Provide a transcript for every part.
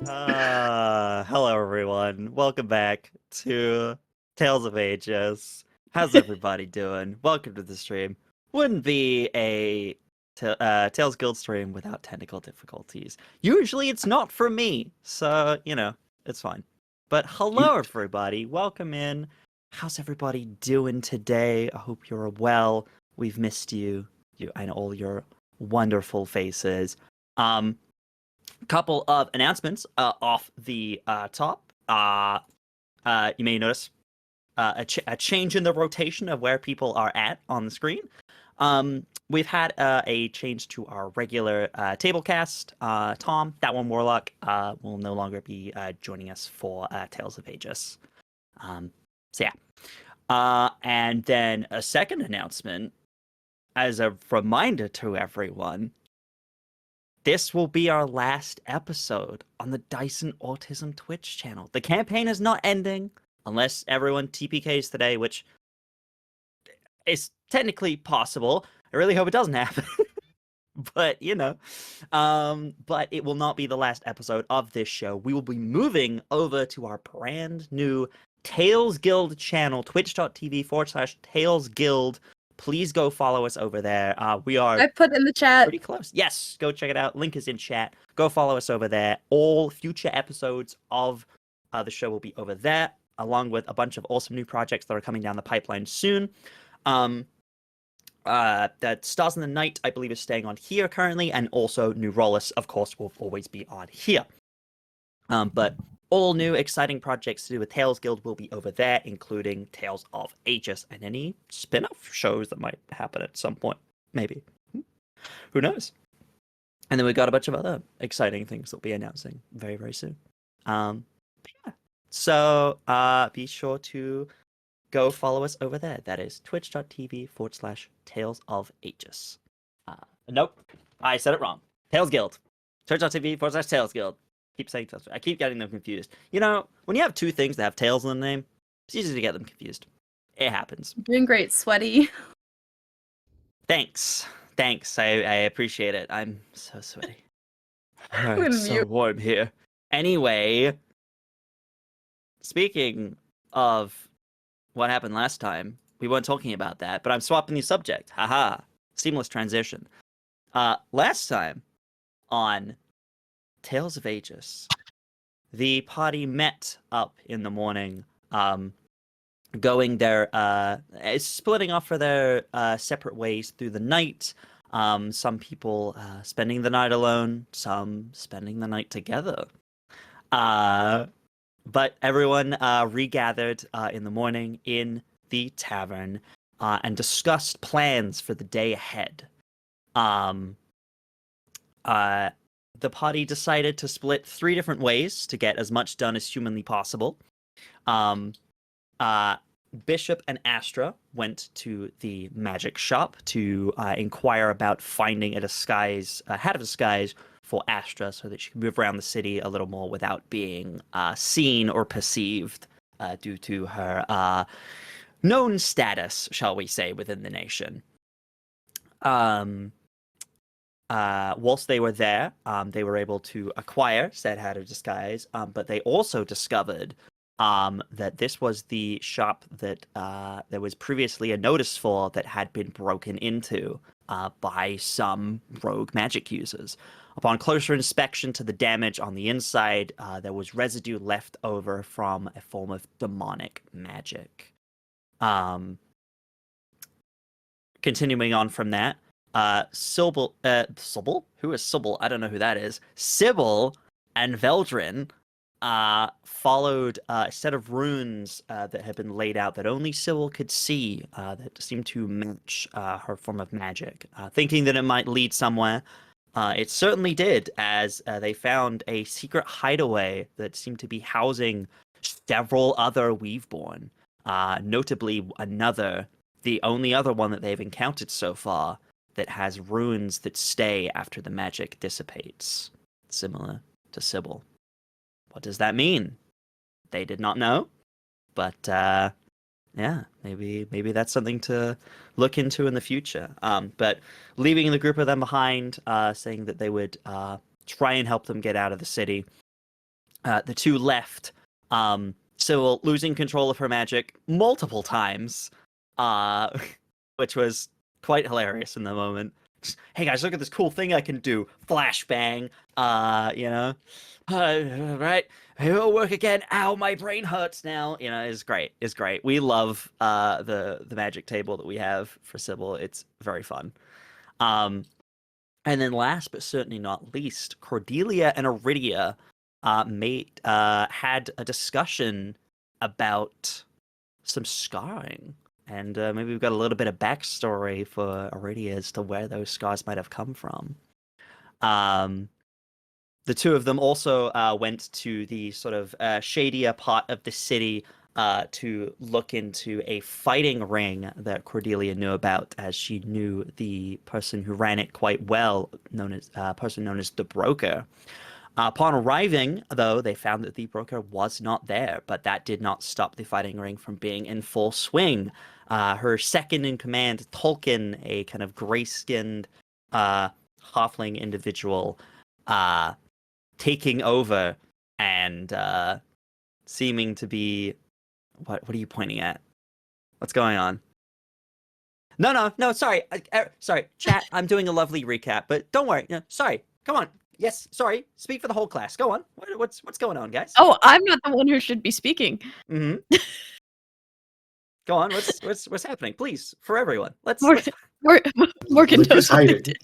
Hello everyone. Welcome back to Tales of Agius. How's everybody doing? Welcome to the stream. Wouldn't be a Tales Guild stream without technical difficulties. Usually it's not for me, so, it's fine. But hello everybody. Welcome in. How's everybody doing today? I hope you're well. We've missed you. You and all your wonderful faces. Couple of announcements off the top. You may notice a change in the rotation of where people are at on the screen. We've had a change to our regular table cast. Tom, that one Warlock, will no longer be joining us for Tales of Aegis. So yeah. And then a second announcement, as a reminder to everyone, this will be our last episode on the Dyson Autism Twitch channel. The campaign is not ending unless everyone TPKs today, which is technically possible. I really hope it doesn't happen. But, but it will not be the last episode of this show. We will be moving over to our brand new Tales Guild channel, twitch.tv/Tales Guild. Please go follow us over there. We are I put in the chat. pretty close. Yes, go check it out. Link is in chat. Go follow us over there. All future episodes of the show will be over there, along with a bunch of awesome new projects that are coming down the pipeline soon. That Stars in the Night, I believe, is staying on here currently, and also New Rollis, of course, will always be on here. But all new exciting projects to do with Tales Guild will be over there, including Tales of Aegis and any spin-off shows that might happen at some point. Maybe. Who knows? And then we've got a bunch of other exciting things that we'll be announcing very, very soon. Yeah. So be sure to go follow us over there. That is twitch.tv/Tales of Aegis. Nope, I said it wrong. Tales Guild. Twitch.tv/Tales Guild. Keep saying Tales. I keep getting them confused. When you have two things that have tails in the name, it's easy to get them confused. It happens. Doing great, sweaty. Thanks. I appreciate it. I'm so sweaty. It's so warm here. Anyway, speaking of what happened last time, we weren't talking about that, but I'm swapping the subject. Haha. Seamless transition. Last time on Tales of Aegis, the party met up in the morning, going their splitting off for their separate ways through the night. Some people spending the night alone, some spending the night together. But everyone regathered in the morning in the tavern and discussed plans for the day ahead. The party decided to split 3 different ways to get as much done as humanly possible. Bishop and Astra went to the magic shop to inquire about finding a disguise, a hat of disguise for Astra, so that she could move around the city a little more without being seen or perceived due to her known status, shall we say, within the nation. Whilst they were there, they were able to acquire said hat of disguise, but they also discovered that this was the shop that there was previously a notice for that had been broken into by some rogue magic users. Upon closer inspection to the damage on the inside, there was residue left over from a form of demonic magic. Continuing on from that, Sybil? Who is Sybil? I don't know who that is. Sybil and Veldren followed a set of runes that had been laid out that only Sybil could see, that seemed to match her form of magic. Thinking that it might lead somewhere, it certainly did, as they found a secret hideaway that seemed to be housing several other Weaveborn, notably the only other one that they've encountered so far, that has runes that stay after the magic dissipates, similar to Sybil. What does that mean? They did not know, but yeah, maybe that's something to look into in the future. But leaving the group of them behind, saying that they would try and help them get out of the city. the two left. Sybil losing control of her magic multiple times, which was quite hilarious in the moment. Just, hey guys, look at this cool thing I can do! Flashbang, right? It'll work again. Ow, my brain hurts now. It's great. It's great. We love the magic table that we have for Sybil. It's very fun. And then last but certainly not least, Cordelia and Aridia had a discussion about some scarring. And maybe we've got a little bit of backstory for Aridia as to where those scars might have come from. The two of them also went to the sort of shadier part of the city to look into a fighting ring that Cordelia knew about, as she knew the person who ran it quite well, known as the Broker. Upon arriving, though, they found that the Broker was not there, but that did not stop the fighting ring from being in full swing. Her second in command, Tolkien, a kind of gray-skinned halfling individual, taking over and seeming to be... What are you pointing at? What's going on? No, sorry. Sorry, chat, I'm doing a lovely recap, but don't worry. No, sorry, come on. Yes, sorry. Speak for the whole class. Go on. What's going on, guys? Oh, I'm not the one who should be speaking. Mm-hmm. Go on. What's happening? Please, for everyone. Morgan knows what they did.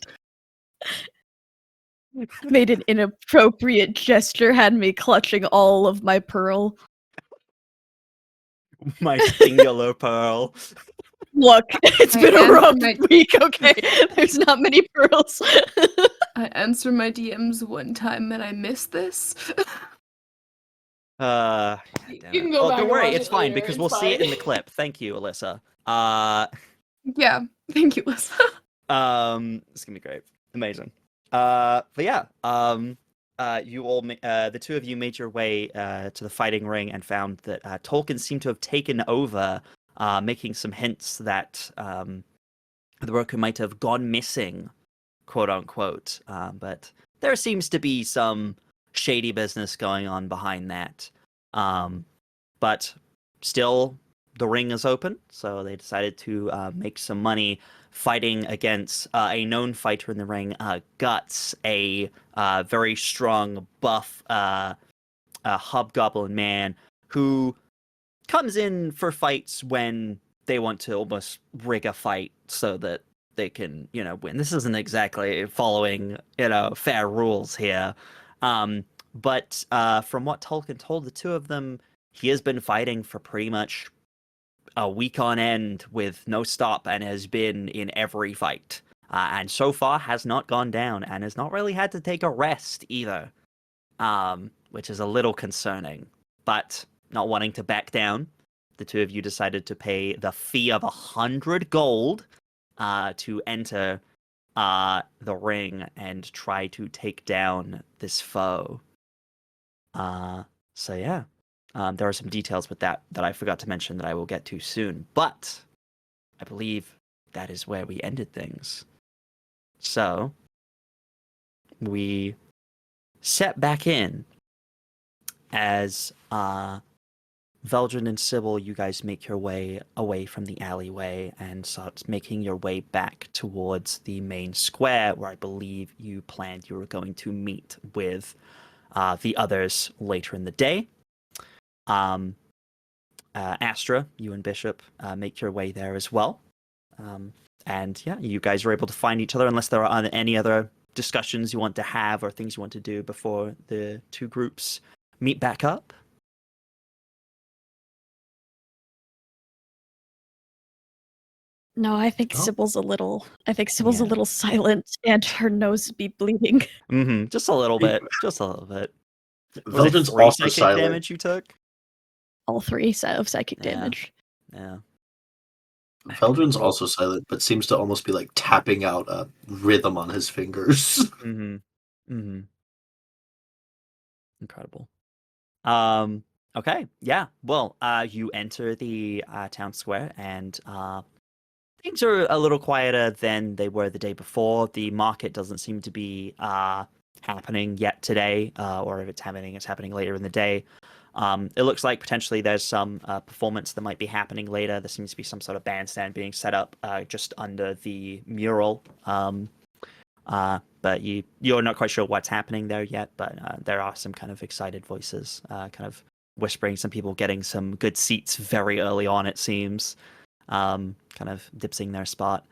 Made an inappropriate gesture, had me clutching all of my pearl. My singular pearl. Look, it's been a rough week, okay? There's not many pearls. I answered my DMs one time and I missed this. You can go back don't and worry, watch it's it fine later, because it's we'll see it in the fine. clip. Thank you, Alyssa. Yeah, thank you, Lisa. It's gonna be great, amazing. But yeah, you all, the two of you made your way to the fighting ring and found that Tolkien seemed to have taken over, making some hints that the Broker might have gone missing, quote unquote. But there seems to be some shady business going on behind that. But still, the ring is open, so they decided to make some money fighting against a known fighter in the ring, Guts, a very strong, buff hobgoblin man who comes in for fights when they want to almost rig a fight so that they can, win. This isn't exactly following, fair rules here. But from what Tolkien told the two of them, he has been fighting for pretty much a week on end with no stop and has been in every fight. And so far has not gone down and has not really had to take a rest either, which is a little concerning. But not wanting to back down, the two of you decided to pay the fee of 100 gold to enter the ring and try to take down this foe. So yeah. There are some details with that I forgot to mention that I will get to soon, but I believe that is where we ended things. So we set back in as Veldren and Sybil, you guys make your way away from the alleyway and start making your way back towards the main square, where I believe you planned you were going to meet with the others later in the day. Astra, you and Bishop make your way there as well. And yeah, you guys are able to find each other unless there are any other discussions you want to have or things you want to do before the two groups meet back up. No, I think Oh. Sybil's a little silent and her nose be bleeding. Mm-hmm. Just a little bit. Just a little bit. Was Veldren's it 3 also psychic silent. damage you took? All 3 of psychic Yeah. damage. Yeah. Veldren's also silent, but seems to almost be like tapping out a rhythm on his fingers. Mm-hmm. Mm-hmm. Incredible. Okay. Yeah. Well, you enter the town square and things are a little quieter than they were the day before. The market doesn't seem to be happening yet today, or if it's happening later in the day. It looks like potentially there's some performance that might be happening later. There seems to be some sort of bandstand being set up just under the mural. But you're not quite sure what's happening there yet. But there are some kind of excited voices, kind of whispering. Some people getting some good seats very early on. It seems, kind of dipsing their spot.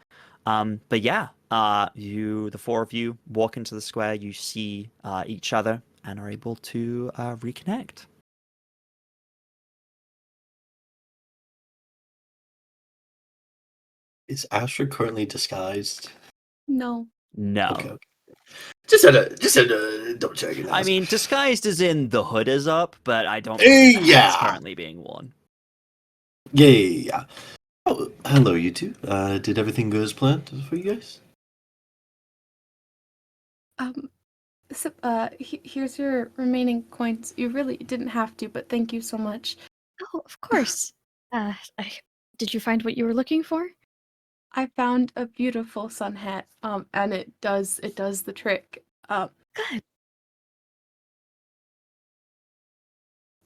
But yeah, the four of you walk into the square. You see each other and are able to reconnect. Is Astra currently disguised? No. No. Okay. Just had a double check. I mean, disguised as in the hood is up, but I don't believe the hat is currently being worn. Yeah. Oh, hello, you two. Did everything go as planned for you guys? So, here's your remaining coins. You really didn't have to, but thank you so much. Oh, of course. Did you find what you were looking for? I found a beautiful sun hat, and it does the trick. Good.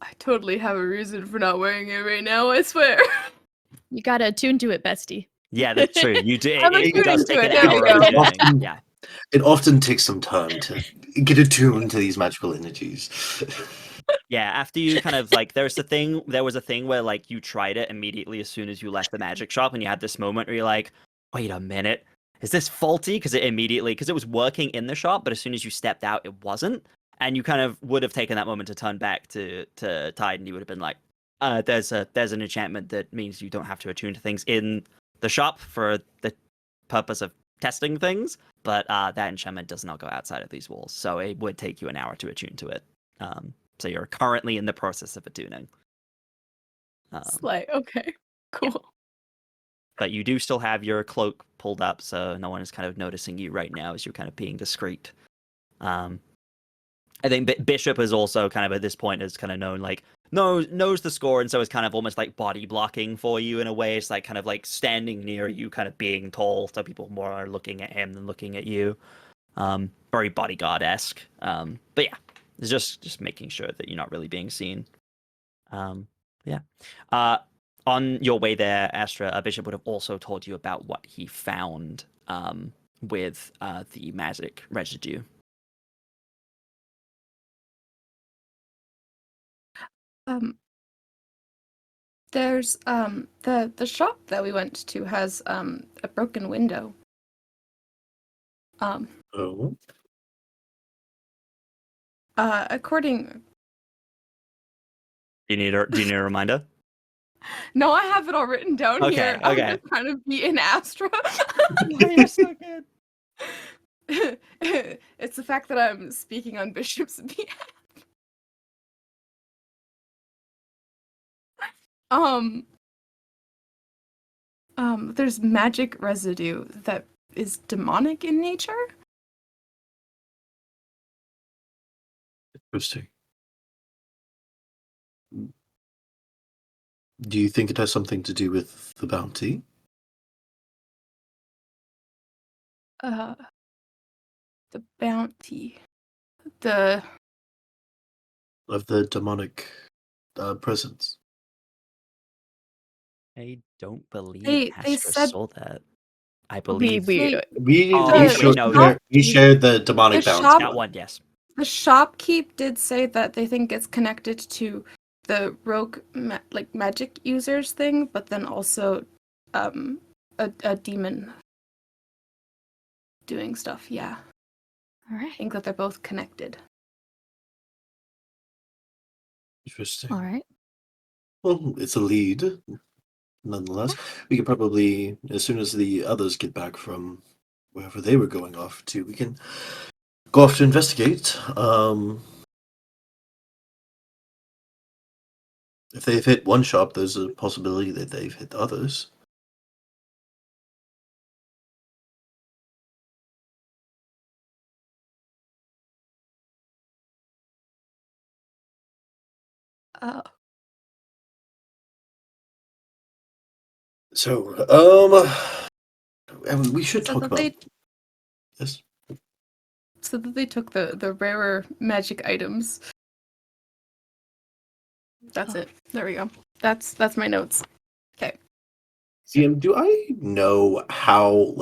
I totally have a reason for not wearing it right now, I swear. You gotta attune to it, bestie. Yeah, that's true. You do. I'm It does attuned take to an it. There we hour of go. tuning. Yeah. It often takes some time to get attuned to these magical energies. Yeah, after you kind of like, there was a thing where like you tried it immediately as soon as you left the magic shop, and you had this moment where you're like, wait a minute, is this faulty? Because it was working in the shop, but as soon as you stepped out, it wasn't. And you kind of would have taken that moment to turn back to Tide, and you would have been like, there's an enchantment that means you don't have to attune to things in the shop for the purpose of testing things, but that enchantment does not go outside of these walls, so it would take you an hour to attune to it. So you're currently in the process of attuning. Slay. Okay. Cool. But you do still have your cloak pulled up, so no one is kind of noticing you right now as you're kind of being discreet. I think Bishop is also kind of at this point is kind of knows the score, and so is kind of almost like body blocking for you in a way. It's like kind of like standing near you, kind of being tall, so people more are looking at him than looking at you. Very bodyguard-esque. But yeah, it's just making sure that you're not really being seen. Yeah. On your way there, Astra, Bishop would have also told you about what he found with the magic residue. There's the shop that we went to has a broken window. Oh. According. Do you need a reminder? No, I have it all written down Okay, here. okay. I'm just trying to be in Astra. You're so good. It's the fact that I'm speaking on Bishop's behalf. There's magic residue that is demonic in nature. Interesting. Do you think it has something to do with the bounty? The bounty. The Of the demonic presence? I don't believe They Astra said- saw that. I believe We shared the demonic The bounty. shop- that one. Yes. The shopkeep did say that they think it's connected to the rogue magic users thing, but then also a demon doing stuff. Yeah, All I right. think that they're both connected. Interesting. All right. Well, it's a lead. Nonetheless, we could probably, as soon as the others get back from wherever they were going off to, we can go off to investigate. If they've hit one shop, there's a possibility that they've hit others. So, and we should So talk that about. Yes. said that they took the rarer magic items. That's it. There we go. That's my notes. Okay. DM, do I know how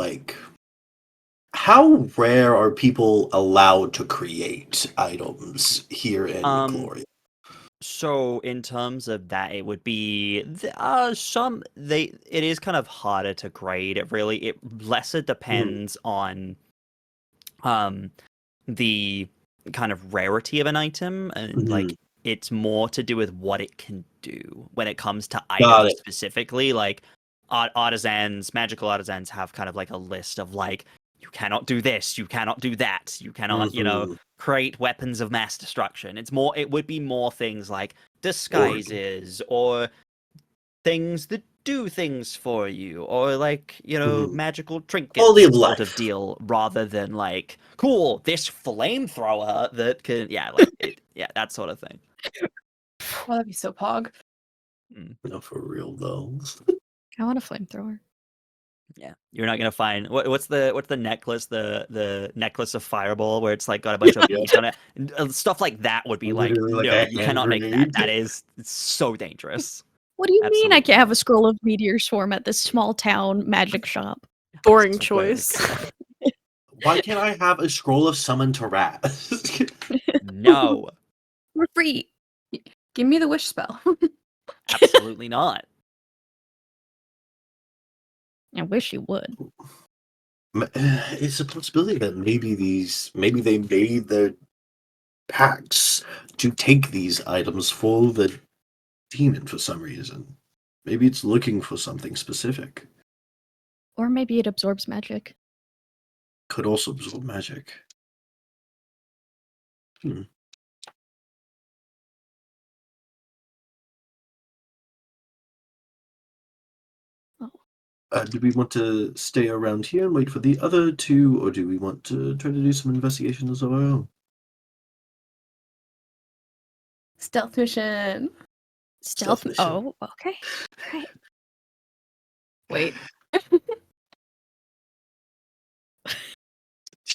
rare are people allowed to create items here in Gloria? So in terms of that, it would be it is kind of harder to grade. It lesser depends on the kind of rarity of an item, and like it's more to do with what it can do when it comes to items specifically. Like artisans, magical artisans have kind of like a list of like, you cannot do this, you cannot do that, you cannot, create weapons of mass destruction. It would be more things like disguises or things that do things for you, or like, magical trinkets sort of deal, rather than like, cool, this flamethrower that can, that sort of thing. Oh, that'd be so pog. No, for real though. I want a flamethrower. Yeah, you're not gonna find what's the necklace, the necklace of fireball, where it's like got a bunch of beads on it, stuff like that would be like, no, you cannot make that. It's so dangerous. What do you mean I can't have a scroll of meteor swarm at this small town magic shop? Boring choice. Why can't I have a scroll of summon to rat? No, We're free. Give me the wish spell. absolutely not. I wish you would. It's a possibility that maybe they made their pacts to take these items for the demon for some reason. Maybe it's looking for something specific. Or maybe it absorbs magic. Could also absorb magic. Do we want to stay around here and wait for the other two, or do we want to try to do some investigation of our own? Stealth mission. Stealth mission. Oh, okay. Right. Wait. Did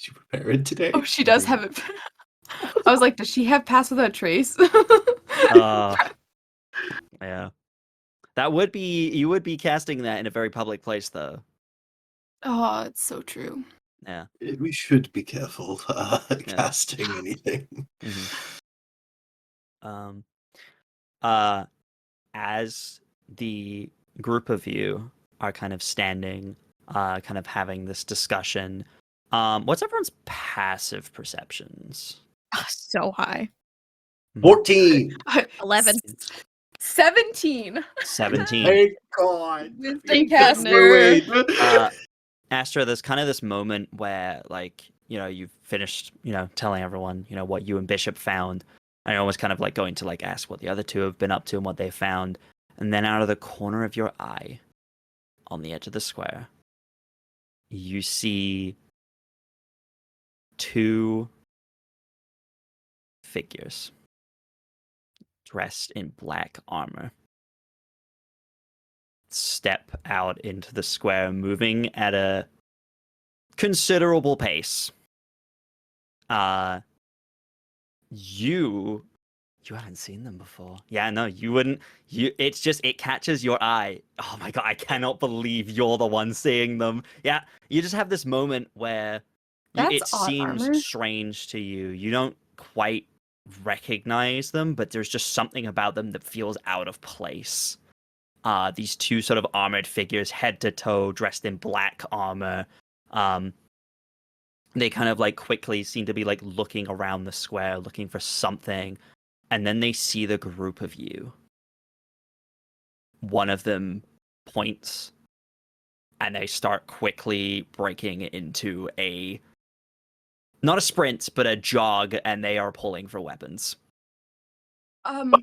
you prepare it today? Oh, she does have it. I was like, does she have Pass Without Trace? Yeah. That would be, you would be casting that in a very public place, though. Oh, it's so true. Yeah. We should be careful casting anything. As the group of you are kind of standing, kind of having this discussion, what's everyone's passive perceptions? So high. 14! 11. 17. 17. Thank God. Astra, there's kind of this moment where, like, you've finished, telling everyone, what you and Bishop found. And you're almost kind of like going to like ask what the other two have been up to and what they found. And then out of the corner of your eye, on the edge of the square, you see two figures dressed in black armor step out into the square, moving at a considerable pace. You hadn't seen them before. Yeah, no, you wouldn't. It catches your eye. Oh my God, I cannot believe you're the one seeing them. Yeah, you just have this moment where it seems strange to you. You don't quite recognize them, but there's just something about them that feels out of place. These two sort of armored figures, head to toe, dressed in black armor. They kind of like quickly seem to be like looking around the square, looking for something. And then they see the group of you. One of them points, and they start quickly breaking into not a sprint, but a jog, and they are pulling for weapons. And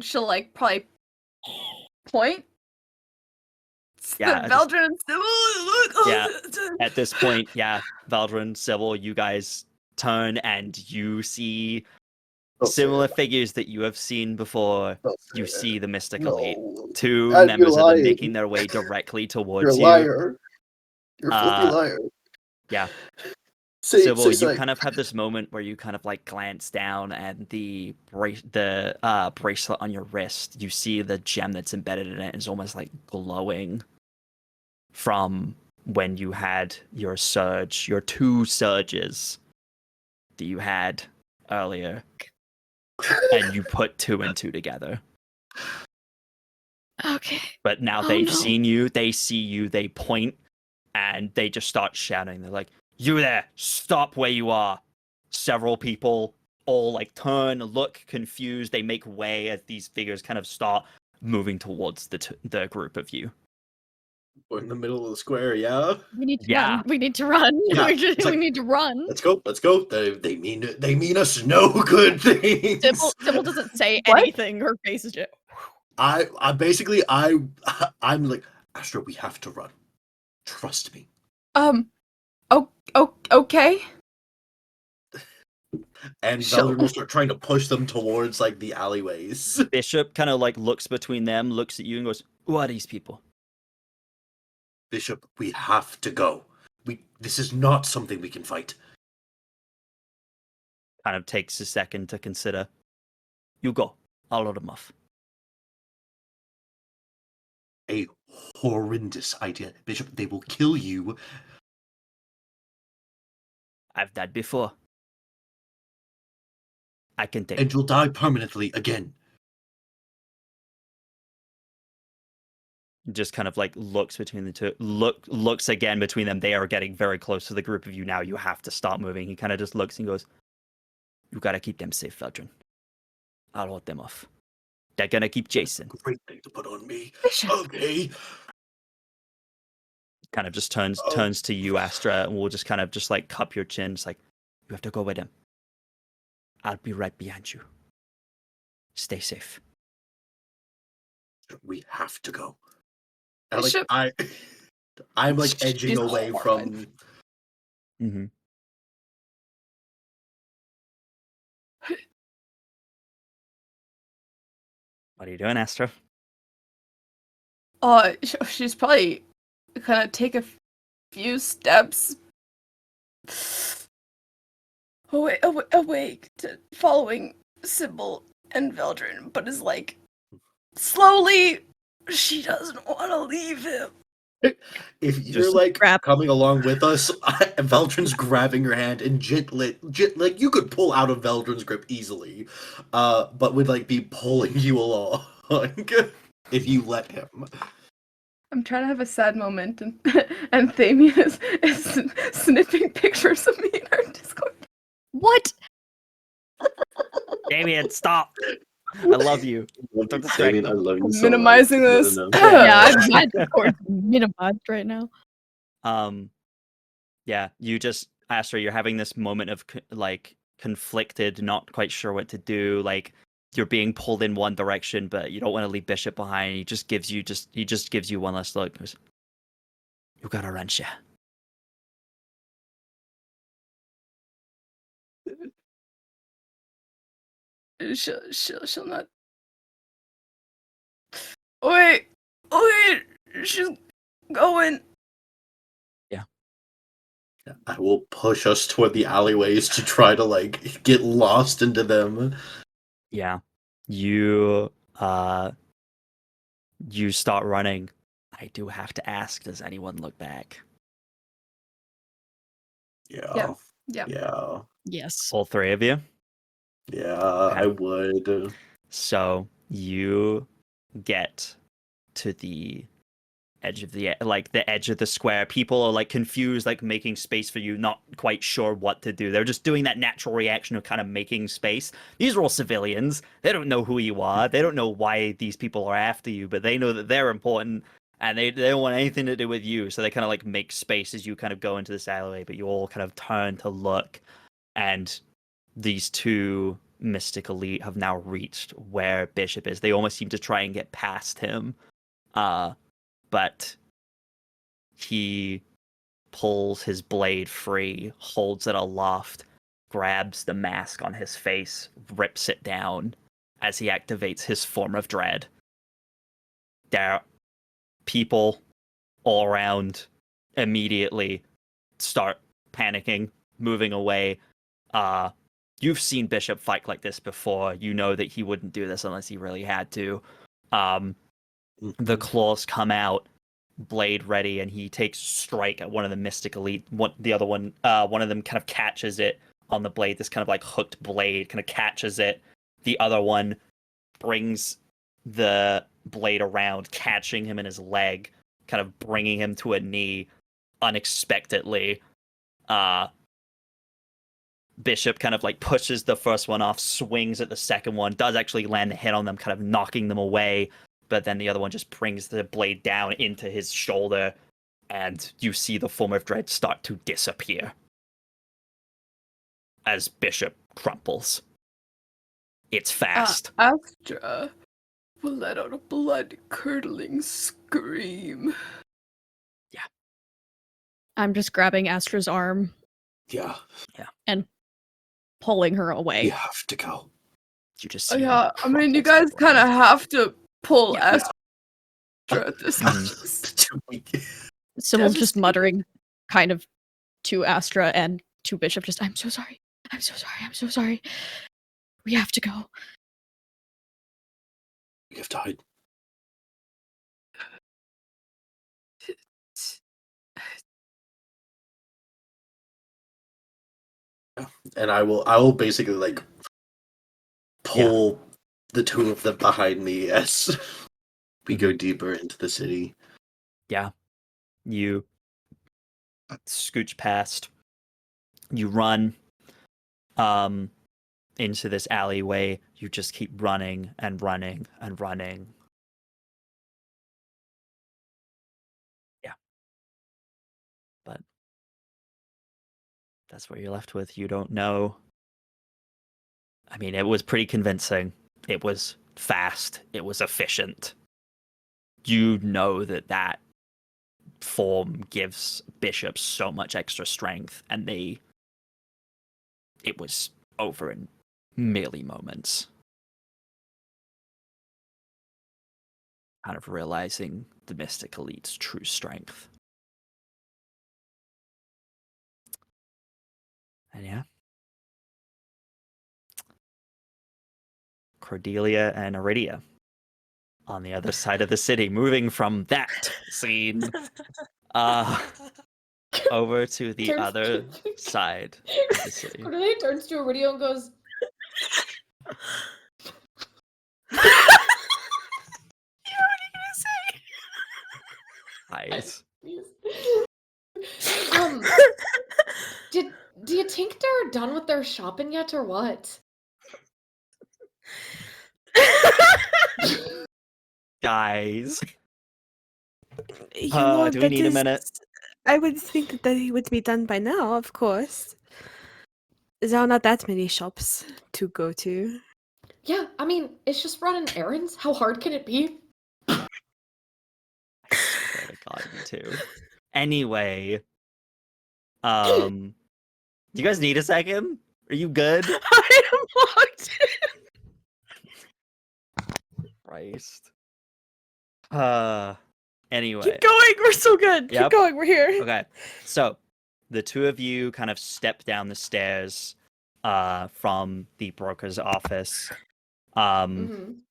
she'll like probably point. Yeah, Veldren and Sybil. Yeah. At this point, Veldren, Sybil, you guys turn and you see similar figures that you have seen before. You see the Mystical Eight. Two members of them making their way directly towards you. You're a liar. You're a filthy liar. Yeah. Sybil, it's you like, kind of have this moment where you kind of like glance down and the bracelet on your wrist, you see the gem that's embedded in it is almost like glowing from when you had your surge, your 2 surges that you had earlier, and you put 2 and 2 together. Okay. But now Oh, they've no. seen you, they see you, they point, and they just start shouting. They're like, "You there! Stop where you are!" Several people all like turn, look confused. They make way as these figures kind of start moving towards the group of you. we're in the middle of the square, yeah? We need to Yeah. run. We need to run. Yeah, it's We like- need to run. Let's go, let's go. They mean us no good things. Sybil doesn't say What? anything. Her face is just. I basically I'm like, Astra, we have to run. Trust me. Okay. And Sure. Veldren will start trying to push them towards like the alleyways. Bishop kind of like looks between them, looks at you, and goes, "Who are these people?" Bishop, we have to go. This is not something we can fight. Kind of takes a second to consider. "You go. I'll load them off." A horrendous idea. Bishop, they will kill you. I've died before. I can take And you'll die permanently again. just kind of like looks between the two, looks again between them. They are getting very close to the group of you now. You have to stop moving. He kind of just looks and goes, "You gotta keep them safe, Veldren. I'll hold them off. They're gonna keep chasing." Great thing to put on me. Bishop. Okay. Kind of just turns Oh. to you, Astra, and will just kind of just like cup your chin. It's like, "You have to go with them. I'll be right behind you. Stay safe." We have to go. And, like, Bishop. I'm like edging She's away horrified. from. Mm-hmm. What are you doing, Astra? She's probably gonna take a few steps awake to following Sybil and Veldren, but is like slowly. She doesn't want to leave him. If you're Just like grab- coming along with us, Veldren's grabbing your hand and gently, like you could pull out of Veldren's grip easily, but would like be pulling you along if you let him. I'm trying to have a sad moment, and and Thamian is snipping pictures of me in our Discord. What? Damien, stop! I love you. Don't distract Damien, I them. love you so Minimizing much. this. No. Yeah, my Discord's minimized right now. Yeah, you just, Astra, you're having this moment of like conflicted, not quite sure what to do. Like you're being pulled in one direction, but you don't want to leave Bishop behind. He just gives you one last look. He goes, "You gotta run, Sha." She'll not. Wait, she's going. I will push us toward the alleyways to try to like get lost into them. Yeah, you you start running. I do have to ask, does anyone look back? Yeah. Yeah. Yeah. Yes. All 3 of you. Yeah, I would. So you get to the edge of the edge of the square. People are like confused, like making space for you, not quite sure what to do. They're just doing that natural reaction of kind of making space. These are all civilians. They don't know who you are. They don't know why these people are after you, but they know that they're important and they don't want anything to do with you. So they kind of like make space as you kind of go into this alleyway, but you all kind of turn to look, and these 2 Mystic Elite have now reached where Bishop is. They almost seem to try and get past him. But he pulls his blade free, holds it aloft, grabs the mask on his face, rips it down as he activates his form of dread. There are people all around immediately start panicking. moving away. You've seen Bishop fight like this before. You know that he wouldn't do this unless he really had to. The claws come out, blade ready, and he takes strike at one of the Mystic Elite. One of them kind of catches it on the blade. This kind of like hooked blade kind of catches it. The other one brings the blade around, catching him in his leg, kind of bringing him to a knee unexpectedly. Bishop kind of like pushes the first one off, swings at the second one, does actually land a hit on them, kind of knocking them away, but then the other one just brings the blade down into his shoulder, and you see the form of dread start to disappear as Bishop crumples. It's fast. Astra will let out a blood-curdling scream. I'm just grabbing Astra's arm Yeah. and pulling her away. You have to go. You just see Yeah, I mean, you crumples guys kind of have to pull Yeah. Astra at this point. Sybil's just muttering kind of to Astra and to Bishop, just, I'm so sorry. I'm so sorry. I'm so sorry. We have to go. You have to hide. And I will basically like pull the two of them behind me as we go deeper into the city. Yeah. You scooch past. You run into this alleyway. You just keep running and running and running. Yeah. But that's what you're left with. You don't know. I mean, it was pretty convincing. It was fast. It was efficient. You know that form gives Bishop so much extra strength, and it was over in merely moments. Kind of realizing the Mystic Elite's true strength. And yeah. Cordelia and Aridia on the other side of the city, moving from that scene over to the other side of the city. Cordelia turns to Aridia and goes, Eyes. Do you think they're done with their shopping yet, or what? Guys. You do we need a minute? I would think that they would be done by now, of course. There are not that many shops to go to. Yeah, I mean, it's just running errands. How hard can it be? I swear to God, you two. Anyway, you guys need a second? Are you good? I am locked in. Christ. Anyway. Keep going, we're so good. Yep. Keep going, we're here. Okay, so the two of you kind of step down the stairs from the broker's office. And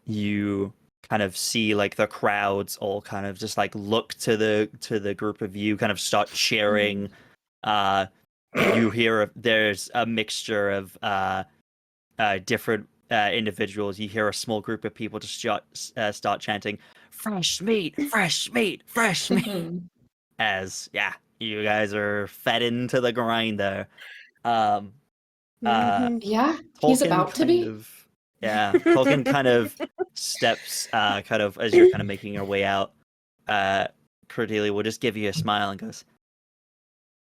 you kind of see like the crowds all kind of just like look to the group of you, kind of start cheering. You hear there's a mixture of different individuals. You hear a small group of people just start chanting, "Fresh meat, fresh meat, fresh meat," as you guys are fed into the grinder. Yeah, he's Tolkien about to be. Tolkien kind of steps, kind of as you're kind of making your way out. Cordelia will just give you a smile and goes,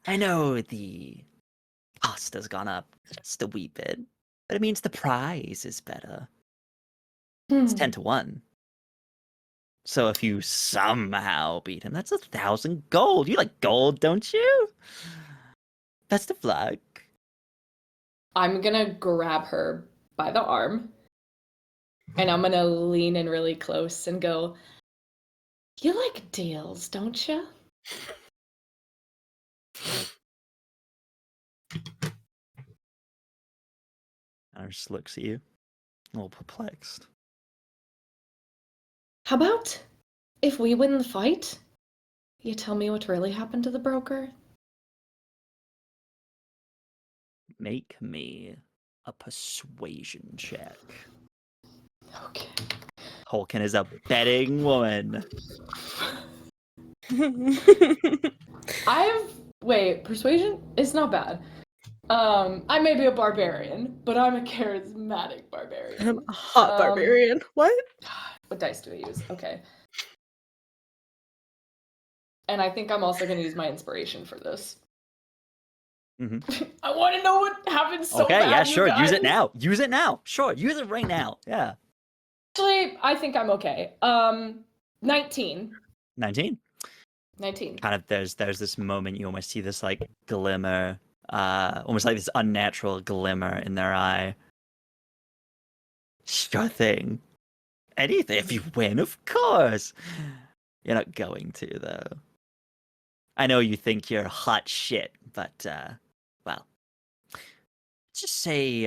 "I know the cost has gone up just a wee bit, but it means the prize is better. It's 10-1. So if you somehow beat him, that's 1,000 gold. You like gold, don't you? Best of luck." I'm gonna grab her by the arm, and I'm gonna lean in really close and go, "You like deals, don't you?" I just looks at you, a little perplexed. How about if we win the fight, you tell me what really happened to the broker? Make me a persuasion check. Okay. Holkin is a betting woman. Wait, persuasion? It's not bad. I may be a barbarian, but I'm a charismatic barbarian. I'm a hot barbarian. What? What dice do I use? Okay. And I think I'm also going to use my inspiration for this. Mm-hmm. I want to know what happened so Okay, bad, yeah, you sure. Use it guys. now. Use it now. Sure, use it right now. Yeah. Actually, I think I'm okay. 19. 19. 19. Kind of there's this moment you almost see this like glimmer, almost like this unnatural glimmer in their eye. Sure thing. Anything if you win, of course. You're not going to though. I know you think you're hot shit, but well, let's just say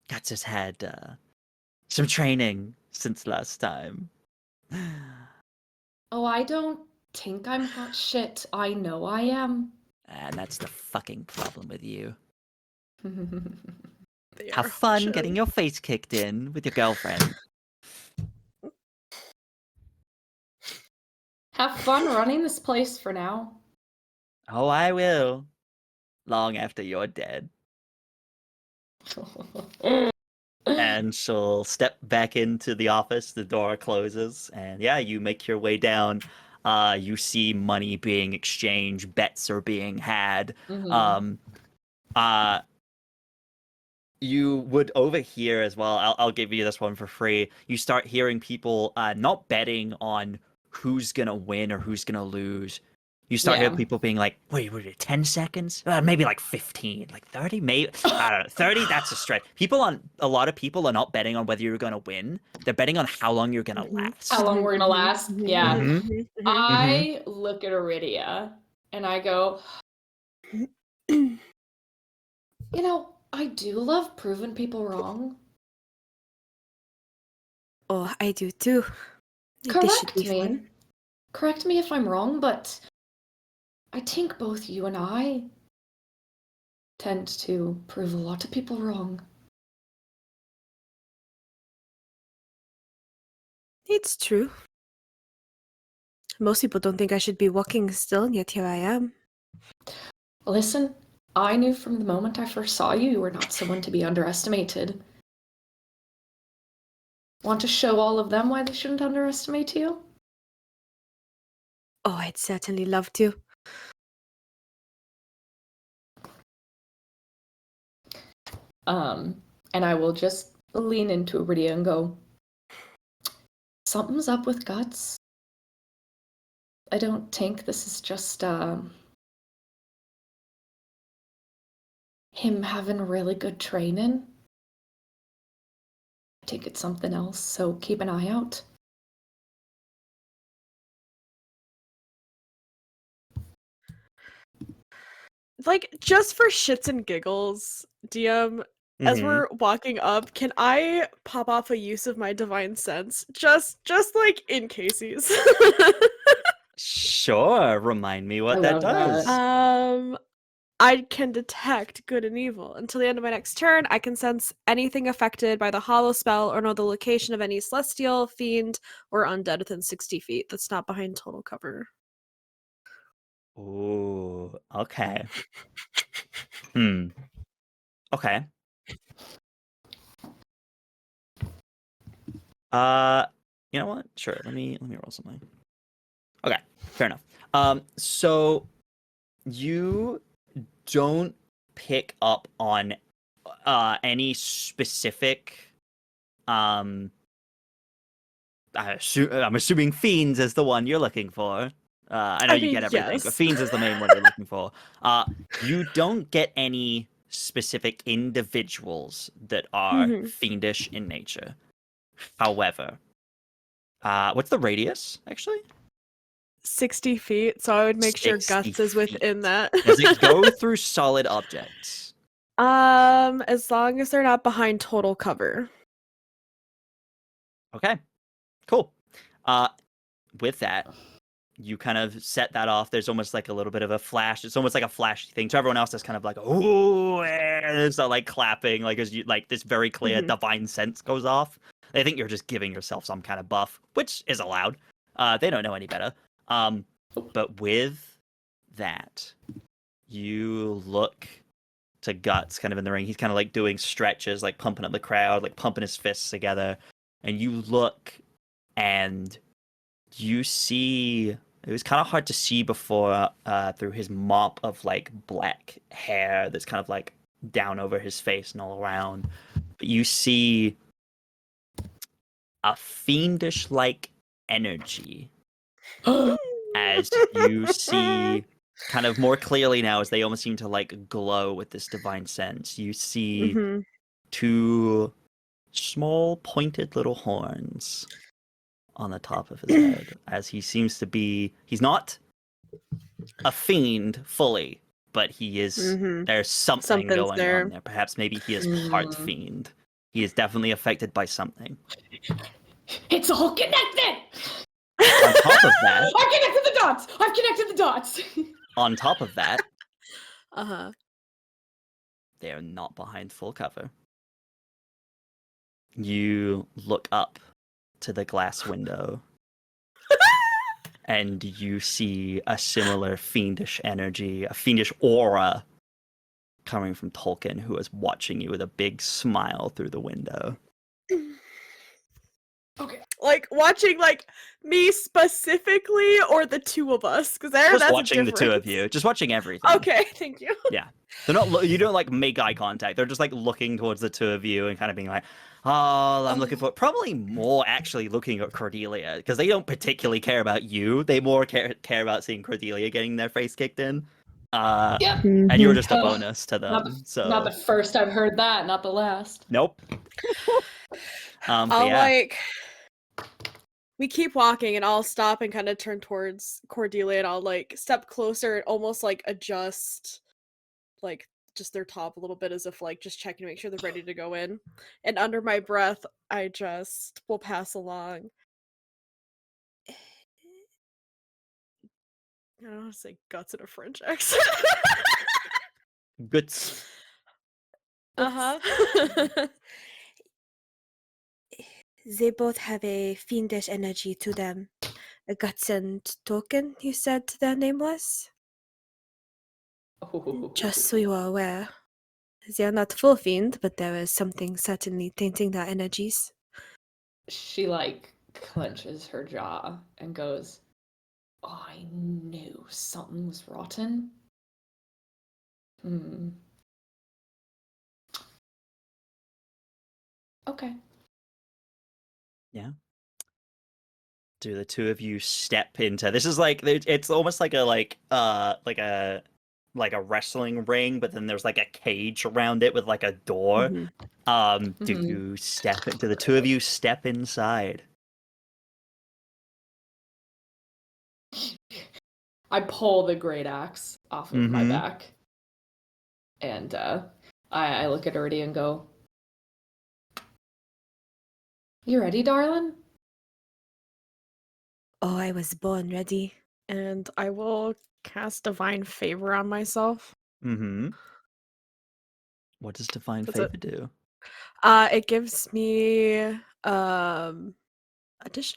Guts has had some training since last time. Oh, I don't think I'm hot shit. I know I am. And that's the fucking problem with you. They Have are fun shit. getting your face kicked in with your girlfriend. Have fun running this place for now. Oh, I will. Long after you're dead. And she'll step back into the office. The door closes, and yeah, you make your way down. You see money being exchanged, bets are being had. Mhm. You would overhear as well. I'll give you this one for free. You start hearing people not betting on who's gonna win or who's gonna lose. You start hearing Yeah. people being like, "Wait, 10 seconds? Maybe like 15, like 30, maybe I don't know. 30, that's a stretch." A lot of people are not betting on whether you're gonna win. They're betting on how long you're gonna last. How long we're gonna last? Yeah. Mhm. I look at Aridia and I go, you know, I do love proving people wrong. Oh, I do too. I think this should be fun. Correct me if I'm wrong, but I think both you and I tend to prove a lot of people wrong. It's true. Most people don't think I should be walking still, and yet here I am. Listen, I knew from the moment I first saw you, you were not someone to be underestimated. Want to show all of them why they shouldn't underestimate you? Oh, I'd certainly love to. And I will just lean into Aridia and go, something's up with Guts. I don't think this is just him having really good training. I think it's something else, so keep an eye out. Like, just for shits and giggles, DM, as Mhm. we're walking up, can I pop off a use of my divine sense? Just like in cases. Sure. Remind me what I that love does. that. I can detect good and evil. Until the end of my next turn, I can sense anything affected by the hollow spell or know the location of any celestial, fiend, or undead within 60 feet that's not behind total cover. Ooh, okay. Okay. You know what? Sure. Let me roll something. Okay, fair enough. So you don't pick up on any specific I'm assuming fiends is the one you're looking for. I know I you mean, get everything, but yes. fiends is the main one you're looking for. You don't get any specific individuals that are fiendish in nature. However, what's the radius actually? 60 feet, so I would make sure 60 Guts is within feet. that. Does it go through solid objects? As long as they're not behind total cover. Okay, cool. With that, you kind of set that off. There's almost like a little bit of a flash. It's almost like a flashy thing. To everyone else, that's kind of like, ooh, and so like clapping, like as you like this very clear divine sense goes off. They think you're just giving yourself some kind of buff, which is allowed. They don't know any better. But with that, you look to Guts kind of in the ring. He's kind of like doing stretches, like pumping up the crowd, like pumping his fists together. And you look and you see, it was kind of hard to see before through his mop of like black hair that's kind of like down over his face and all around. But you see a fiendish like energy as you see kind of more clearly now, as they almost seem to like glow with this divine sense. You see two small pointed little horns on the top of his head, as he seems to be, he's not a fiend fully, but he is, there's something Something's going there. on there. Perhaps maybe he is part fiend. He is definitely affected by something. It's all connected! On top of that, I've connected the dots! I've connected the dots! on top of that, they are not behind full cover. You look up to the glass window and you see a similar fiendish energy, a fiendish aura coming from Tolkien, who is watching you with a big smile through the window. Okay. Like watching like me specifically or the two of us? Because Just watching the two of you, just watching everything. Okay, thank you. Yeah. They're not, you don't like make eye contact. They're just like looking towards the two of you and kind of being like, oh, I'm looking for, probably more actually looking at Cordelia, because they don't particularly care about you. They more care about seeing Cordelia getting their face kicked in. Yep. And you were just a bonus to them. Not the first I've heard that, not the last. Nope. I'll yeah. like, we keep walking and I'll stop and kind of turn towards Cordelia and I'll like step closer and almost like adjust like just their top a little bit as if like just checking to make sure they're ready to go in. And under my breath, I just will pass along. I don't know how to say guts in a French accent. Guts. They both have a fiendish energy to them. Guts and Token, you said their name was? Just so you are aware. They are not full fiend, but there is something certainly tainting their energies. She like clenches her jaw and goes, I knew something was rotten. Okay. Yeah. Do the two of you step into, this is like, it's almost like a wrestling ring, but then there's like a cage around it with like a door. Do you step into, the two of you step inside? I pull the great axe off of my back. And I look at Aridia and go, you ready, darling? Oh, I was born ready. And I will cast Divine Favor on myself. What does Divine Favor do? It gives me additional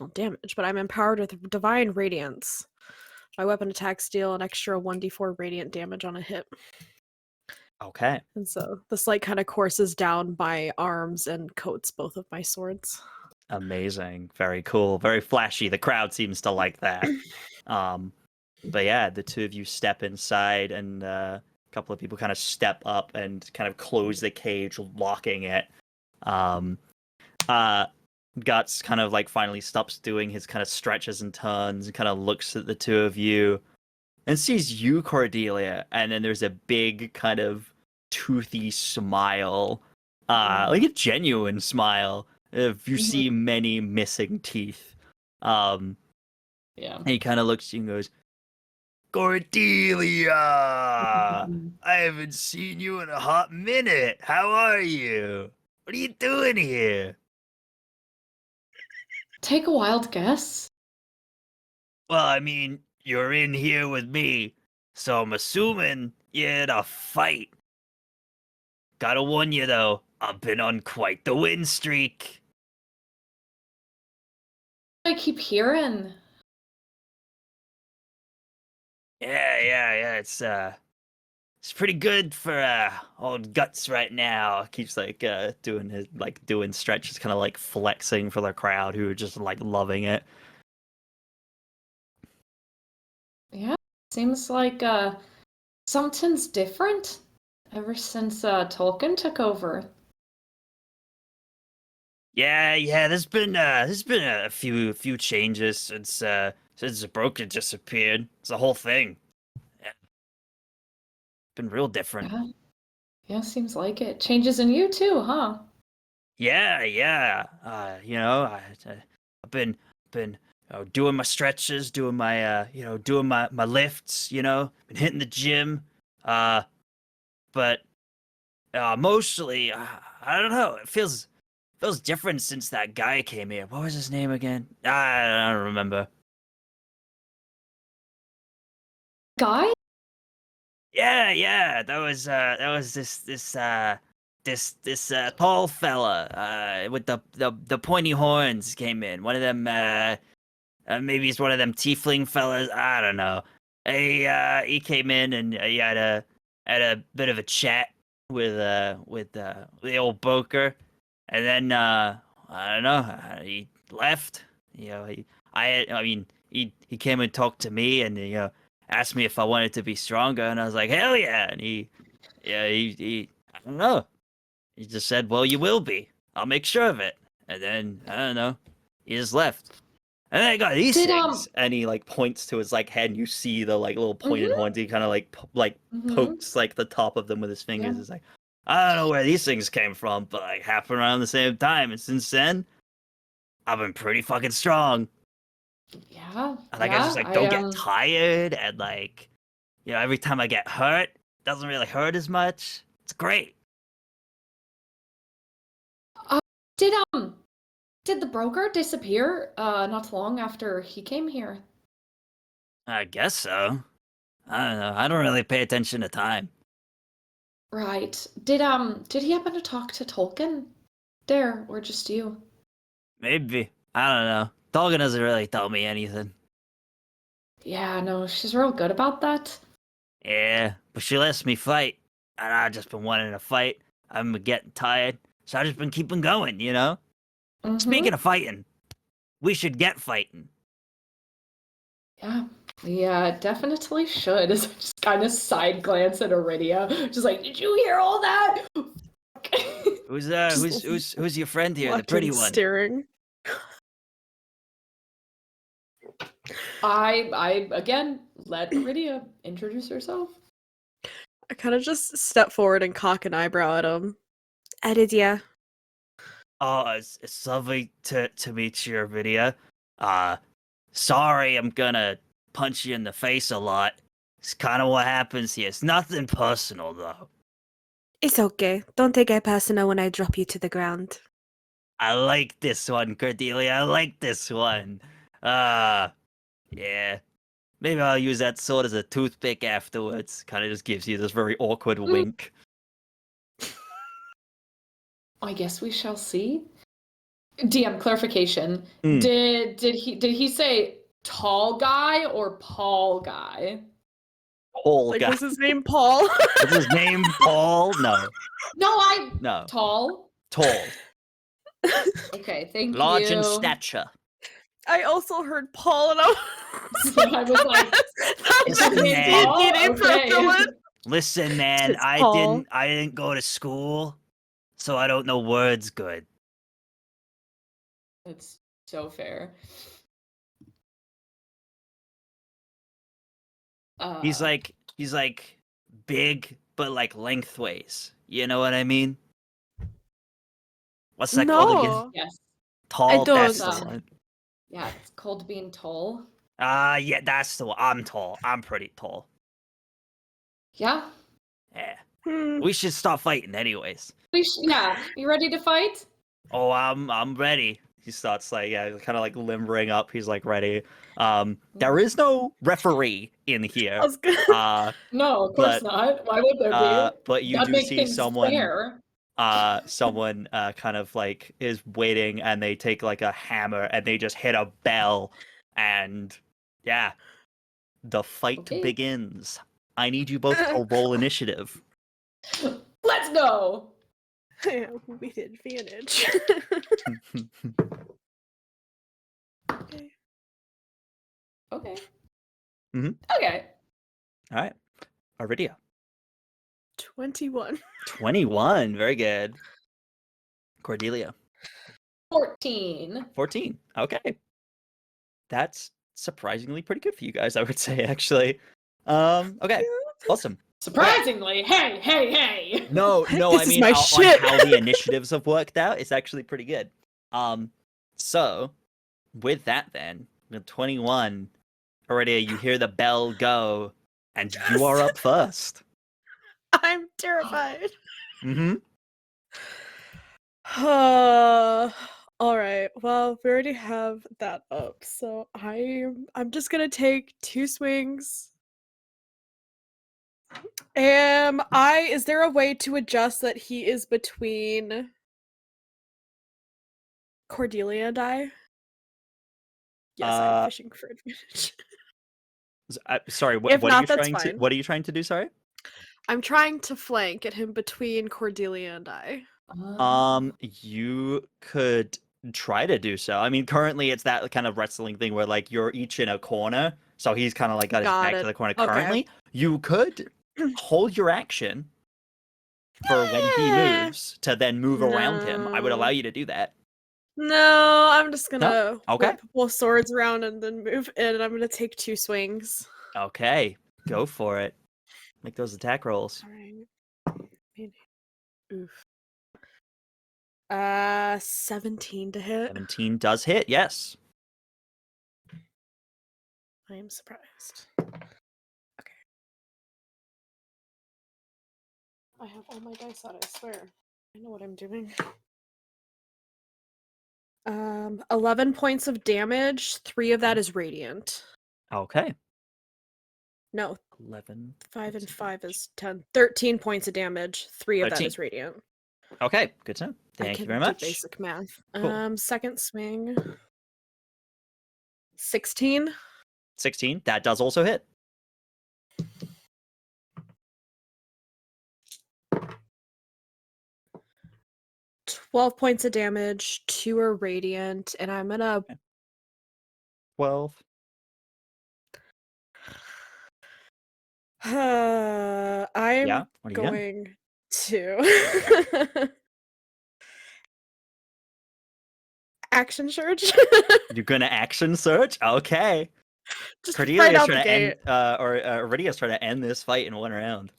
damage, but I'm empowered with Divine Radiance. My weapon attacks deal an extra 1d4 radiant damage on a hit. Okay. And so this light kind of courses down my arms and coats both of my swords. Amazing. Very cool. Very flashy. The crowd seems to like that. But yeah, the two of you step inside and a couple of people kind of step up and kind of close the cage, locking it. Guts kind of like finally stops doing his kind of stretches and turns and kind of looks at the two of you and sees you, Cordelia, and then there's a big kind of toothy smile, like a genuine smile. If you see many missing teeth, Yeah. And he kind of looks at you and goes, Cordelia! I haven't seen you in a hot minute. How are you? What are you doing here? Take a wild guess. Well, I mean, you're in here with me, so I'm assuming you're in a fight. Gotta warn you though, I've been on quite the win streak. I keep hearing. Yeah, it's pretty good for old guts right now. Keeps doing stretches, kind of like flexing for the crowd who are just like loving it. Yeah. Seems like something's different ever since Tolkien took over. Yeah, there's been a few changes since the broker disappeared. It's the whole thing. Yeah. Been real different. Yeah. Yeah, seems like it. Changes in you too, huh? Yeah. I've been doing my stretches, doing my doing my lifts. Been hitting the gym. But mostly, I don't know. It feels different since that guy came here. What was his name again? I don't remember. Guy? Yeah. That was this tall fella with the pointy horns came in. One of them maybe he's one of them tiefling fellas. I don't know. He came in and he had a bit of a chat with the old broker, and then I don't know. He left. He came and talked to me and asked me if I wanted to be stronger, and I was like, hell yeah. And he I don't know. He just said, well, you will be. I'll make sure of it. And then I don't know. He just left. And then I got these things, and he like points to his like head, and you see the like little pointed horns. He kind of like pokes like the top of them with his fingers. Yeah. It's like, I don't know where these things came from, but like happened around the same time. And since then, I've been pretty fucking strong. Yeah. And like I just like don't get tired, and like every time I get hurt, it doesn't really hurt as much. It's great. Did the broker disappear not long after he came here? I guess so. I don't know. I don't really pay attention to time. Right. Did he happen to talk to Tolkien there, or just you? Maybe. I don't know. Tolkien doesn't really tell me anything. Yeah, no, she's real good about that. Yeah, but she lets me fight, and I've just been wanting to fight. I'm getting tired, so I've just been keeping going, Speaking of fighting, we should get fighting. Yeah, definitely should. As I just kind of side glance at Aridia, just like, did you hear all that? Who's your friend here, the pretty one? Staring. I again let Aridia introduce herself. I kind of just step forward and cock an eyebrow at him. Aridia. Oh, it's lovely to meet you, Aridia. Sorry I'm gonna punch you in the face a lot. It's kind of what happens here. It's nothing personal, though. It's okay. Don't take it personal when I drop you to the ground. I like this one, Cordelia. I like this one. Yeah. Maybe I'll use that sword as a toothpick afterwards. Kind of just gives you this very awkward wink. I guess we shall see. DM clarification. Mm. Did he say tall guy or Paul guy? Paul Like, guy. was his name Paul? Was his name Paul? No. No. Tall. Okay, thank Large you. in stature. I also heard Paul, and I was like, that's Listen, the man. D&D name for a Okay. villain. Listen, man, It's Paul. I didn't go to school, so I don't know words good. That's so fair. He's like big, but like lengthways. You know what I mean? What's that called again? No. Yes. Tall. I don't. That's the one. Yeah, it's called being tall. Yeah, that's the one. I'm tall. I'm pretty tall. Yeah. Yeah. Hmm. We should start fighting anyways. Yeah. You ready to fight? Oh, I'm ready. He starts like kind of like limbering up. He's like ready. There is no referee in I here. was gonna... No, of course But not. Why would there be? but you That'd do make see things someone fair. someone kind of like is waiting, and they take like a hammer and they just hit a bell, and yeah, the fight Okay. begins. I need you both to roll initiative. Let's go. Yeah, with advantage. Okay. Okay. Mhm. Okay. All right, Aridia. 21. 21, very good. Cordelia. 14. 14. Okay. That's surprisingly pretty good for you guys, I would say, actually. Okay. Awesome. Surprisingly, hey. No, This I is mean my on shit. how the initiatives have worked out, it's actually pretty good. So with that then, with 21, already you hear the bell go, and you are up first. I'm terrified. Mm-hmm. All right. Well, we already have that up, so I'm just gonna take 2 swings. Is there a way to adjust that he is between Cordelia and I? Yes, I'm fishing for advantage. Sorry, If what are you not, that's trying to fine. what are you trying to do, sorry? I'm trying to flank, get him between Cordelia and I. You could try to do so. I mean, currently it's that kind of wrestling thing where like you're each in a corner, so he's kind of like got his Got back to it. the corner Okay. currently. You could hold your action for when he moves to then move around him. I would allow No. you to do that. No, I'm just gonna Okay. whip both swords around and then move in, and I'm gonna take 2 swings. Okay, go for it. Make those attack rolls. Alright. Oof. 17 to hit. 17 does hit, yes. I am surprised. Okay. I have all my dice out, I swear. I know what I'm doing. 11 points of damage. 3 of that is radiant. Okay. No, 11. 5 and points of 5 damage. is 10. 13 points of damage. 3 of that 13. is radiant. Okay, good to know. I Thank you can very do much. basic math. Cool. Second swing. 16. 16, that does also hit. 12 points of damage. 2 are radiant, and I'm gonna 12. I'm Yeah, what are you doing? going to action surge. You're gonna action surge? Okay. Just Cordelia's right out trying the to end, gate. or Aridia's trying to end this fight in one round.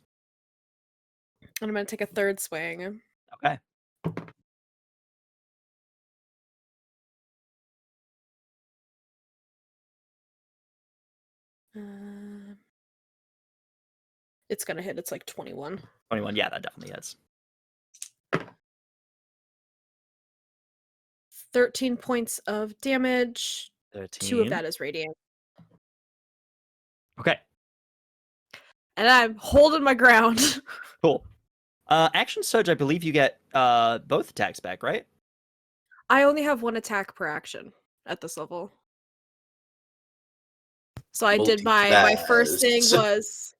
And I'm gonna take a third swing. Okay. It's gonna hit. It's like 21. 21, yeah, that definitely hits. 13 points of damage. 13. 2 of that is radiant. Okay, And I'm holding my ground. cool. Action surge, I believe you get both attacks back, right? I only have 1 attack per action at this level. So I did my first thing Multi-class. was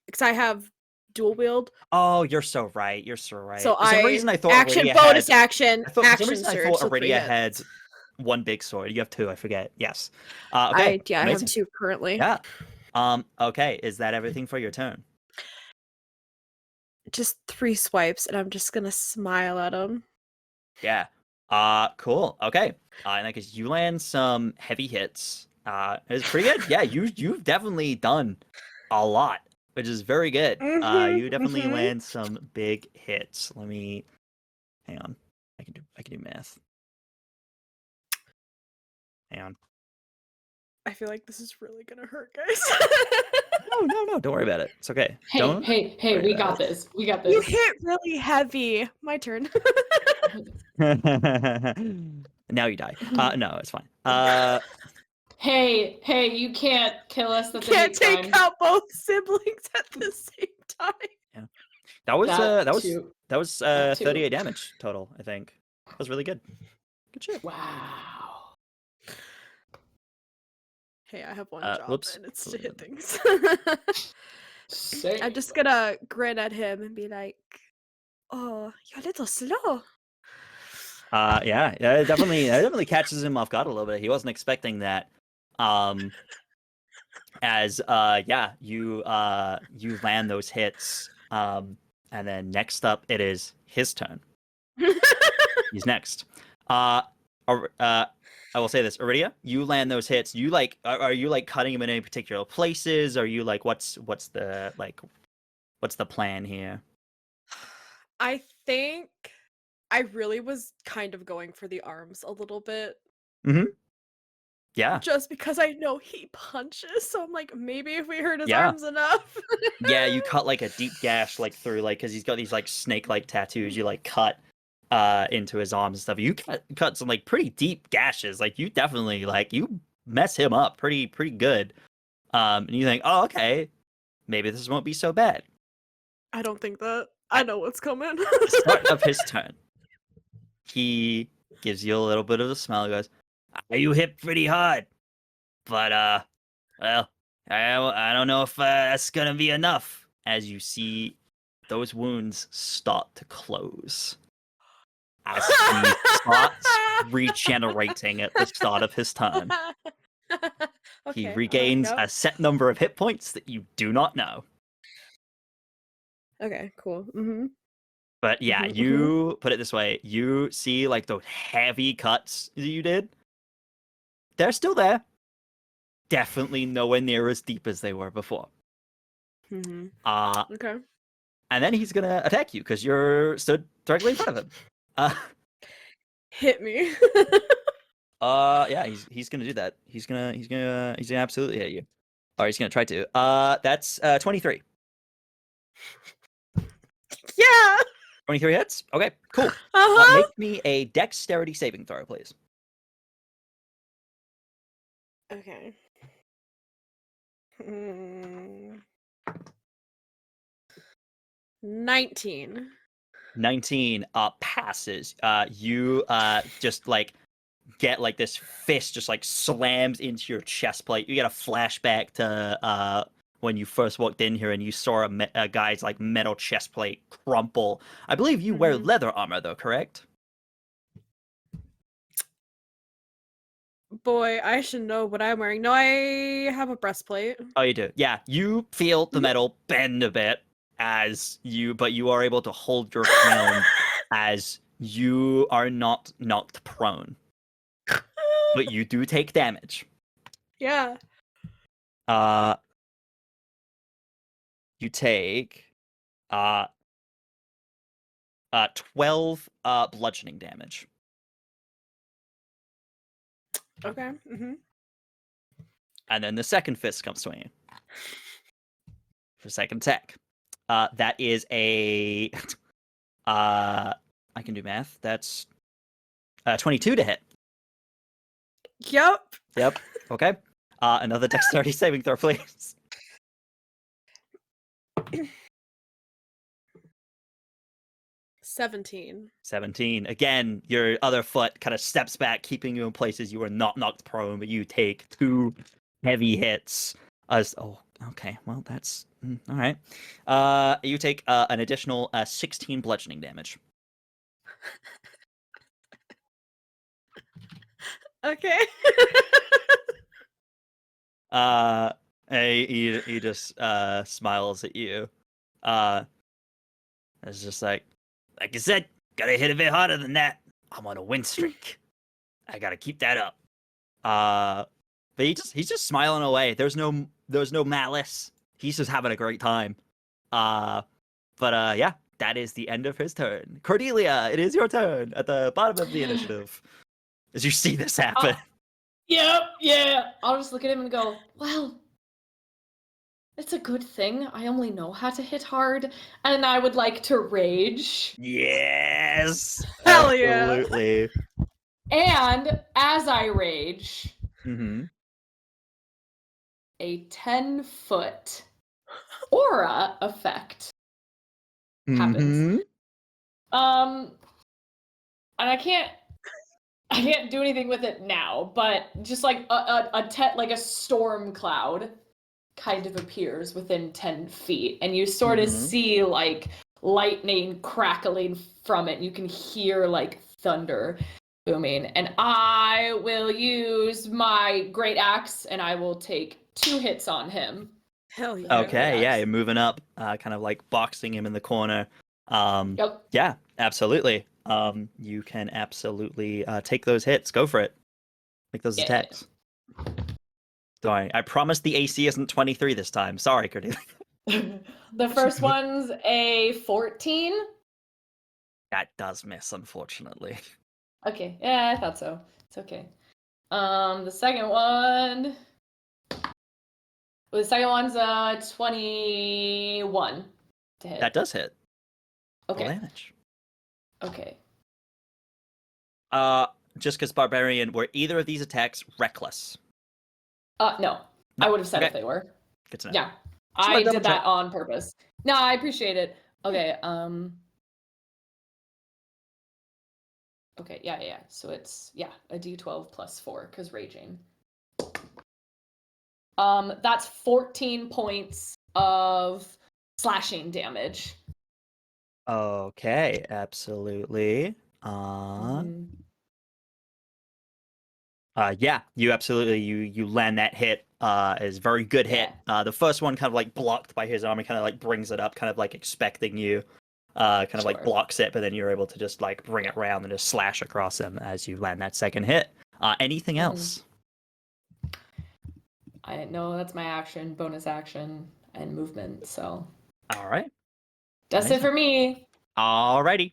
because I have dual wield. Oh, you're so right. You're so right. So For some reason, I thought action Aridia bonus had, action for some action reason, I surge. thought So 3 Aridia had hits. one big sword. You have 2, I forget. Yes. Okay. I have amazing. 2 currently. Yeah. Okay. Is that everything for your turn? Just 3 swipes, and I'm just gonna smile at him. Yeah. Cool. Okay. In that case, you land some heavy hits. It's pretty good. Yeah, you've definitely done a lot, which is very good. You definitely land some big hits. Let me hang on. I can do math. Hang on. I feel like this is really gonna hurt, guys. No, don't worry about it. It's okay. Hey, Don't hey, worry we about got this. We got You this. hit really heavy. My turn. Now you die. No, it's fine. Hey, you can't kill us. That's a Can't hate take crime. out both siblings at the same time. That was That that was too. that was That too. 38 damage total, I think. That was really good. Good shit. Wow. Hey, I have one job, whoops. and it's to hit things. Sick. I'm just gonna grin at him and be like, "Oh, you're a little slow." Yeah, it definitely catches him off guard a little bit. He wasn't expecting that. As you land those hits. And then next up it is his turn. He's next. I will say this, Aridia, you land those hits. You like, are you like cutting them in any particular places? Are you like, what's the plan here? I think I really was kind of going for the arms a little bit. Yeah. Just because I know he punches, so I'm like, maybe if we hurt his Yeah. arms enough. Yeah, you cut like a deep gash like through like because he's got these like snake-like tattoos. You like cut into his arms and stuff. You cut some like pretty deep gashes. Like you definitely like you mess him up pretty good. And you think, oh okay, maybe this won't be so bad. I don't think that. I know what's coming. Start of his turn. He gives you a little bit of a smile. He goes, "You hit pretty hard, but well, I don't know if that's gonna be enough." As you see, those wounds start to close as he starts regenerating at the start of his turn. He Okay, regains yep. a set number of hit points that you do not know. Okay, cool. Mm-hmm. But yeah, you put it this way: you see like those heavy cuts that you did. They're still there. Definitely nowhere near as deep as they were before. Mm-hmm. Okay. And then he's gonna attack you because you're stood directly in front of him. Hit me. Yeah, he's gonna do that. He's gonna absolutely hit you. Or he's gonna try to. That's 23. Yeah. 23 hits. Okay, cool. Uh-huh. Make me a dexterity saving throw, please. Okay. 19. 19 passes. You just like get like this fist just like slams into your chest plate. You get a flashback to when you first walked in here and you saw a guy's like metal chest plate crumple. I believe you wear leather armor though, correct? Boy, I should know what I'm wearing. No, I have a breastplate. Oh, you do. Yeah, you feel the metal bend a bit but you are able to hold your ground as you are not knocked prone. But you do take damage. Yeah. You take 12 bludgeoning damage. Okay. Mm-hmm. And then the second fist comes swinging for second attack. That is a I can do math. That's 22 to hit. Yep. Yep. Okay. Another dexterity saving throw, please. 17. 17. Again, your other foot kind of steps back, keeping you in places you were not knocked prone, but you take 2 heavy hits. Okay. Well, that's all right. You take an additional 16 bludgeoning damage. Okay. He just smiles at you. It's just like I said, gotta hit a bit harder than that. I'm on a win streak. I gotta keep that up. But he's just smiling away. There's no malice. He's just having a great time. But yeah, that is the end of his turn. Cordelia, it is your turn at the bottom of the initiative. As you see this happen. Yep, yeah. I'll just look at him and go, well, it's a good thing. I only know how to hit hard. And I would like to rage. Yes. Hell yeah. Absolutely. And as I rage, Mm-hmm. a 10-foot aura effect happens. Mm-hmm. And I can't do anything with it now, but just like like a storm cloud kind of appears within 10 feet, and you sort of Mhm. see like lightning crackling from it. You can hear like thunder booming, and I will use my great axe, and I will take 2 hits on him. Hell yeah. Okay, yeah, Axe. you're moving up, kind of like boxing him in the corner. Yep. Yeah, absolutely. You can absolutely take those hits. Go for it. Make those Yeah. attacks. Sorry, I promise the AC isn't 23 this time. Sorry, Cordelia. The first one's a 14. That does miss, unfortunately. Okay, yeah, I thought so. It's okay. The second one. Well, the second one's 21 to hit. That does hit. Roll Okay. damage. Okay. Just because Barbarian, were either of these attacks reckless? No. I would have said Okay. if they were. Good to know. Yeah. Just I wanna double did that check. on purpose. No, I appreciate it. Okay, okay, yeah. So it's a D12 plus 4 because raging. That's 14 points of slashing damage. Okay, absolutely. Yeah, you absolutely you land that hit. Is very good hit. The first one kind of like blocked by his arm, and kind of like brings it up, kind of like expecting you. Kind of like Sure. blocks it, but then you're able to just like bring it around and just slash across him as you land that second hit. Anything else? I know that's my action, bonus action, and movement. So All right. that's it for me. Alrighty.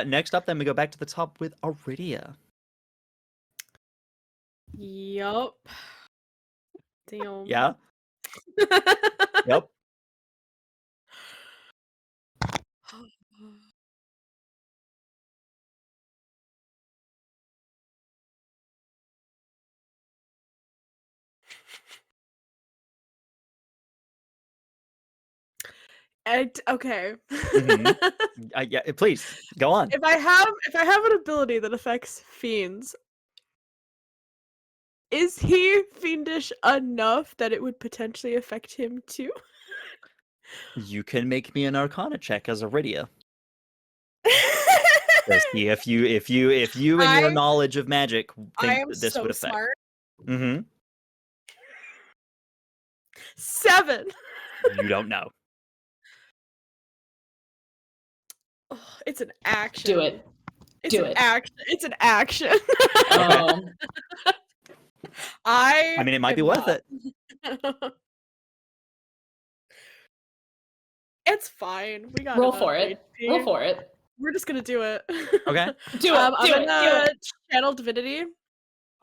Next up, then we go back to the top with Aridia. Yup. Damn. Yeah. Yep. Okay. Yeah. Please go on. If I have an ability that affects fiends, is he fiendish enough that it would potentially affect him too? You can make me an Arcana check as Aridia. Just see if you and your knowledge of magic I think am that this so would affect. smart. Mm-hmm. 7. You don't know. Oh, it's an action. Do it. It's Do an it. action. It's an action. I mean, it might be worth it. It's fine. We got Roll enough for it. HP. Roll for it. We're just gonna do it. Okay. Do it. I'm Do gonna it. channel divinity. And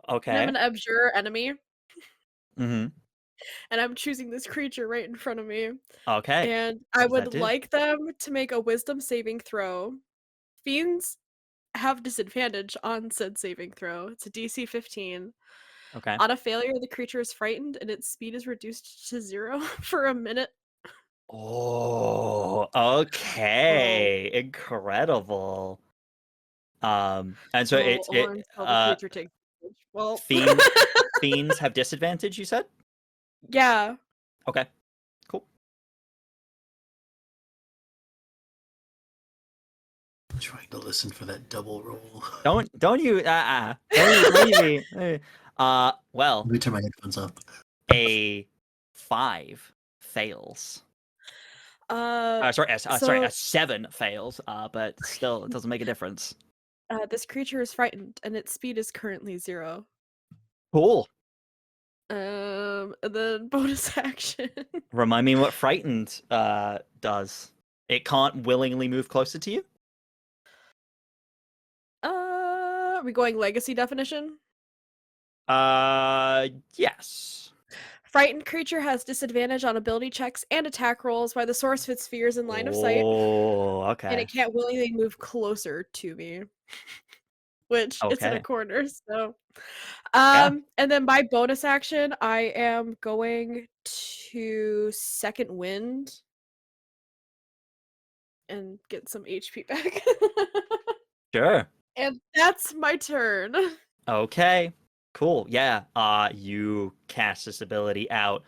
Okay. I'm gonna abjure enemy. Mm-hmm. And I'm choosing this creature right in front of me. Okay. And I What does that would do? like them to make a wisdom saving throw. Fiends have disadvantage on said saving throw. It's a DC 15. Okay. On a failure, the creature is frightened and its speed is reduced to 0 for a minute. Oh, okay. Incredible. And so Or until the creature takes damage. Well, fiends have disadvantage, you said? yeah. Okay. Cool. I'm trying to listen for that double roll. Don't you don't you well, Let me turn my headphones up. a 5 fails. Sorry, a 7 fails. But still, it doesn't make a difference. This creature is frightened, and its speed is currently 0. Cool. And then bonus action. Remind me what frightened does. It can't willingly move closer to you. Are we going legacy definition? Yes. Frightened creature has disadvantage on ability checks and attack rolls while the source of its sphere is in line of sight, Oh, and okay. it can't willingly move closer to me. Which it's in a Okay. corner, so. Yeah. And then my bonus action, I am going to second wind and get some HP back. Sure. And that's my turn. Okay. Cool. Yeah. You cast this ability out,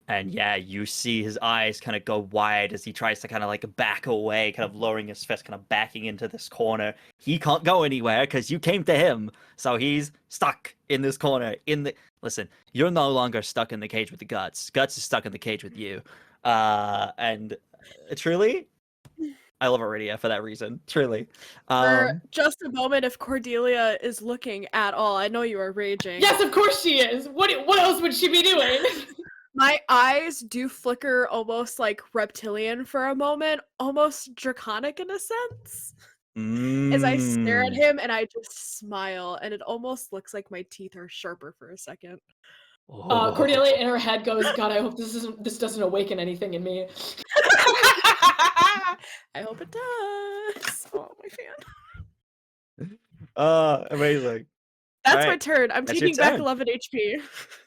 and yeah, you see his eyes kind of go wide as he tries to kind of like back away, kind of lowering his fist, kind of backing into this corner. He can't go anywhere because you came to him, so he's stuck in this corner. Listen, you're no longer stuck in the cage with the guts. Guts is stuck in the cage with you. And truly, I love Aridia for that reason. Truly. For just a moment, if Cordelia is looking at all, I know you are raging. Yes, of course she is. What else would she be doing? My eyes do flicker almost like reptilian for a moment, almost draconic in a sense. As I stare at him and I just smile, and it almost looks like my teeth are sharper for a second. Cordelia in her head goes, God, I hope this doesn't awaken anything in me. I hope it does. Oh, my fan. Amazing. That's All my right. turn. I'm That's your taking back turn. 11 HP.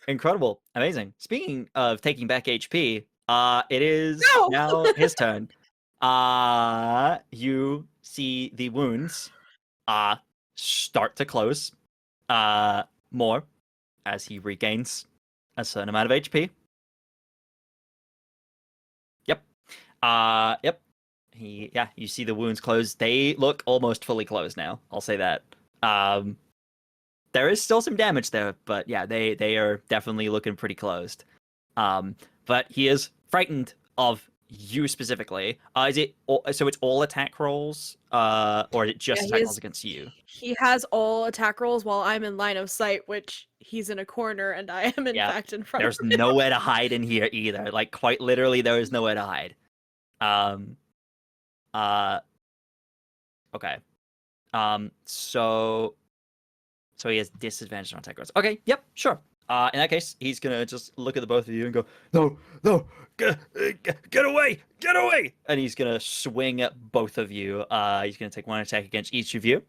Incredible. Amazing. Speaking of taking back HP, it is No! now his turn. You see the wounds start to close more as he regains a certain amount of HP. Yep. Yep. You see the wounds close. They look almost fully closed now. I'll say that. There is still some damage there, but yeah, they are definitely looking pretty closed. But he is frightened of you specifically. Is it so? It's all attack rolls, or is it just attack rolls against you? He has all attack rolls while I'm in line of sight, which he's in a corner and I am in fact in front. There's of him. nowhere to hide in here either. Like quite literally, there is nowhere to hide. Okay. So he has disadvantage on attack rolls. Okay, yep, sure. In that case, he's gonna just look at the both of you and go, no, get away, get away! And he's gonna swing at both of you. He's gonna take one attack against each of you.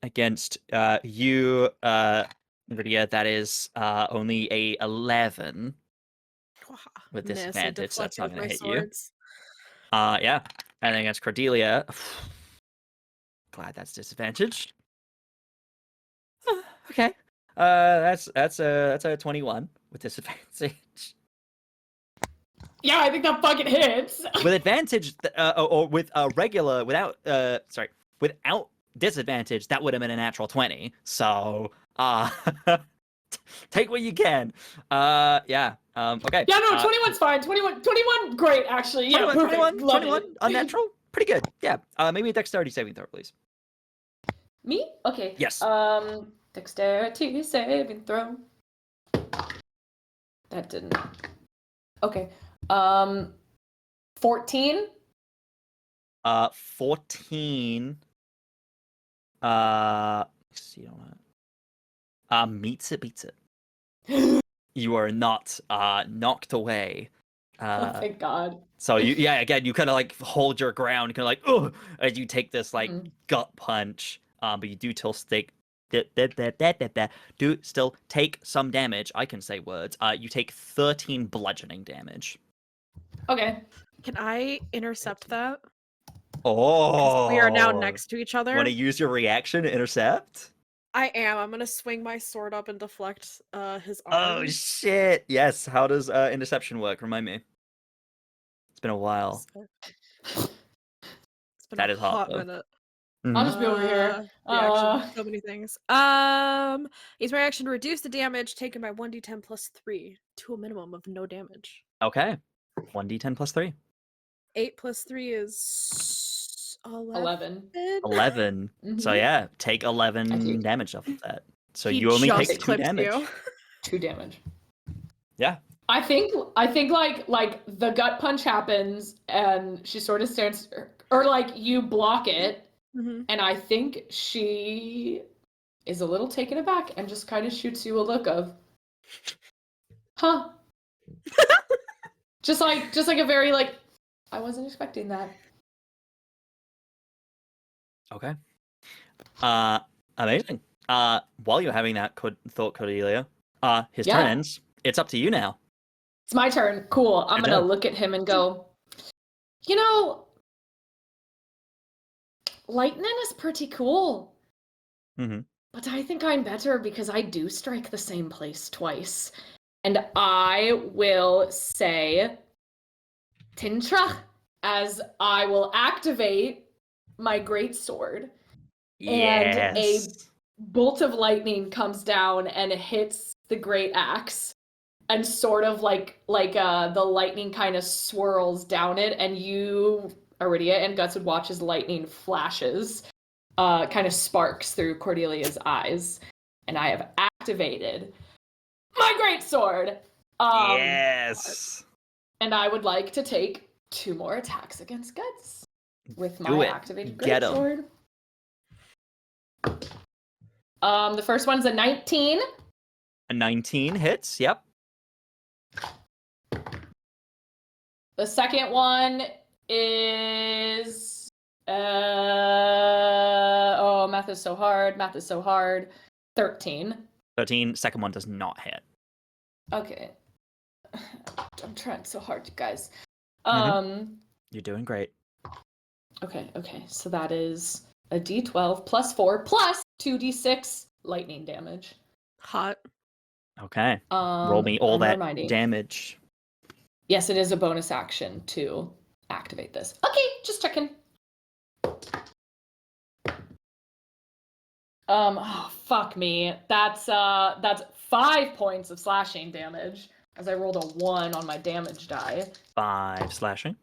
Against you, Aridia, that is only a 11 with disadvantage. So that's not gonna hit you. Yeah. And then against Cordelia, glad that's disadvantage. Okay. That's a 21 with disadvantage. Yeah, I think that fucking hits. With advantage, or with without disadvantage, that would have been a natural 20. So, take what you can. Yeah. Okay. Yeah, no, 21's fine. 21, great, actually. Yeah, 21, Love 21, it. unnatural, pretty good. Yeah. Maybe a dexterity saving throw, please. Me? Okay. Yes. Dexterity saving throw. That didn't. Okay. 14. 14. Let's see on that. Beats it. You are not knocked away. Oh, thank God. So again, you kind of like hold your ground, kind of like, oh, as you take this like gut punch. But you do still take some damage. I can say words. You take 13 bludgeoning damage. Okay. Can I intercept that? Oh, we are now next to each other. Want to use your reaction to intercept? I am. I'm gonna swing my sword up and deflect his arm. Oh shit! Yes. How does interception work? Remind me. It's been a while. It's been That a is hot, hot though. minute. I'll just be over here. So many things. Use my action to reduce the damage taken by 1d10 plus 3 to a minimum of no damage. Okay. 1d10 plus 3. 8 plus 3 is 11. 11. So yeah, take 11 damage off of that. So He you only just take 2 clipped damage. you. 2 damage. Yeah. I think like the gut punch happens and she sort of stands, or like you block it, and I think she is a little taken aback and just kind of shoots you a look of, huh? just like a very like, I wasn't expecting that. Okay. Amazing. While you're having that thought, Cordelia, his turn Yeah. ends. It's up to you now. It's my turn. Cool. I'm Your gonna turn. look at him and go, you know, lightning is pretty cool. Mm-hmm. But I think I'm better because I do strike the same place twice. And I will say Tintra as I will activate my great sword. And a Yes. bolt of lightning comes down and hits the great axe. And sort of like the lightning kind of swirls down it, and you, Aridia, and Guts would watch as lightning flashes, kind of sparks through Cordelia's eyes, and I have activated my great sword. Yes. And I would like to take 2 more attacks against Guts with Do my it. activated Get great 'em. sword. The first one's a 19. A 19 hits. Yep. The second one is math is so hard. 13. 13. Second one does not hit. Okay. I'm trying so hard, you guys. You're doing great. Okay. So that is a D12 plus 4 plus 2d6 lightning damage. Hot. Okay. Roll me all I'm that reminding. damage. Yes, it is a bonus action to activate this. Okay, just checking. Oh, fuck me. That's 5 points of slashing damage as I rolled a 1 on my damage die. 5 slashing.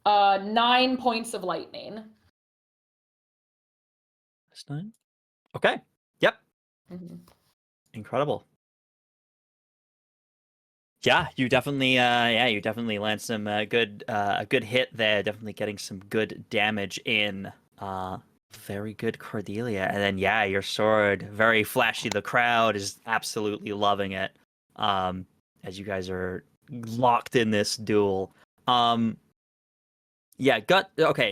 9 points of lightning. That's 9. Okay. Yep. Mm-hmm. Incredible. Yeah, you definitely land some good a good hit there. Definitely getting some good damage in. Very good, Cordelia. And then your sword, very flashy. The crowd is absolutely loving it. As you guys are locked in this duel. Okay,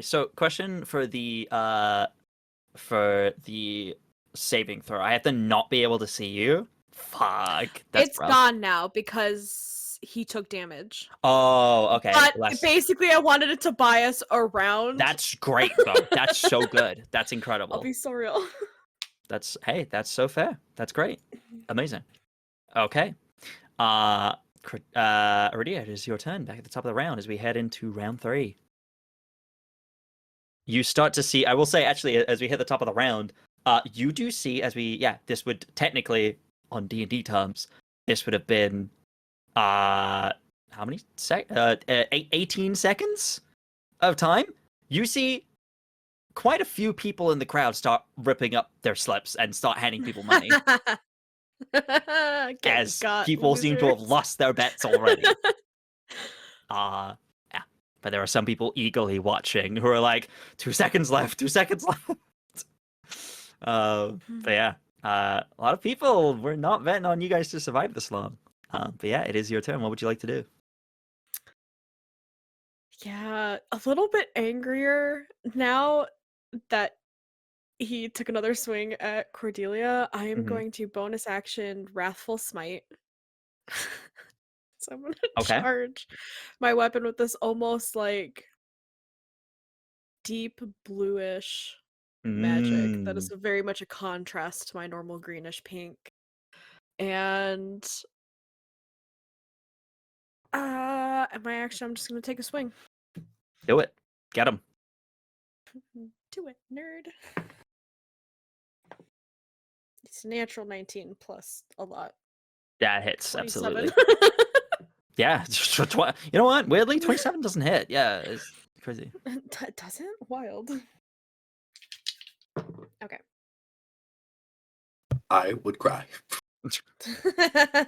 so question for the saving throw. I have to not be able to see you. Fuck. That's It's rough. gone now because he took damage. Oh, okay. But basically, I wanted it to buy us a round. That's great, though. That's so good. That's incredible. I'll be so real. That's so fair. That's great. Amazing. Okay. Aridia, it is your turn back at the top of the round as we head into round 3. You start to see, I will say, actually, as we hit the top of the round, you do see this would technically, on D&D terms, this would have been, how many 18 seconds of time. You see quite a few people in the crowd start ripping up their slips and start handing people money. As people seem to have lost their bets already. But there are some people eagerly watching who are like, 2 seconds left. But a lot of people were not betting on you guys to survive this long. But it is your turn. What would you like to do? Yeah, a little bit angrier now that he took another swing at Cordelia. I am going to bonus action Wrathful Smite. So I'm gonna charge my weapon with this almost like deep bluish magic that is very much a contrast to my normal greenish pink. And at my action, I'm just gonna take a swing. Do it. Get him. Do it, nerd. It's a natural 19 plus a lot. That hits, 27. absolutely. Yeah. You know what? Weirdly, 27 doesn't hit. Yeah, it's crazy. Doesn't? Wild. Okay. I would cry.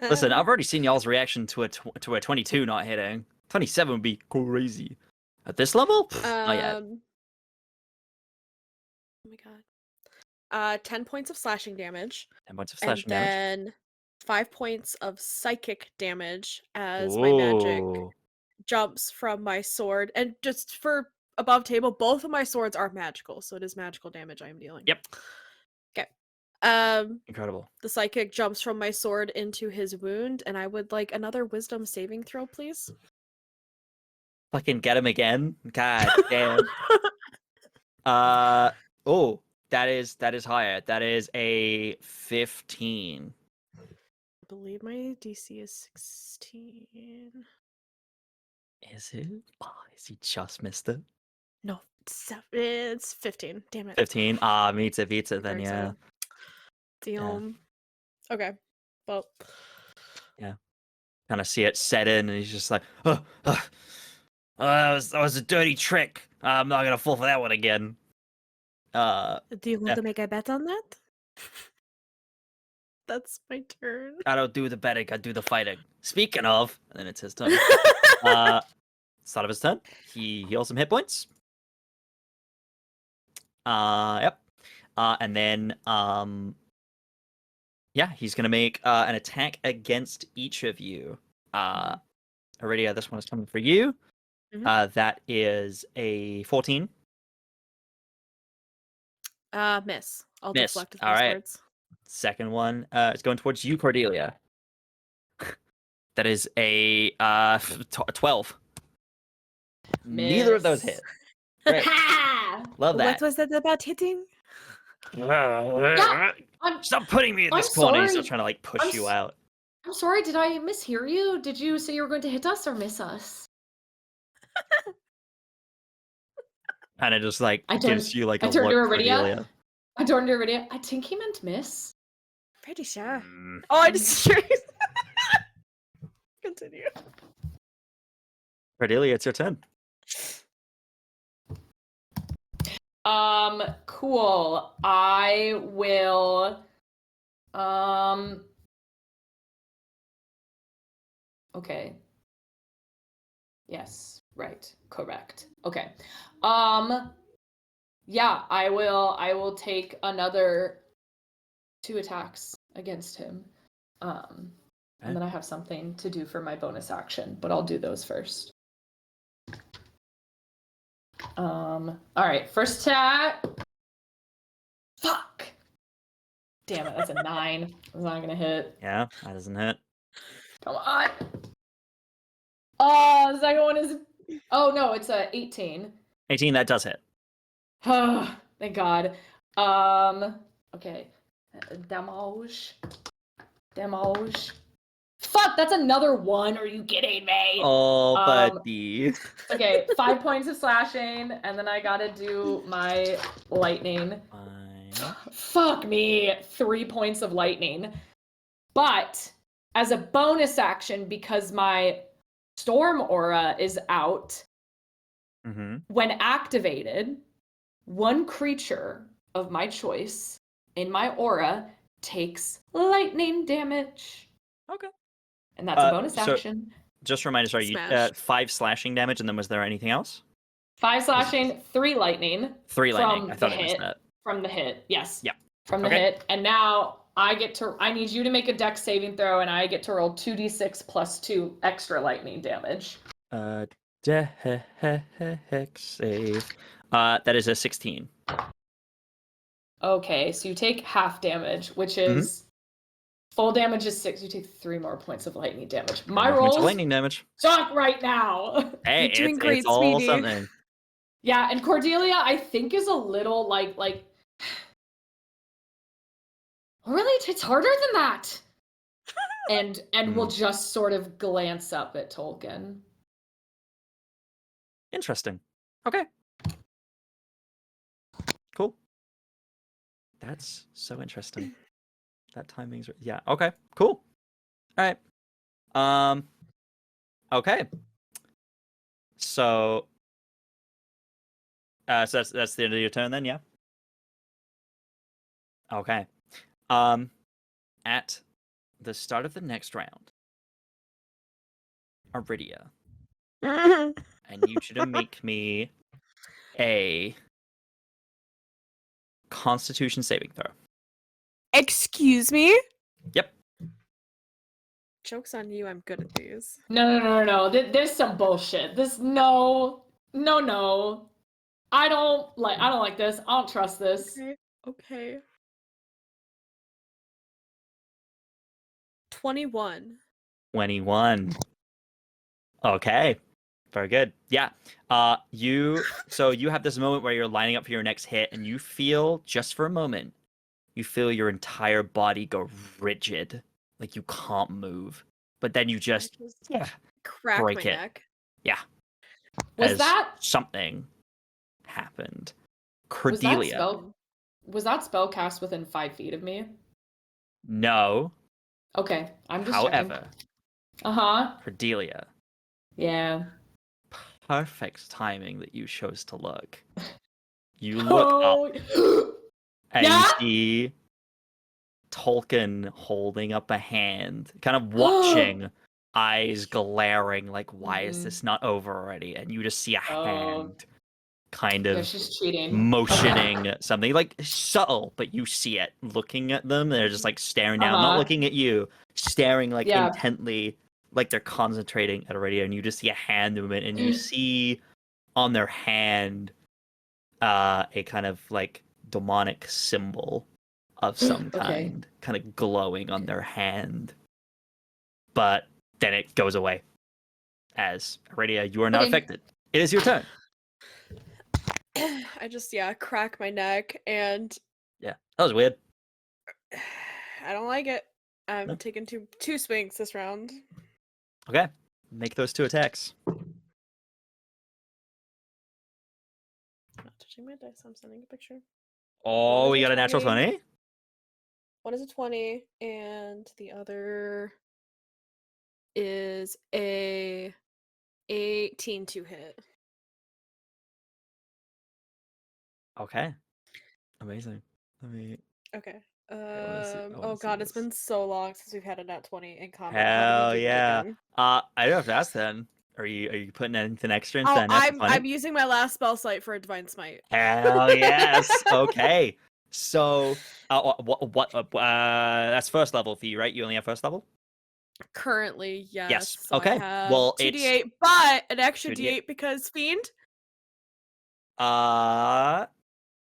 Listen, I've already seen y'all's reaction to a 22 not hitting. 27 would be crazy. At this level? Not yet. Oh my god. 10 points of slashing damage, 10 points of and slashing damage. then 5 points of psychic damage as my magic Ooh. jumps from my sword. And just for above table, both of my swords are magical, so it is magical damage I am dealing. Yep. Okay. Incredible. The psychic jumps from my sword into his wound, and I would like another wisdom saving throw, please. Fucking get him again. God damn. Oh, that is higher. That is a 15. I believe my DC is 16. Is it? Oh, is he just missed it? No, it's 15. Damn it. 15. Meets it then, Very yeah. excited. Damn. Okay. Well, Kind of see it set in, and he's just like, that was a dirty trick. I'm not gonna fall for that one again. Do you want Yeah. to make a bet on that? that's my turn. I don't do the betting, I do the fighting. Speaking of, and then it's his turn. Start of his turn. He heals some hit points. Yep. And then he's gonna make an attack against each of you. Aridia, this one is coming for you. That is a 14. Miss. I'll Miss. deflect with All my right. swords. Second one is going towards you, Cordelia. That is a 12. Neither of those Miss. hit. Great. Love that. What was that about hitting? Stop putting me in I'm this corner. He's still sorry. trying to like push you out. I'm sorry, did I mishear you? Did you say you were going to hit us or miss us? Kind of just like I gives you like a I turned look, to Aridia. Cordelia. I turned to Aridia. I think he meant miss. Pretty sure. Oh, I just continue. Cordelia, it's your turn. Cool. I will okay. Yes, right. Correct. Okay. Yeah, I will take another 2 attacks against him. And then I have something to do for my bonus action, but I'll do those first. All right, first attack. Fuck. Damn it, that's a 9. It's not gonna hit. Yeah, that doesn't hit. Come on. Oh, the second one is. Oh no, it's a 18. 18, that does hit. Oh, thank God. Okay. Damage. Fuck, that's another 1. Are you kidding me? Oh, buddy. Okay, 5 points of slashing, and then I gotta do my lightning. Fine. Fuck me, 3 points of lightning. But as a bonus action, because my storm aura is out, when activated, one creature of my choice in my aura takes lightning damage. Okay. And that's a bonus action. Just remind us, you 5 slashing damage, and then was there anything else? 5 slashing, 3 lightning. 3 lightning. From I thought the I missed hit. that. From the hit, yes. Yeah. From the hit. And now I need you to make a dex saving throw, and I get to roll 2d6 plus 2 extra lightning damage. Dex save. That is a 16. Okay, so you take half damage, which is full damage is 6. You take 3 more points of lightning damage. My rolls of lightning damage. suck right now. Hey, You're doing it's great, all sweetie. something. Yeah, and Cordelia, I think, is a little like really, it's harder than that. And will just sort of glance up at Tolkien. Interesting. Okay. Cool. That's so interesting. That timing's yeah. Okay. Cool. All right. Okay. So. So that's the end of your turn then, yeah. Okay. At the start of the next round, Aridia, I need you to make me a Constitution saving throw. Excuse me? Yep. Joke's on you, I'm good at these. No. There's some bullshit. No. I don't like this. I don't trust this. Okay. 21. 21. Okay. Very good. Yeah. You have this moment where you're lining up for your next hit, and you feel, just for a moment, you feel your entire body go rigid. Like you can't move. But then you just Crack break my it. neck. Yeah. Was As that something happened. was Cordelia. that spell cast within 5 feet of me? No. Okay, I'm just checking. However, Cordelia. Yeah. Perfect timing that you chose to look. You look up and you see Tolkien holding up a hand, kind of watching, eyes glaring, like, why is this not over already? And you just see a hand kind Yeah, of she's cheating. motioning something, like subtle, but you see it looking at them. They're just like staring down, not looking at you, staring like intently, like they're concentrating at Aridia, and you just see a hand movement, and you see on their hand a kind of like demonic symbol of some kind of glowing on their hand. But then it goes away. As Aridia, you are not affected. It is your turn. I just crack my neck, and Yeah, that was weird. I don't like it. I'm taking two swings this round. Okay, make those 2 attacks. Not touching my dice. I'm sending a picture. Oh, we got a natural 20? One is a 20, and the other is a 18 to hit. Okay. Amazing. Let me... Okay. I wanna Oh see god, it's this. been so long since we've had a nat 20 in combat. Hell How do we do it yeah. again? I don't have to ask then. Are you putting anything extra into that natural 20? I'm using my last spell slot for a divine smite. Hell yes. Okay. So, that's first level for you, right? You only have first level? Currently, yes. Yes. So Okay. I have Well, 2d8, but an extra 2d8. d8 because fiend.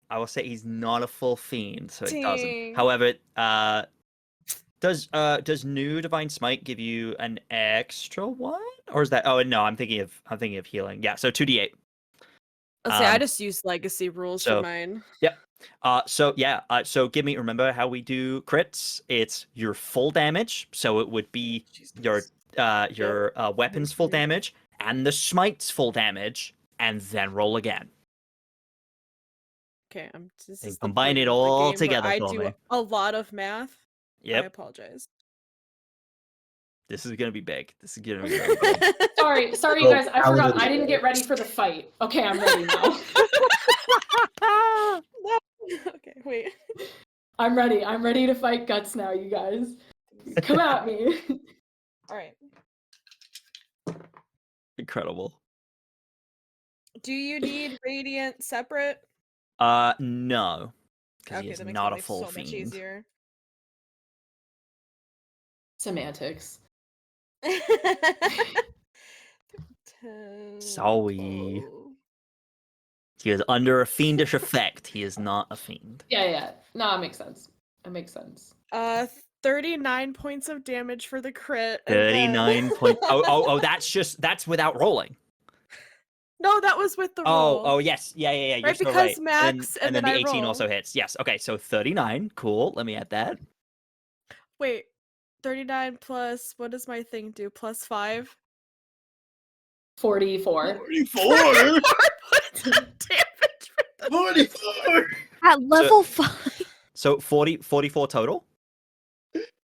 I will say he's not a full fiend, so it doesn't. Dang. However, does new divine smite give you an extra one, or is that? Oh no, I'm thinking of healing. Yeah, so 2d8. Let's say I just use legacy rules for mine. Yep. So remember how we do crits? It's your full damage, so it would be your weapon's full damage and the smite's full damage, and then roll again. Okay, Combine it all together I for do me. a lot of math. Yep. I apologize. This is gonna be big. This is gonna be really big. Sorry, you guys. I forgot. I didn't get ready for the fight. Okay, I'm ready now. Okay, wait. I'm ready. I'm ready to fight guts now, you guys. Come at me. All right. Incredible. Do you need radiant separate? No. Because Okay, he's that makes not my a full life so much fiend. easier. Semantics. 10, Sorry. 12. He is under a fiendish effect. He is not a fiend. Yeah. No, it makes sense. 39 points of damage for the crit. 39 points. Oh, that's without rolling. No, that was with the roll. Oh, yes. Yeah. You're Right, so because right. max and then I the 18 roll. also hits. Yes. Okay, so 39. Cool. Let me add that. Wait, 39 plus, what does my thing do? Plus 5? 44. 44? Damage for the 44! At level 5. So 44 total?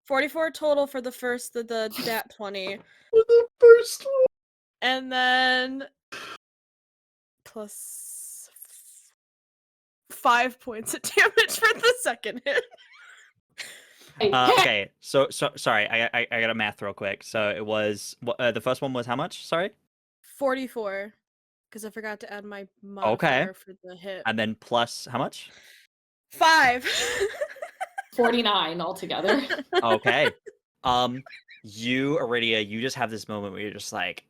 44 total for the first, the nat 20. For the first one. And then plus 5 points of damage for the second hit. Okay, so sorry, I got a math real quick. So it was the first one was how much? Sorry, 44, because I forgot to add my modifier for the hit. and then plus how much? 5. 49 altogether. Okay. You, Aridia, you just have this moment where you're just like,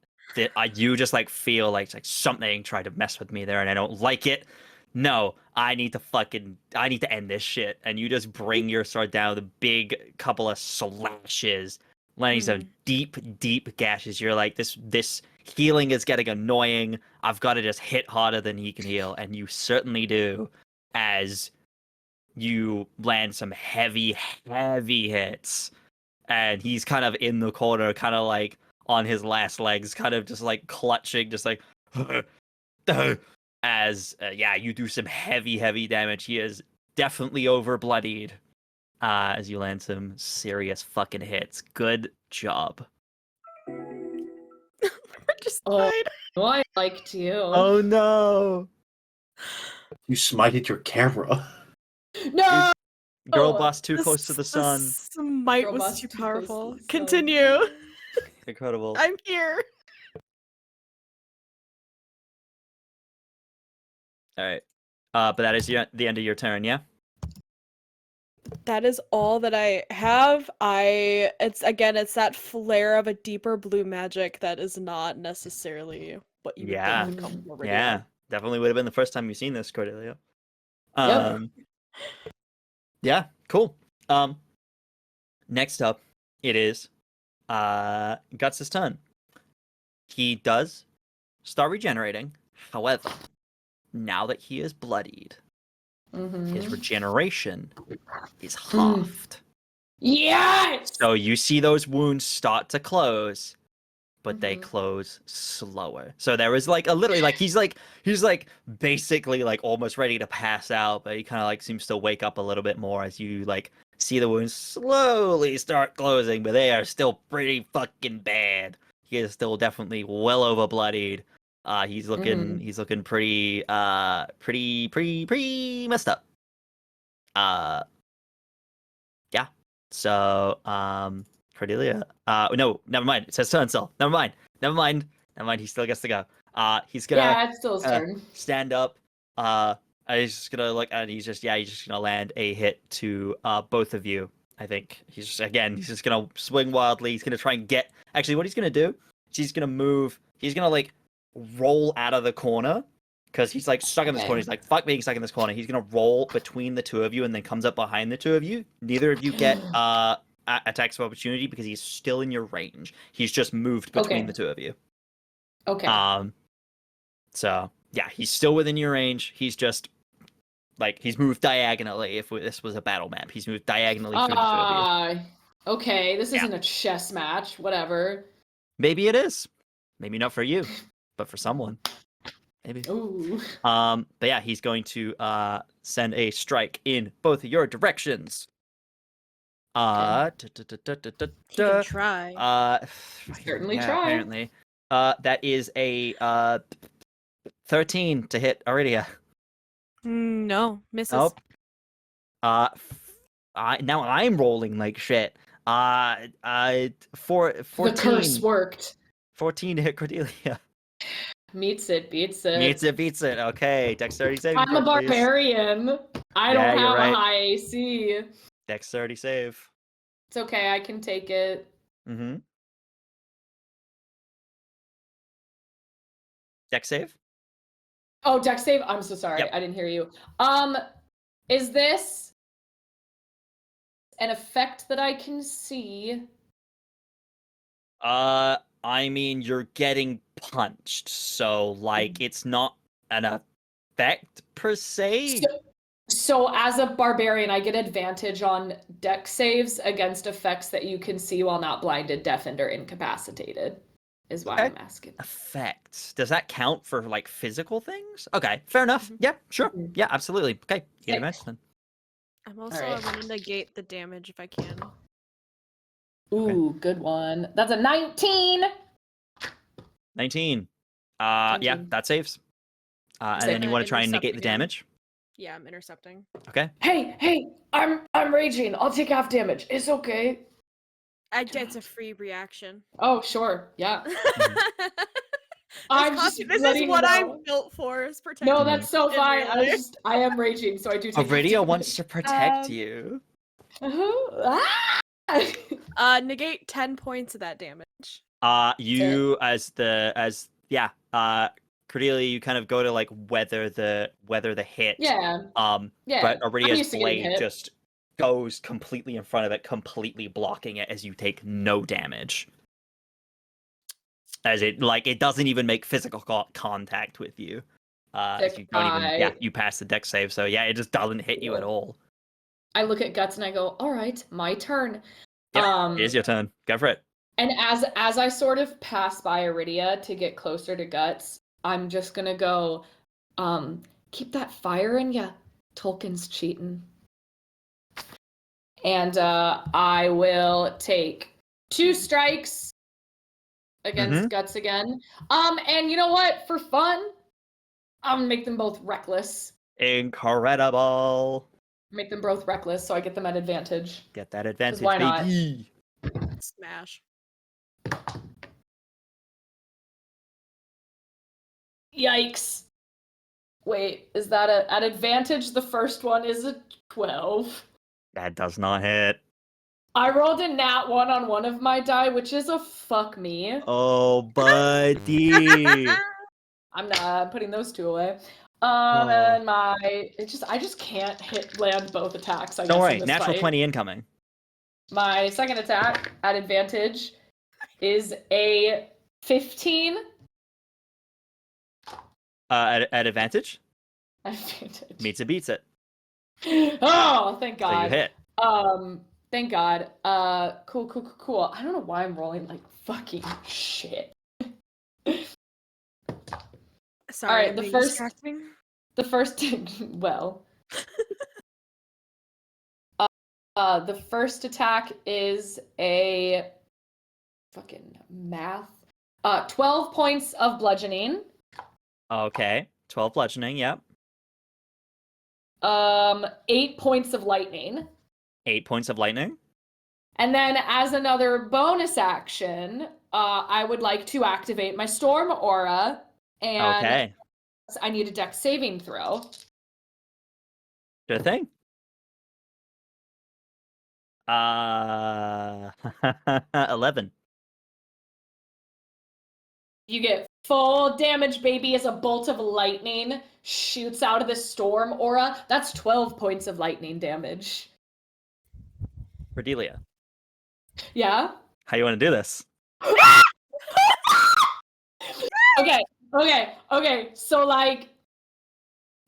you just like feel like something tried to mess with me there, and I don't like it. No, I need to end this shit. And you just bring your sword down with a big couple of slashes, landing some deep gashes. You're like, this healing is getting annoying. I've got to just hit harder than he can heal, and you certainly do, as you land some heavy hits. And he's kind of in the corner, kind of like on his last legs, kind of just like clutching, just like as you do some heavy damage. He is definitely over bloodied as you land some serious fucking hits. Good job. We're just Oh. died. Oh, I liked you. Oh no! You smited your camera. No! Girl boss too close to the sun. The smite Girl was boss too too close to powerful. the sun. Continue. Incredible. I'm here. All right. But that is the end of your turn, yeah? That is all that I have. It's that flare of a deeper blue magic that is not necessarily what you would think would come from Aridia. Yeah. Definitely would have been the first time you've seen this, Cordelia. Yep. Yeah, cool. Next up, it is Guts' turn. He does start regenerating. However, now that he is bloodied, his regeneration is halved. Yes! So you see those wounds start to close, but they close slower. So there is like a literally like he's basically like almost ready to pass out, but he kind of like seems to wake up a little bit more as you like see the wounds slowly start closing, but they are still pretty fucking bad. He is still definitely well over bloodied. He's looking pretty messed up. Yeah. So Cordelia. No, never mind. It says turn still. Never mind. He still gets to go. He's gonna Yeah, it's still his turn. stand up. He's just gonna look, and he's just gonna land a hit to both of you. I think he's just gonna swing wildly. He's gonna try and get. Actually, what he's gonna do is he's gonna move. He's gonna like roll out of the corner because he's like stuck in this corner. He's like, fuck being stuck in this corner. He's gonna roll between the two of you and then comes up behind the two of you. Neither of you get attacks of opportunity because he's still in your range. He's just moved between the two of you. Okay. So yeah, he's still within your range. He's just like he's moved diagonally. If this was a battle map, he's moved diagonally through the two of you. Okay, this isn't a chess match. Whatever. Maybe it is. Maybe not for you, but for someone. Maybe. Ooh. But yeah, he's going to send a strike in both of your directions. He can try. Certainly try. Apparently. That is a 13 to hit Aridia. No, misses. Nope. Now I'm rolling like shit. 14. The curse worked. 14 to hit Cordelia. Meets it, beats it. Beats it. Okay, dexterity saving. I'm a barbarian. I don't have a high AC. Dexterity save. It's okay, I can take it. Mm-hmm. Dex save? Oh, dex save? I'm so sorry. Yep. I didn't hear you. Is this an effect that I can see? I mean, you're getting punched, so like it's not an effect per se. So as a barbarian, I get advantage on dex saves against effects that you can see while not blinded, deafened, or incapacitated. Is why I'm asking. Effects. Does that count for like physical things? Okay, fair enough. Yeah, sure. Yeah, absolutely. Okay, get advantage then. I'm also Alright. going to negate the damage if I can. Ooh, good one. That's a 19. 19. Yeah, that saves. And then you want to try and negate the damage. Yeah, I'm intercepting. Okay. Hey, I'm raging. I'll take half damage. It's okay. It's a free reaction. Oh, sure. Yeah. I'm just This letting is you what know. I'm built for. Is protecting. No, Mhm. that's so in fine. real life. I am raging, so I do take that Aridia wants to damage. protect Um, you. Negate 10 points of that damage. You as Cordelia, you kind of go to like weather the hit. Yeah. But I'm Aridia's used to getting blade hit. just goes completely in front of it, completely blocking it as you take no damage. As it doesn't even make physical contact with you. As you don't even you pass the dex save, so yeah, it just doesn't hit you at all. I look at Guts and I go, all right, my turn. Yeah, it is your turn. Go for it. And as I sort of pass by Aridia to get closer to Guts, I'm just gonna go, keep that fire in ya. Tolkien's cheating. And I will take 2 strikes against Guts again. And you know what? For fun, I'm gonna make them both reckless. Incredible. Make them both reckless, so I get them at advantage. Get that advantage, why not? baby. Smash. Yikes. Wait, is that at advantage? The first one is a 12. That does not hit. I rolled a nat 1 on one of my die, which is a fuck me. Oh, buddy. I'm not putting those 2 away. Oh. And I just can't land both attacks. I Don't guess, worry, in this natural fight. 20 incoming. My second attack at advantage is a 15. At advantage? Advantage. Meets it, beats it. Oh, thank God. So you hit. Thank God. Cool. I don't know why I'm rolling like fucking shit. Sorry, All right, the being first distracting. well. The first attack is a fucking math. 12 points of bludgeoning. Okay. 12 bludgeoning, yep. 8 points of lightning. 8 points of lightning. And then as another bonus action, I would like to activate my storm aura. And Okay. I need a dex saving throw. Sure thing. 11. You get full damage, baby, as a bolt of lightning shoots out of the storm aura. That's 12 points of lightning damage. Cordelia, Yeah? how you want to do this? Okay. So like,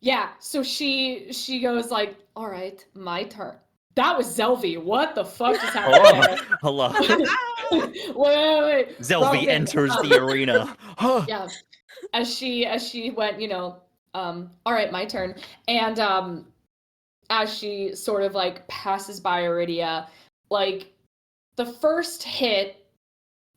yeah. So she goes like, all right, my turn. That was Zelvi. What the fuck just happened? Oh, hello. wait. Zelvi Robin, enters the arena. Yeah. As she went, all right, my turn. And as she sort of like passes by Aridia, like the first hit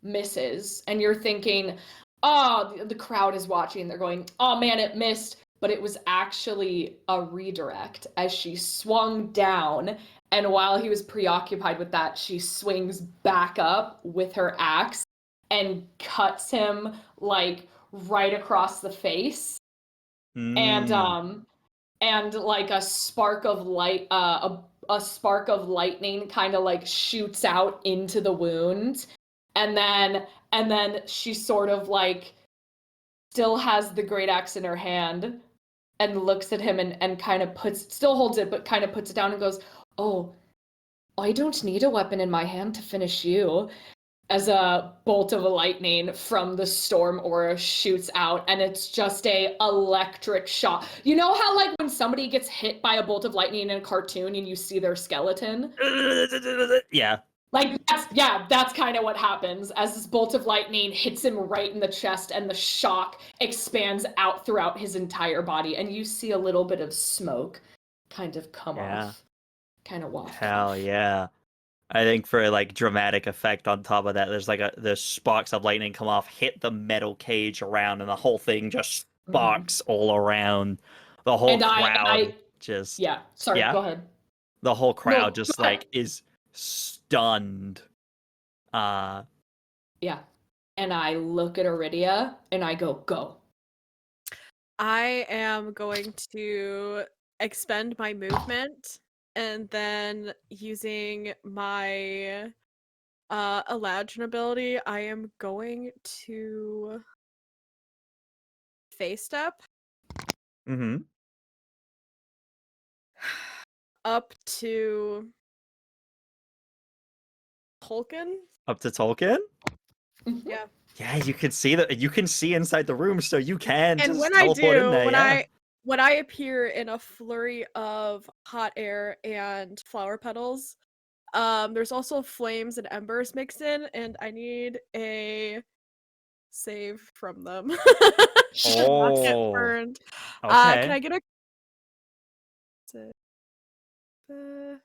misses, and you're thinking, oh, the crowd is watching. They're going, oh man, it missed. But it was actually a redirect as she swung down. And while he was preoccupied with that, she swings back up with her axe and cuts him like right across the face. And like a spark of light, a spark of lightning kind of like shoots out into the wound. And then she sort of like still has the great axe in her hand and looks at him and kind of still holds it, but kind of puts it down and goes, oh, I don't need a weapon in my hand to finish you. As a bolt of lightning from the storm aura shoots out, and it's just a electric shock. You know how like when somebody gets hit by a bolt of lightning in a cartoon and you see their skeleton? Yeah. Like, that's kind of what happens as this bolt of lightning hits him right in the chest, and the shock expands out throughout his entire body, and you see a little bit of smoke kind of come off, kind of waft Hell off. yeah. I think for like dramatic effect on top of that, there's like the sparks of lightning come off, hit the metal cage around, and the whole thing just sparks all around. The whole crowd just yeah. Sorry, yeah? Go ahead. The whole crowd No, just go ahead. like is stunned. Yeah. and I look at Aridia and I go. I am going to expend my movement and then using my Eladrin ability, I am going to face step Mm-hmm. up to Tolkien. Up to Tolkien. Yeah. Yeah, you can see that. You can see inside the room, so you can And just when I teleport in do, there. when I appear in a flurry of hot air and flower petals, there's also flames and embers mixed in, and I need a save from them. To not get Oh, burned. okay. Can I get a uh,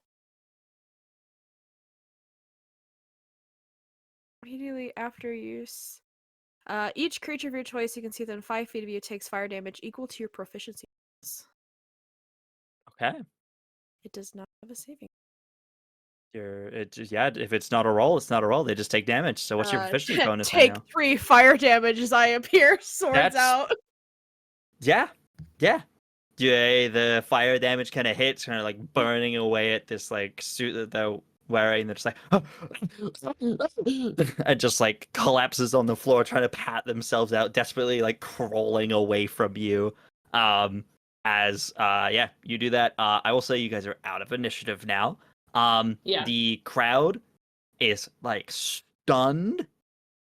immediately after use? Each creature of your choice you can see within 5 feet of you takes fire damage equal to your proficiency. Okay. It does not have a saving. If it's not a roll, it's not a roll. They just take damage. So what's your proficiency bonus right Take now? 3 fire damage as I appear, swords That's- out. Yeah. The fire damage kind of hits, kind of like burning away at this like suit that they're wearing. They're just like, and just like collapses on the floor, trying to pat themselves out, desperately like crawling away from you. You do that. I will say you guys are out of initiative now. Yeah. The crowd is like stunned,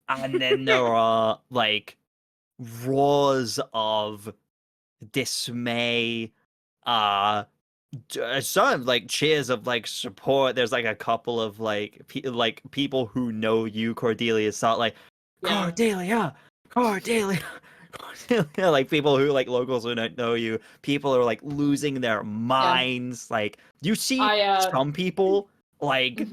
and then there are like roars of dismay, some like cheers of like support. There's like a couple of like people who know you, Cordelia, start like Yeah. Cordelia, Cordelia. Like people who like locals who don't know you, people are like losing their minds. Like you see some people like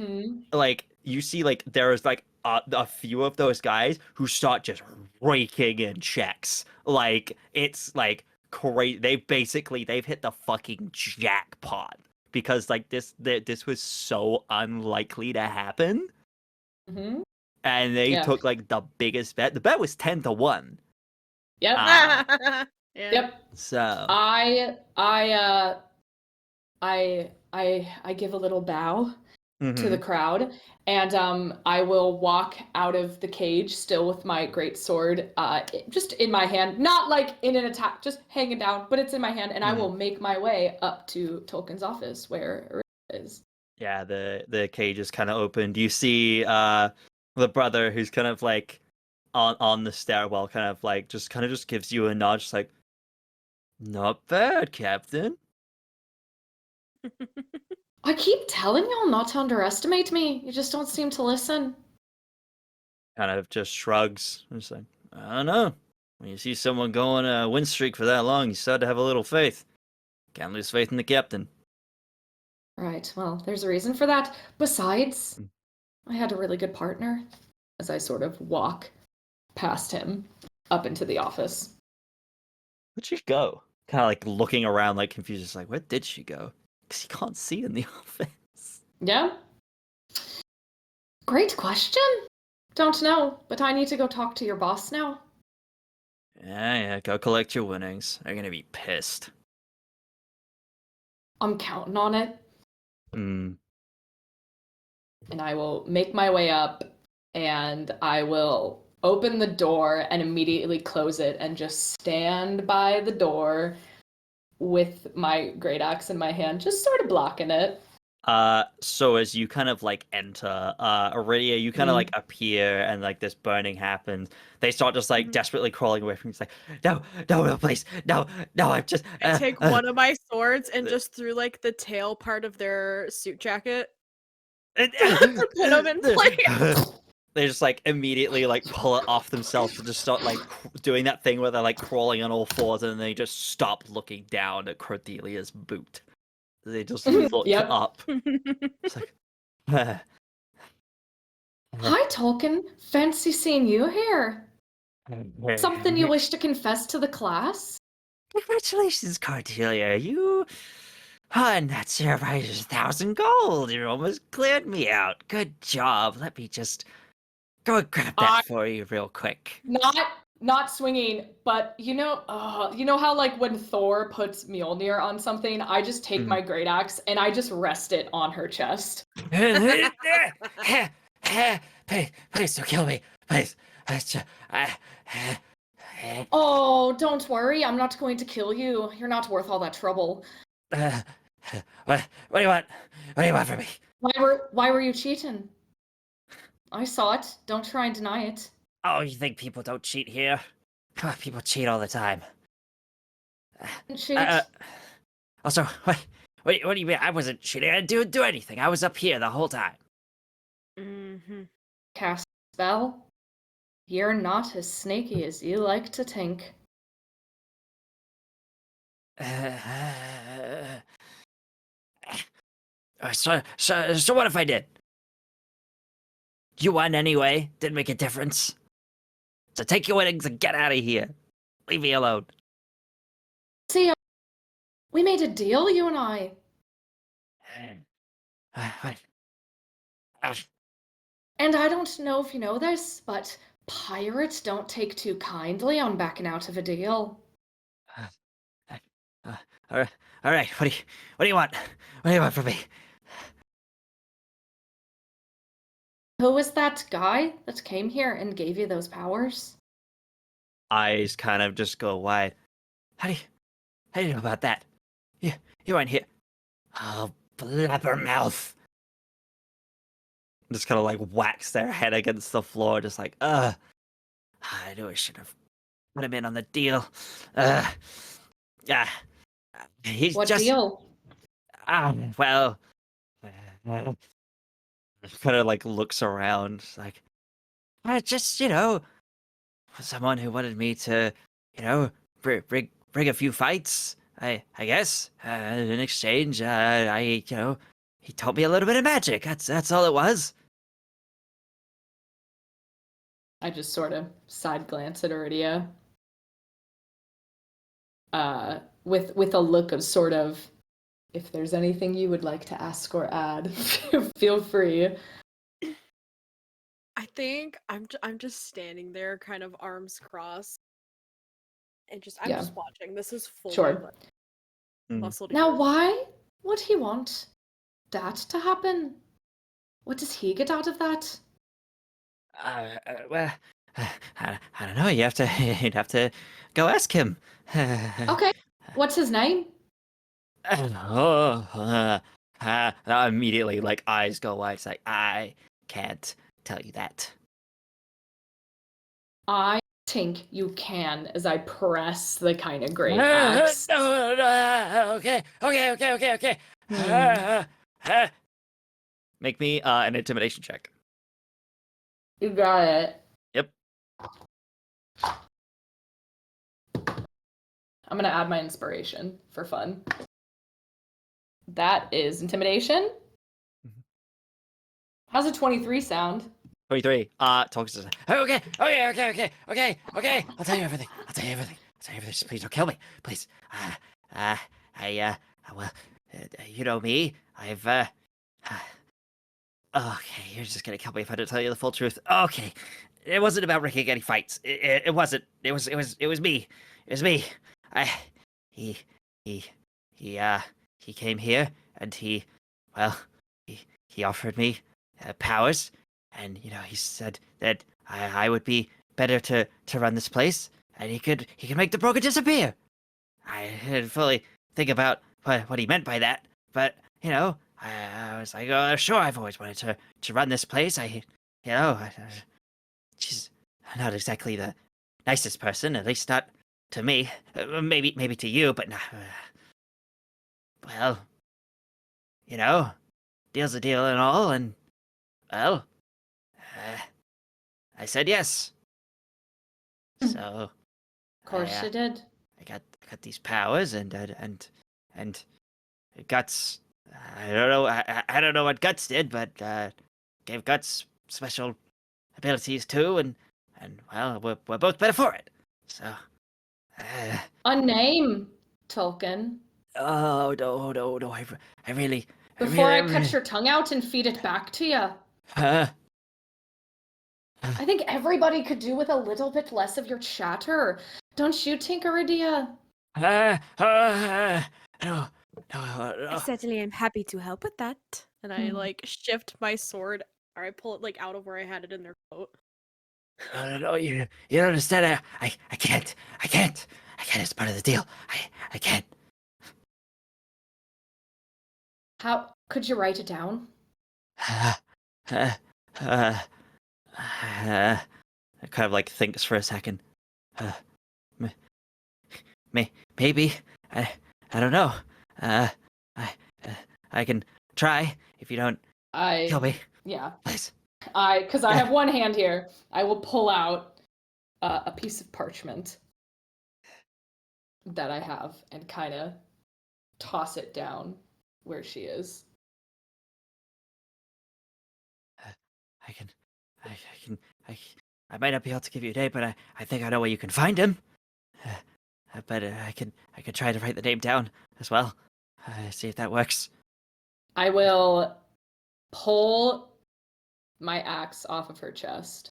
you see like there's like a few of those guys who start just raking in checks. Like it's like crazy. They've hit the fucking jackpot because like this was so unlikely to happen. Mm-hmm. And they took like the biggest bet. The bet was 10-1. Yep. Yeah. Yep. So I give a little bow to the crowd, and I will walk out of the cage still with my great sword just in my hand, not like in an attack, just hanging down, but it's in my hand, and I will make my way up to Tolkien's office where it is. Yeah, the cage is kind of opened. You see the brother who's kind of like on the stairwell, kind of just gives you a nod, just like, not bad, Captain. I keep telling y'all not to underestimate me. You just don't seem to listen. Kind of just shrugs. Just like, I don't know. When you see someone go on a win streak for that long, you start to have a little faith. Can't lose faith in the captain. Right, well, there's a reason for that. Besides, I had a really good partner. As I sort of walk past him up into the office. Where'd she go? Kind of like looking around, like confused, just like, where did she go? Because you can't see in the office. Yeah. Great question. Don't know, but I need to go talk to your boss now. Yeah, go collect your winnings. They're gonna be pissed. I'm counting on it. Mm. And I will make my way up, and I will open the door and immediately close it and just stand by the door with my great axe in my hand, just sort of blocking it. So as you kind of like enter, Aridia, you kind of like appear, and like this burning happens. They start just like desperately crawling away from you. It's like, no, please, no, I'm just. I take one of my swords and just through like the tail part of their suit jacket. To put them in place. They just like immediately like pull it off themselves and just start like doing that thing where they're like crawling on all fours, and then they just stop looking down at Cordelia's boot. They just look up. It's like, Hi, Tolkien. Fancy seeing you here. Something you wish to confess to the class? Congratulations, Cordelia. You and that's your prize 1,000 gold. You almost cleared me out. Good job. Let me just go and grab that for you real quick. Not swinging, but you know how like when Thor puts Mjolnir on something, I just take my great axe and I just rest it on her chest. Please don't kill me. Please. Oh, don't worry, I'm not going to kill you. You're not worth all that trouble. What do you want? What do you want from me? Why were you cheating? I saw it. Don't try and deny it. Oh, you think people don't cheat here? People cheat all the time. Cheat? Also, what do you mean? I wasn't cheating. I didn't do anything. I was up here the whole time. Cast spell? You're not as snaky as you like to think. So what if I did? You won anyway. Didn't make a difference. So take your winnings and get out of here. Leave me alone. See, we made a deal, you and I. What? And I don't know if you know this, but pirates don't take too kindly on backing out of a deal. All right. What do you want? What do you want from me? Who was that guy that came here and gave you those powers? Eyes kind of just go wide. How do you know about that? You weren't here. Oh, blabbermouth. Just kind of like whacks their head against the floor, just like, I knew I should have put him in on the deal. Yeah. He's What just deal? well, kind of like looks around, like, just someone who wanted me to, bring a few fights. I guess in exchange, he taught me a little bit of magic. That's all it was. I just sort of side glance at Aridia. With a look of sort of, if there's anything you would like to ask or add, feel free. I think I'm just standing there, kind of arms crossed, and I'm just watching. This is full Sure. muscle. Now, why would he want that to happen? What does he get out of that? Well, I don't know. You'd have to go ask him. Okay. What's his name? Immediately, like, eyes go wide. It's like, I can't tell you that. I think you can, as I press the kind of great axe. No, okay. Make me an intimidation check. You got it. Yep. I'm gonna add my inspiration for fun. That is intimidation. How's a 23 sound? 23. Talks to okay. I'll tell you everything. Just please don't kill me. Please. Well, you know me. I've, okay, you're just gonna kill me if I don't tell you the full truth. Okay. It wasn't about rigging any fights. It wasn't. It was me. It was me. He came here and he offered me powers, and he said that I would be better to run this place, and he could make the broker disappear. I didn't fully think about what he meant by that, but I was like, oh, sure, I've always wanted to run this place. She's not exactly the nicest person, at least not to me. Maybe to you, but not. Well, deal's a deal and all, and well, I said yes. So, Of course you did. I got these powers and Guts. I don't know. I don't know what Guts did, but gave Guts special abilities too, and well, we're both better for it. So. A name, Tolkien. Oh no! I really. Before I cut your tongue out and feed it back to you. I think everybody could do with a little bit less of your chatter. Don't you think, Aridia? No, no, I no. certainly am happy to help with that. And I like shift my sword, or I pull it like out of where I had it in their coat. No, you don't understand. I can't. I can't. It's part of the deal. I can't. How could you write it down? It kind of like thinks for a second. Maybe. I don't know. I can try if you don't kill me, Yeah. please. Because I have one hand here, I will pull out a piece of parchment that I have and kind of toss it down where she is. I might not be able to give you a name, but I think I know where you can find him. But I can try to write the name down as well. See if that works. I will pull my axe off of her chest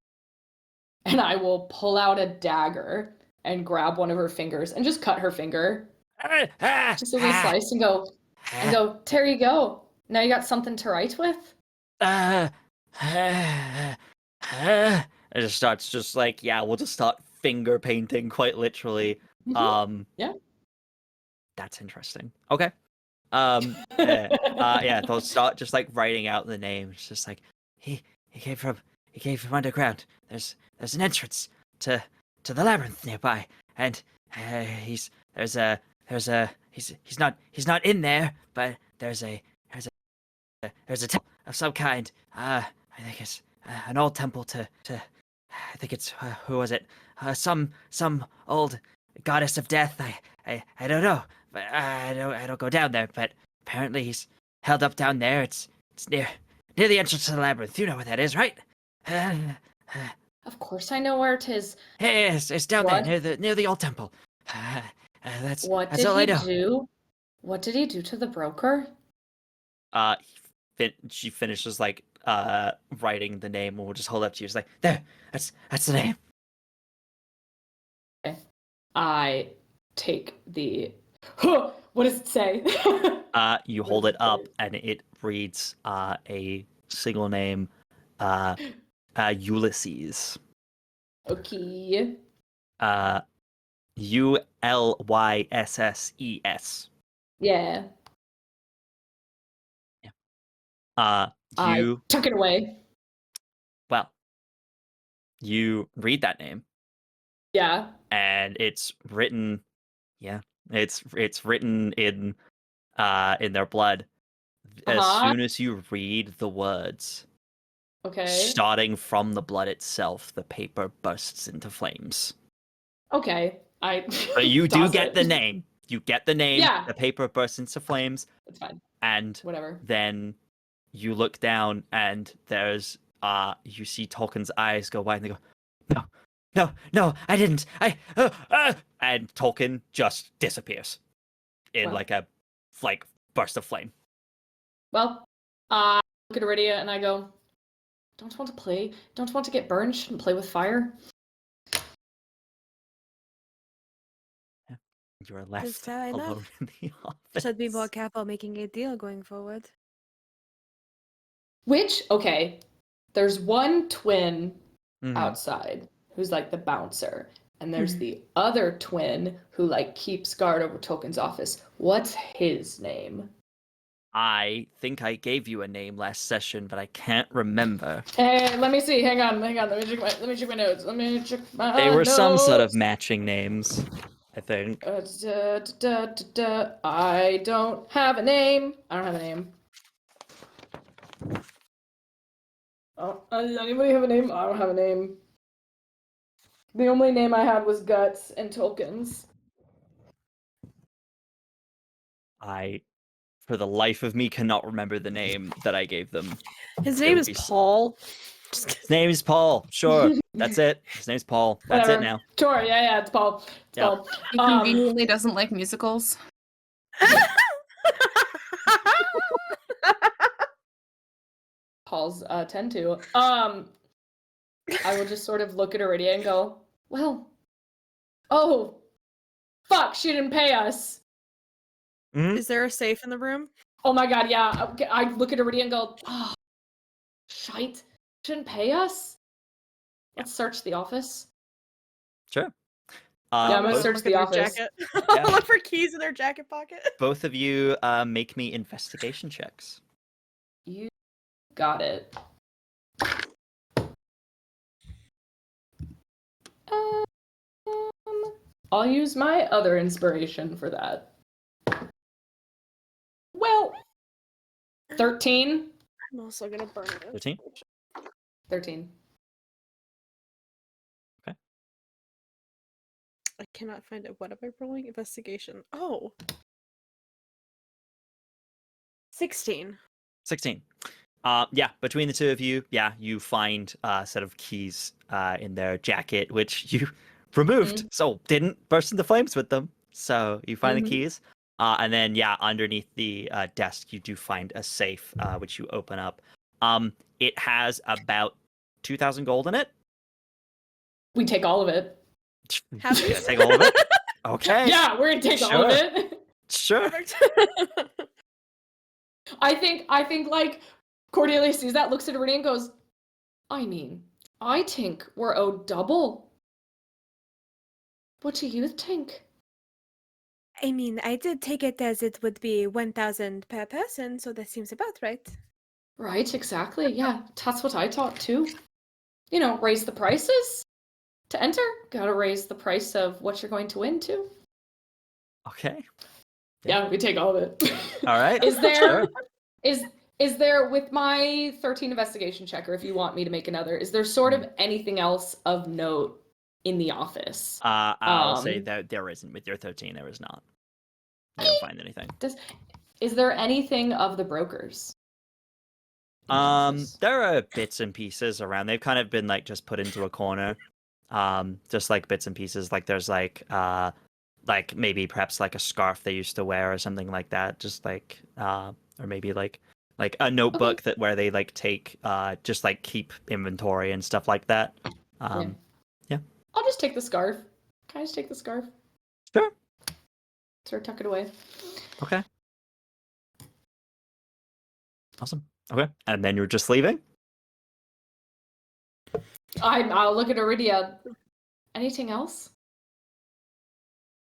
and I will pull out a dagger and grab one of her fingers and just cut her finger. Just a wee slice and go, there you go. Now you got something to write with? It just starts just like, yeah, we'll just start finger painting quite literally. Yeah. That's interesting. Okay. Yeah, they'll start just like writing out the name. It's just like he came from underground. There's an entrance to the labyrinth nearby, and he's not in there, but there's a temple of some kind. I think it's an old temple to I think it's who was it? Some old goddess of death. I don't know, but I don't go down there. But apparently he's held up down there. It's near the entrance to the labyrinth. You know where that is, right? Of course I know where it is. Yes, it's down What? there near the old temple. That's What that's did all I he know. do? What did he do to the broker? She finishes like writing the name, and we'll just hold up to you. She's like, there, that's the name. I take the what does it say? You hold it up, and it reads a single name, Ulysses. Okay. Ulysses. Yeah. I You took it away. well, you read that name, Yeah. and it's written. Yeah, it's written in their blood. As Uh-huh. soon as you read the words, Okay. starting from the blood itself, the paper bursts into flames. Okay. But you do toss get it. the name. You get the name. Yeah. The paper bursts into flames, It's fine. and Whatever. then you look down, and there's you see Tolkien's eyes go wide, and they go, no, I didn't. And Tolkien just disappears in Well. like a burst of flame. Well, I look at Aridia and I go, don't want to play. Don't want to get burned. Shouldn't play with fire. You are left fair enough. alone in the office. Should be more careful making a deal going forward. Which, okay, there's one twin Mhm. outside who's like the bouncer. And there's the other twin who like keeps guard over Tolkien's office. What's his name? I think I gave you a name last session, but I can't remember. Hey, let me see. Hang on. Let me check my notes. Let me check my They were some sort of notes. matching names, I think. I don't have a name. Oh, does anybody have a name? I don't have a name. The only name I had was Guts and Tolkien's. I, for the life of me, cannot remember the name that I gave them. His It name would is be Paul. His name is Paul. Sure, that's it. His name's Paul. That's Whatever. it now. Sure, yeah, it's Paul. It's Yep. Paul. He conveniently doesn't like musicals. Paul's tend to. I will just sort of look at Aridia and go, well, oh, fuck, she didn't pay us. Is there a safe in the room? Oh my god, yeah. Okay, I look at Aridia and go, oh, shite, shouldn't pay us? Let's search the office. Sure. Yeah, I'm gonna both, search the office. Yeah. Look for keys in their jacket pocket. both of you make me investigation checks. You got it. I'll use my other inspiration for that. Well, 13. I'm also gonna burn it. 13? 13. I cannot find it. What am I rolling? Investigation. Oh. 16. 16. Yeah, between the two of you, yeah, you find a set of keys in their jacket, which you removed, so didn't burst into flames with them. So you find the keys. And then, yeah, underneath the desk, you do find a safe, which you open up. It has about 2,000 gold in it. We take all of it. Have You we? gonna take all of it? Okay. Yeah, we're gonna take all of Sure. it. Sure. Perfect. I think like Cordelia sees that, looks at Aridia and goes, I mean, I think we're owed double. What do you think? I mean, I did take it as it would be 1,000 per person, so that seems about right. Right, exactly. Yeah, that's what I thought too. You know, raise the prices to enter. Gotta raise the price of what you're going to win too. Okay. Yeah, we take all of it. All right. Is there Sure. is there, with my 13 investigation check, or if you want me to make another, is there sort of anything else of note in the office? I'll say that there isn't. With your 13, there is not. You don't find anything. Is there anything of the brokers? in the office? There are bits and pieces around. They've kind of been like just put into a corner. Just like bits and pieces. Like there's like maybe perhaps like a scarf they used to wear or something like that. Just like or maybe like a notebook that where they like take just like keep inventory and stuff like that. Yeah. I'll just take the scarf. Can I just take the scarf? Sure. Sort of tuck it away. Okay. Awesome. Okay. And then you're just leaving? I'll look at Aridia. Anything else?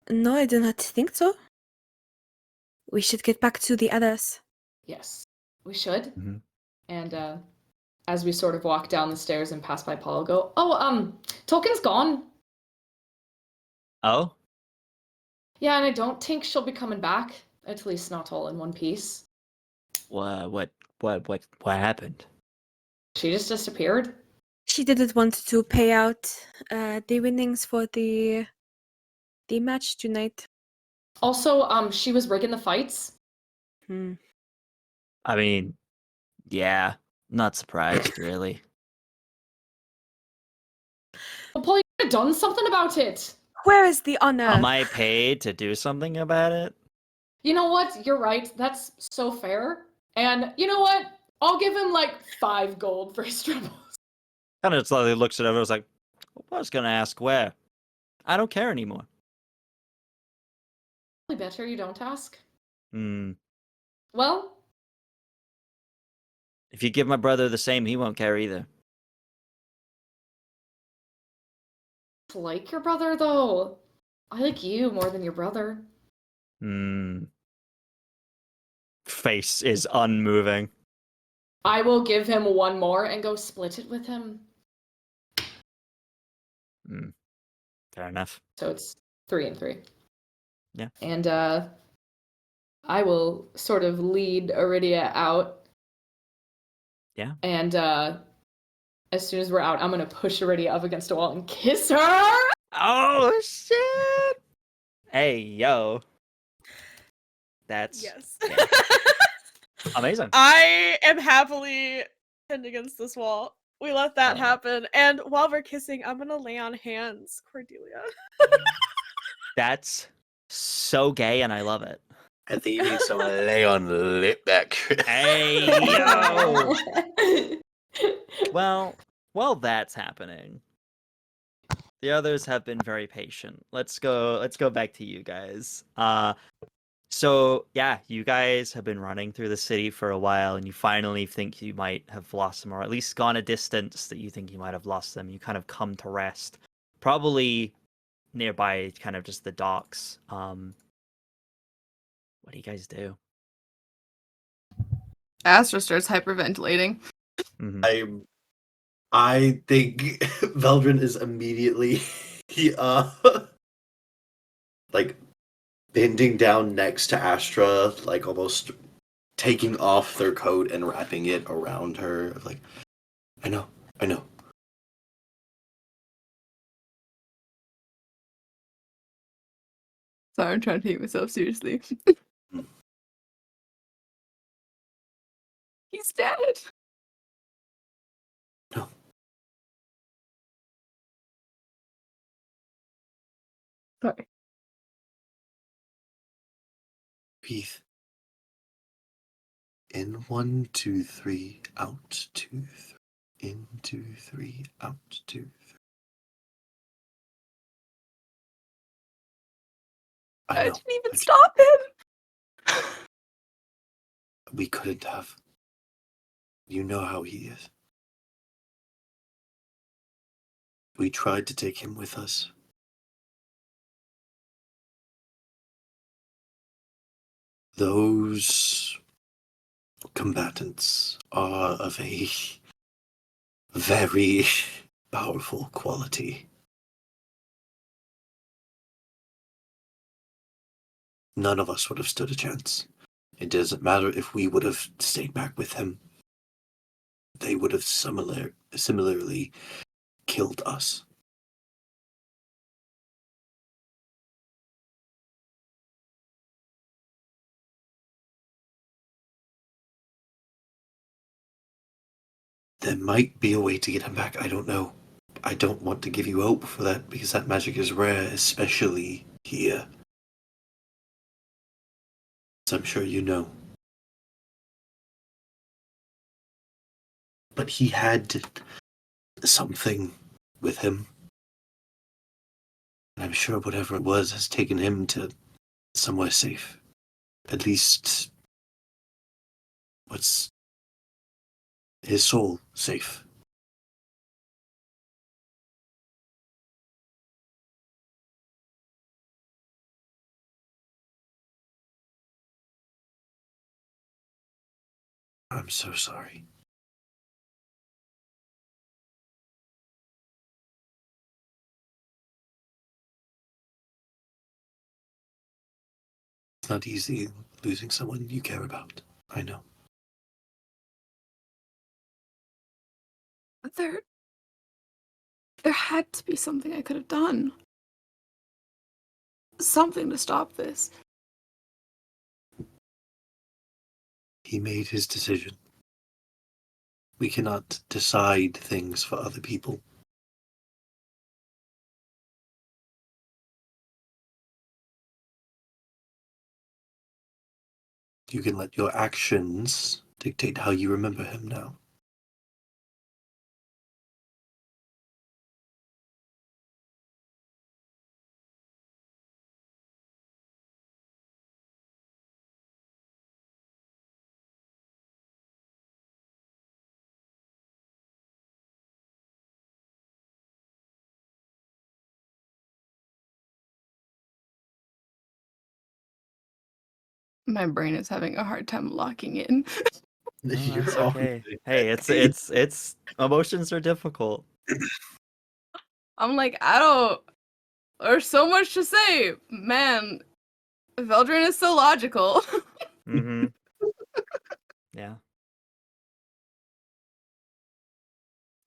No, I do not think so. We should get back to the others. Yes, we should. Mhm. And as we sort of walk down the stairs and pass by Paul, I'll go, Tolkien's gone. Oh? Yeah, and I don't think she'll be coming back. At least not all in one piece. What happened? She just disappeared. She didn't want to pay out the winnings for the match tonight. Also, she was rigging the fights. I mean, yeah, not surprised, really. Well, Paul, you could have done something about it. Where is the honor? Am I paid to do something about it? You know what? You're right. That's so fair. And you know what? I'll give him like 5 gold for his troubles. Kind of slowly looks at it. I was like, I was gonna ask where. I don't care anymore. Probably better you don't ask. Well, if you give my brother the same, he won't care either. I like your brother though. I like you more than your brother. Face is unmoving. I will give him 1 more and go split it with him. Fair enough. So it's 3 and 3. Yeah. And I will sort of lead Aridia out. Yeah. And as soon as we're out, I'm gonna push Aridia up against a wall and kiss her. Oh shit! Hey yo. That's Yes. yeah. Amazing. I am happily pinned against this wall. We let that happen. And while we're kissing, I'm gonna lay on hands, Cordelia. That's so gay and I love it. I think you need some lay on lip back. Hey yo. Well, While that's happening, the others have been very patient. Let's go back to you guys. So yeah, you guys have been running through the city for a while, and you finally think you might have lost them, or at least gone a distance that you think you might have lost them. You kind of come to rest, probably nearby, kind of just the docks. What do you guys do? Astra starts hyperventilating. Mhm. I think Veldren is immediately like bending down next to Astra, like almost taking off their coat and wrapping it around her. Like, I know. Sorry, I'm trying to take myself seriously. He's dead. No. Sorry. Breathe. In 1, 2, 3, out 2, 3. In 2, 3, out 2, 3. I know. didn't even stop him. We couldn't have. You know how he is. We tried to take him with us. Those combatants are of a very powerful quality. None of us would have stood a chance. It doesn't matter if we would have stayed back with him. They would have similarly killed us. There might be a way to get him back. I don't know. I don't want to give you hope for that because that magic is rare, especially here. As I'm sure you know. But he had something with him. And I'm sure whatever it was has taken him to somewhere safe. At least what's his soul safe. I'm so sorry. It's not easy losing someone you care about. I know. But there had to be something I could have done. Something to stop this. He made his decision. We cannot decide things for other people. You can let your actions dictate how you remember him now. My brain is having a hard time locking in. No, You're that's all okay. good. Hey, it's emotions are difficult. I'm like, there's so much to say. Man, Veldren is so logical. Mm-hmm. Yeah.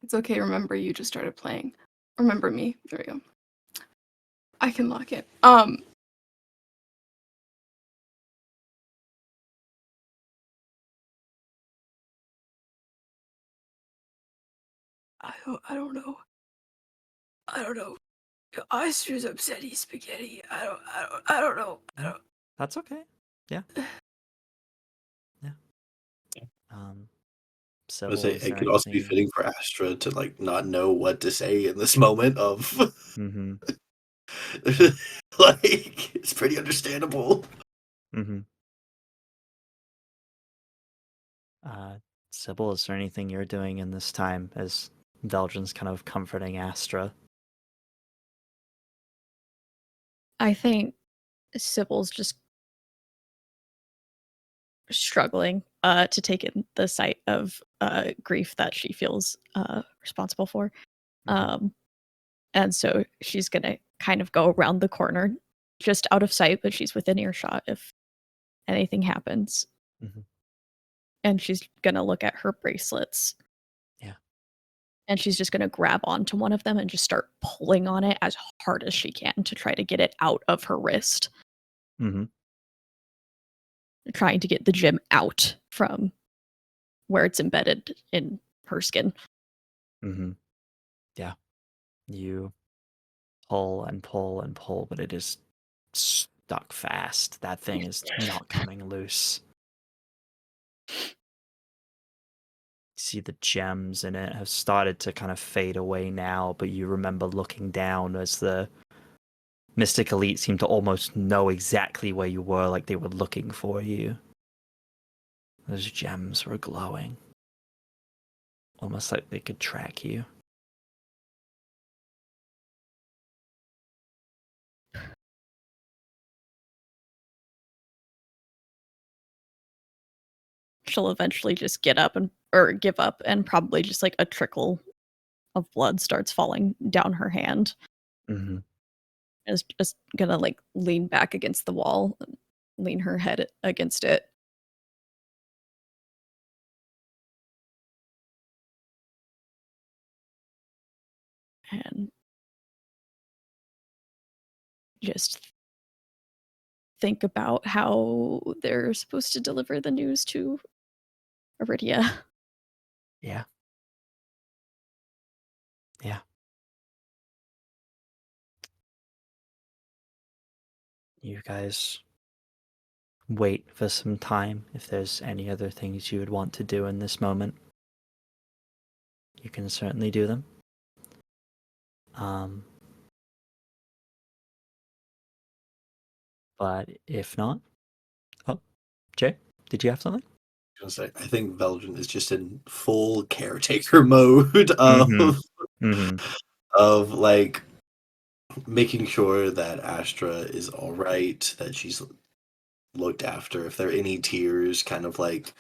It's okay, remember you just started playing. Remember me. There we go. I can lock it. I don't know. I don't know. Your oysters upsetty spaghetti. I don't know. That's okay. Yeah. Yeah. Um Sybil, say is it there could also be anything? fitting for Astra to like not know what to say in this moment of Mm-hmm. like it's pretty understandable. Mm-hmm. Sybil, is there anything you're doing in this time as Veldren's kind of comforting Astra? I think Sybil's just struggling to take in the sight of grief that she feels responsible for. Mhm. And so she's going to kind of go around the corner, just out of sight, but she's within earshot if anything happens. Mhm. And she's going to look at her bracelets. Yeah. And she's just going to grab onto one of them and just start pulling on it as hard as she can to try to get it out of her wrist. Mm-hmm. Trying to get the gem out from where it's embedded in her skin. Mm-hmm. Yeah. You pull and pull and pull, but it is stuck fast. That thing is not coming loose. See the gems in it have started to kind of fade away now, but you remember looking down as the Mystic Elite seemed to almost know exactly where you were, like they were looking for you. Those gems were glowing. Almost like they could track you. She'll eventually just get up and or give up, and probably just like a trickle of blood starts falling down her hand. Mm-hmm. Is just gonna like lean back against the wall, and lean her head against it. And just think about how they're supposed to deliver the news to Aridia. Yeah. Yeah. You guys wait for some time. If there's any other things you would want to do in this moment, you can certainly do them. But if not, oh, Jay, did you have something? I think Veldren is just in full caretaker mode of Mm-hmm. of like making sure that Astra is all right, that she's looked after. If there are any tears, kind of like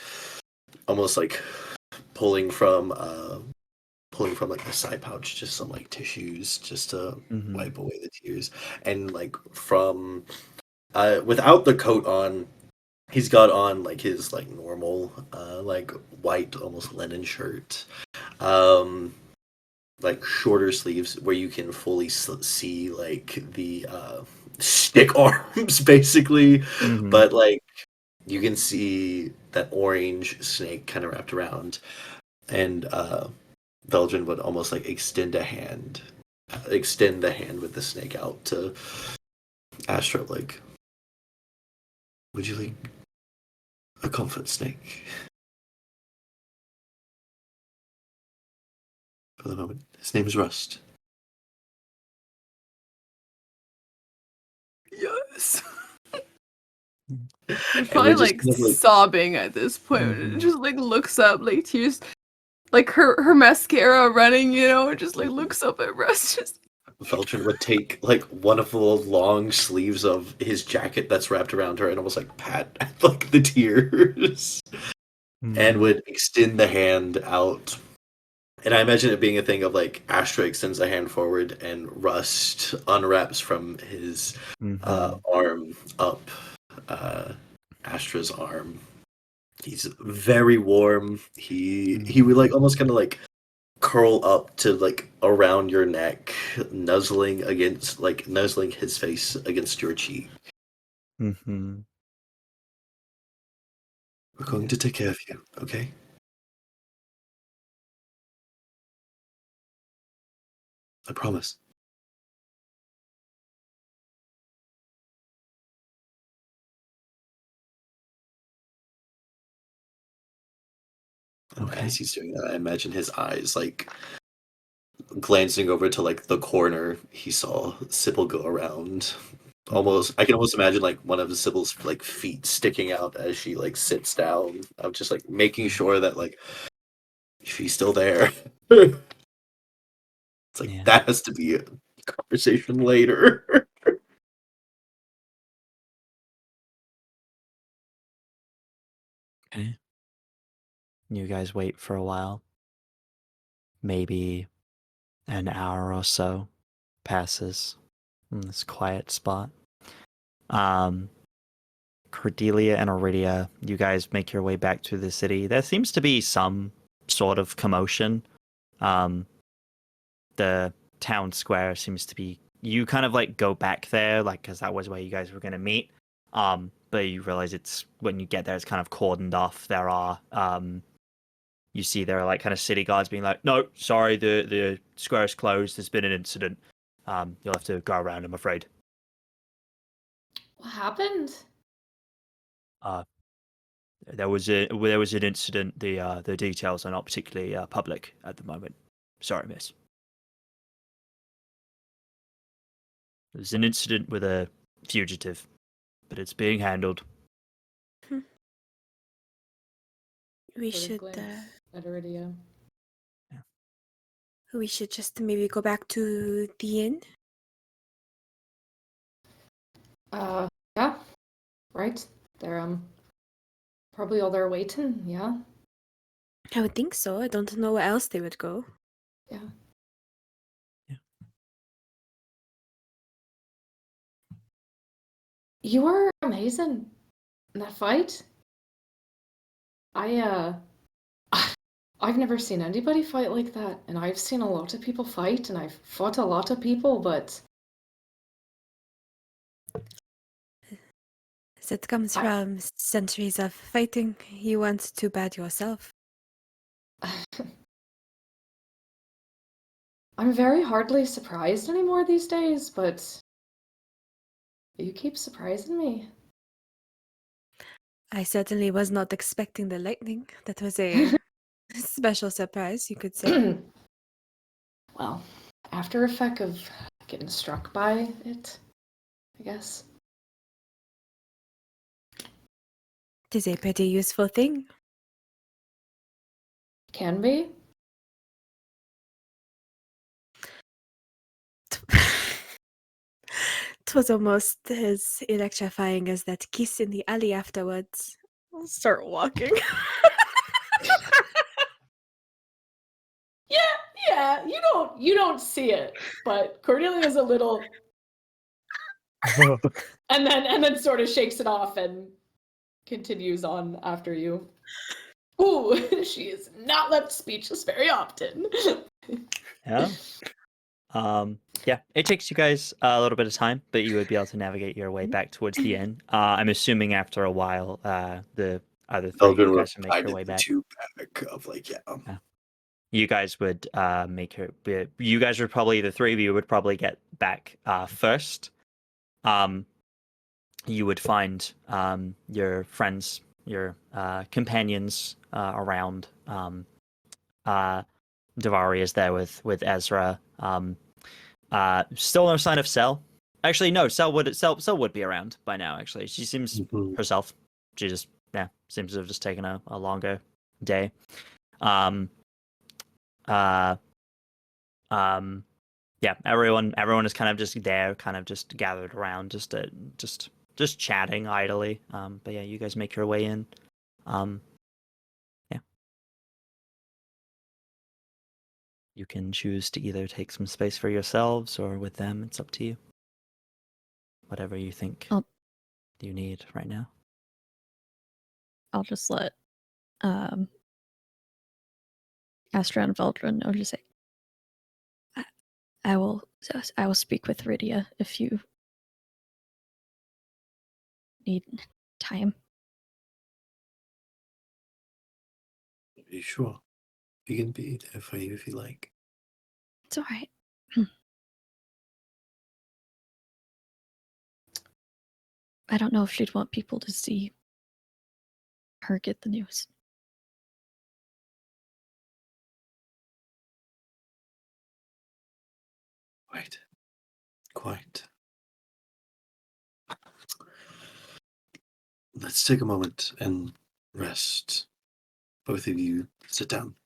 almost like pulling from like a side pouch, just some like tissues, just to Mm-hmm. wipe away the tears, and like from without the coat on. He's got on like his like normal like white almost linen shirt, like shorter sleeves where you can fully see like the stick arms basically, Mm-hmm. but like you can see that orange snake kind of wrapped around, and Veldren would almost like extend the hand with the snake out to Astra, like, would you like a comfort snake? For the moment. His name is Rust. Yes. And You're we're probably just like kind of like, sobbing at this point. Mhm. And just like looks up, like tears, like her mascara running, and just like looks up at Russ. Just Veldren would take like one of the long sleeves of his jacket that's wrapped around her and almost like pat like the tears, and would extend the hand out. And I imagine it being a thing of like Astra extends a hand forward and Rust unwraps from his arm up Astra's arm. He's very warm. He would like almost kind of like curl up to like around your neck, nuzzling his face against your cheek. Mm-hmm. We're going to take care of you, okay? I promise. Okay. As he's doing that, I imagine his eyes like glancing over to like the corner he saw Sybil go around. Almost, I can almost imagine like one of Sybil's like feet sticking out as she like sits down. I'm just like making sure that like she's still there. It's like Yeah. that has to be a conversation later. Okay. You guys wait for a while. Maybe an hour or so passes in this quiet spot. Cordelia and Aridia, you guys make your way back to the city. There seems to be some sort of commotion. The town square seems to be. You kind of like go back there, like, because that was where you guys were going to meet. But you realize it's when you get there, it's kind of cordoned off. There are, you see there are like kind of city guards being like, no, sorry, the square is closed. There's been an incident. You'll have to go around, I'm afraid. What happened? There was an incident. The details are not particularly public at the moment. Sorry, miss. There's an incident with a fugitive, but it's being handled. We Sort of should glance at Aridia. we should just maybe go back to the inn. Yeah, right. They're probably all there waiting. Yeah, I would think so. I don't know where else they would go. yeah. You were amazing in that fight. I've never seen anybody fight like that, and I've seen a lot of people fight, and I've fought a lot of people, but That comes from centuries of fighting. You weren't too bad yourself. I'm very hardly surprised anymore these days, but you keep surprising me. I certainly was not expecting the lightning. That was a special surprise, you could say. Well, after effect of getting struck by it, I guess. It is a pretty useful thing. Can be. It was almost as electrifying as that kiss in the alley afterwards. I'll start walking. Yeah, you don't see it, but Cordelia's a little and then sort of shakes it off and continues on after you. Ooh, she is not left speechless very often. Yeah. Yeah, it takes you guys a little bit of time, but you would be able to navigate your way back towards the inn. I'm assuming after a while, the other three of you Veldren guys will make your way the back. two back of like You guys would you guys would probably, the three of you would probably get back first. You would find your friends, your companions around. Davari is there with Ezra. Still no sign of Cell. Actually, no. Cell would be around by now. Actually, she seems herself. She just seems to have just taken a longer day. Everyone is kind of just there, kind of just gathered around, just chatting idly. But yeah, you guys make your way in. You can choose to either take some space for yourselves or with them. It's up to you. Whatever you think you need right now. I'll just let Astra and Veldren know. Just say, I will speak with Aridia if you need time. Are you sure? We can be there for you if you like. It's all right. I don't know if she'd want people to see her get the news. Quite. Quite. Let's take a moment and rest. Both of you sit down.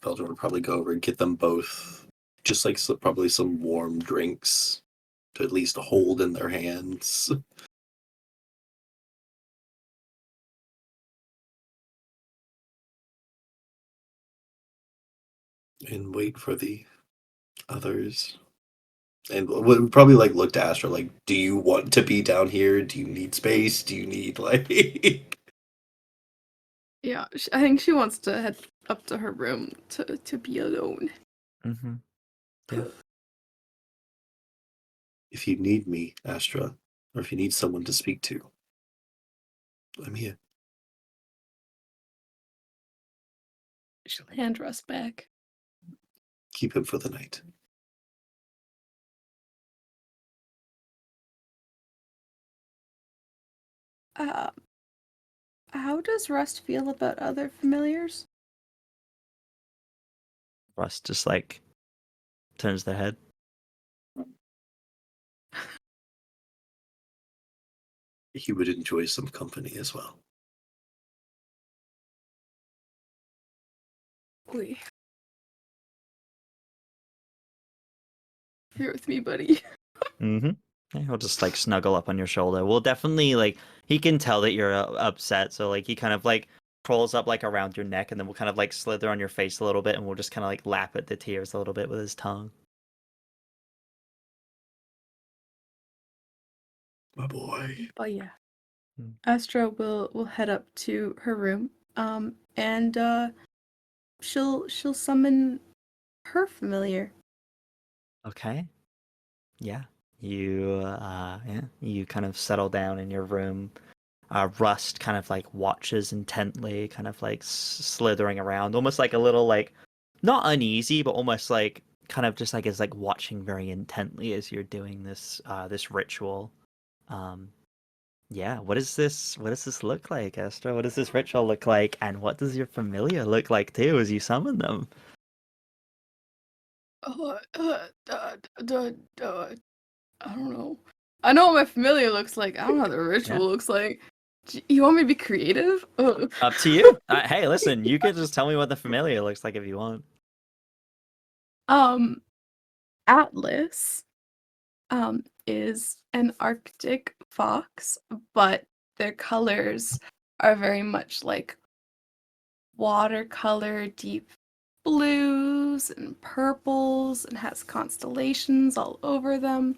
Veldren would probably go over and get them both just like probably some warm drinks to at least hold in their hands. And wait for the others. And would probably like look to Astra like, do you want to be down here? Do you need space? Do you need like Yeah, I think she wants to head up to her room to be alone. Mm-hmm. Yeah. If you need me, Astra, or if you need someone to speak to, I'm here. She'll hand Russ back. Keep him for the night. How does Rust feel about other familiars? Rust just like turns their head. He would enjoy some company as well. Oi. Here with me, buddy. Mm-hmm. Yeah, he'll just like snuggle up on your shoulder. We'll definitely like he can tell that you're upset, so like he kind of like crawls up like around your neck, and then we'll kind of like slither on your face a little bit, and we'll just kind of like lap at the tears a little bit with his tongue. My boy. But yeah. Hmm. Astra will head up to her room. And she'll summon her familiar. Okay. Yeah. You kind of settle down in your room. Rust kind of like watches intently, kind of like slithering around, almost like a little like not uneasy, but almost like kind of just like is like watching very intently as you're doing this this ritual. Yeah, what does this look like, Astra? What does this ritual look like, and what does your familiar look like too as you summon them? I don't know. I know what my familiar looks like. I don't know how the ritual looks like. You want me to be creative? Up to you. Hey, listen, you could just tell me what the familiar looks like if you want. Atlas is an Arctic fox, but their colors are very much like watercolor, deep blues and purples, and has constellations all over them.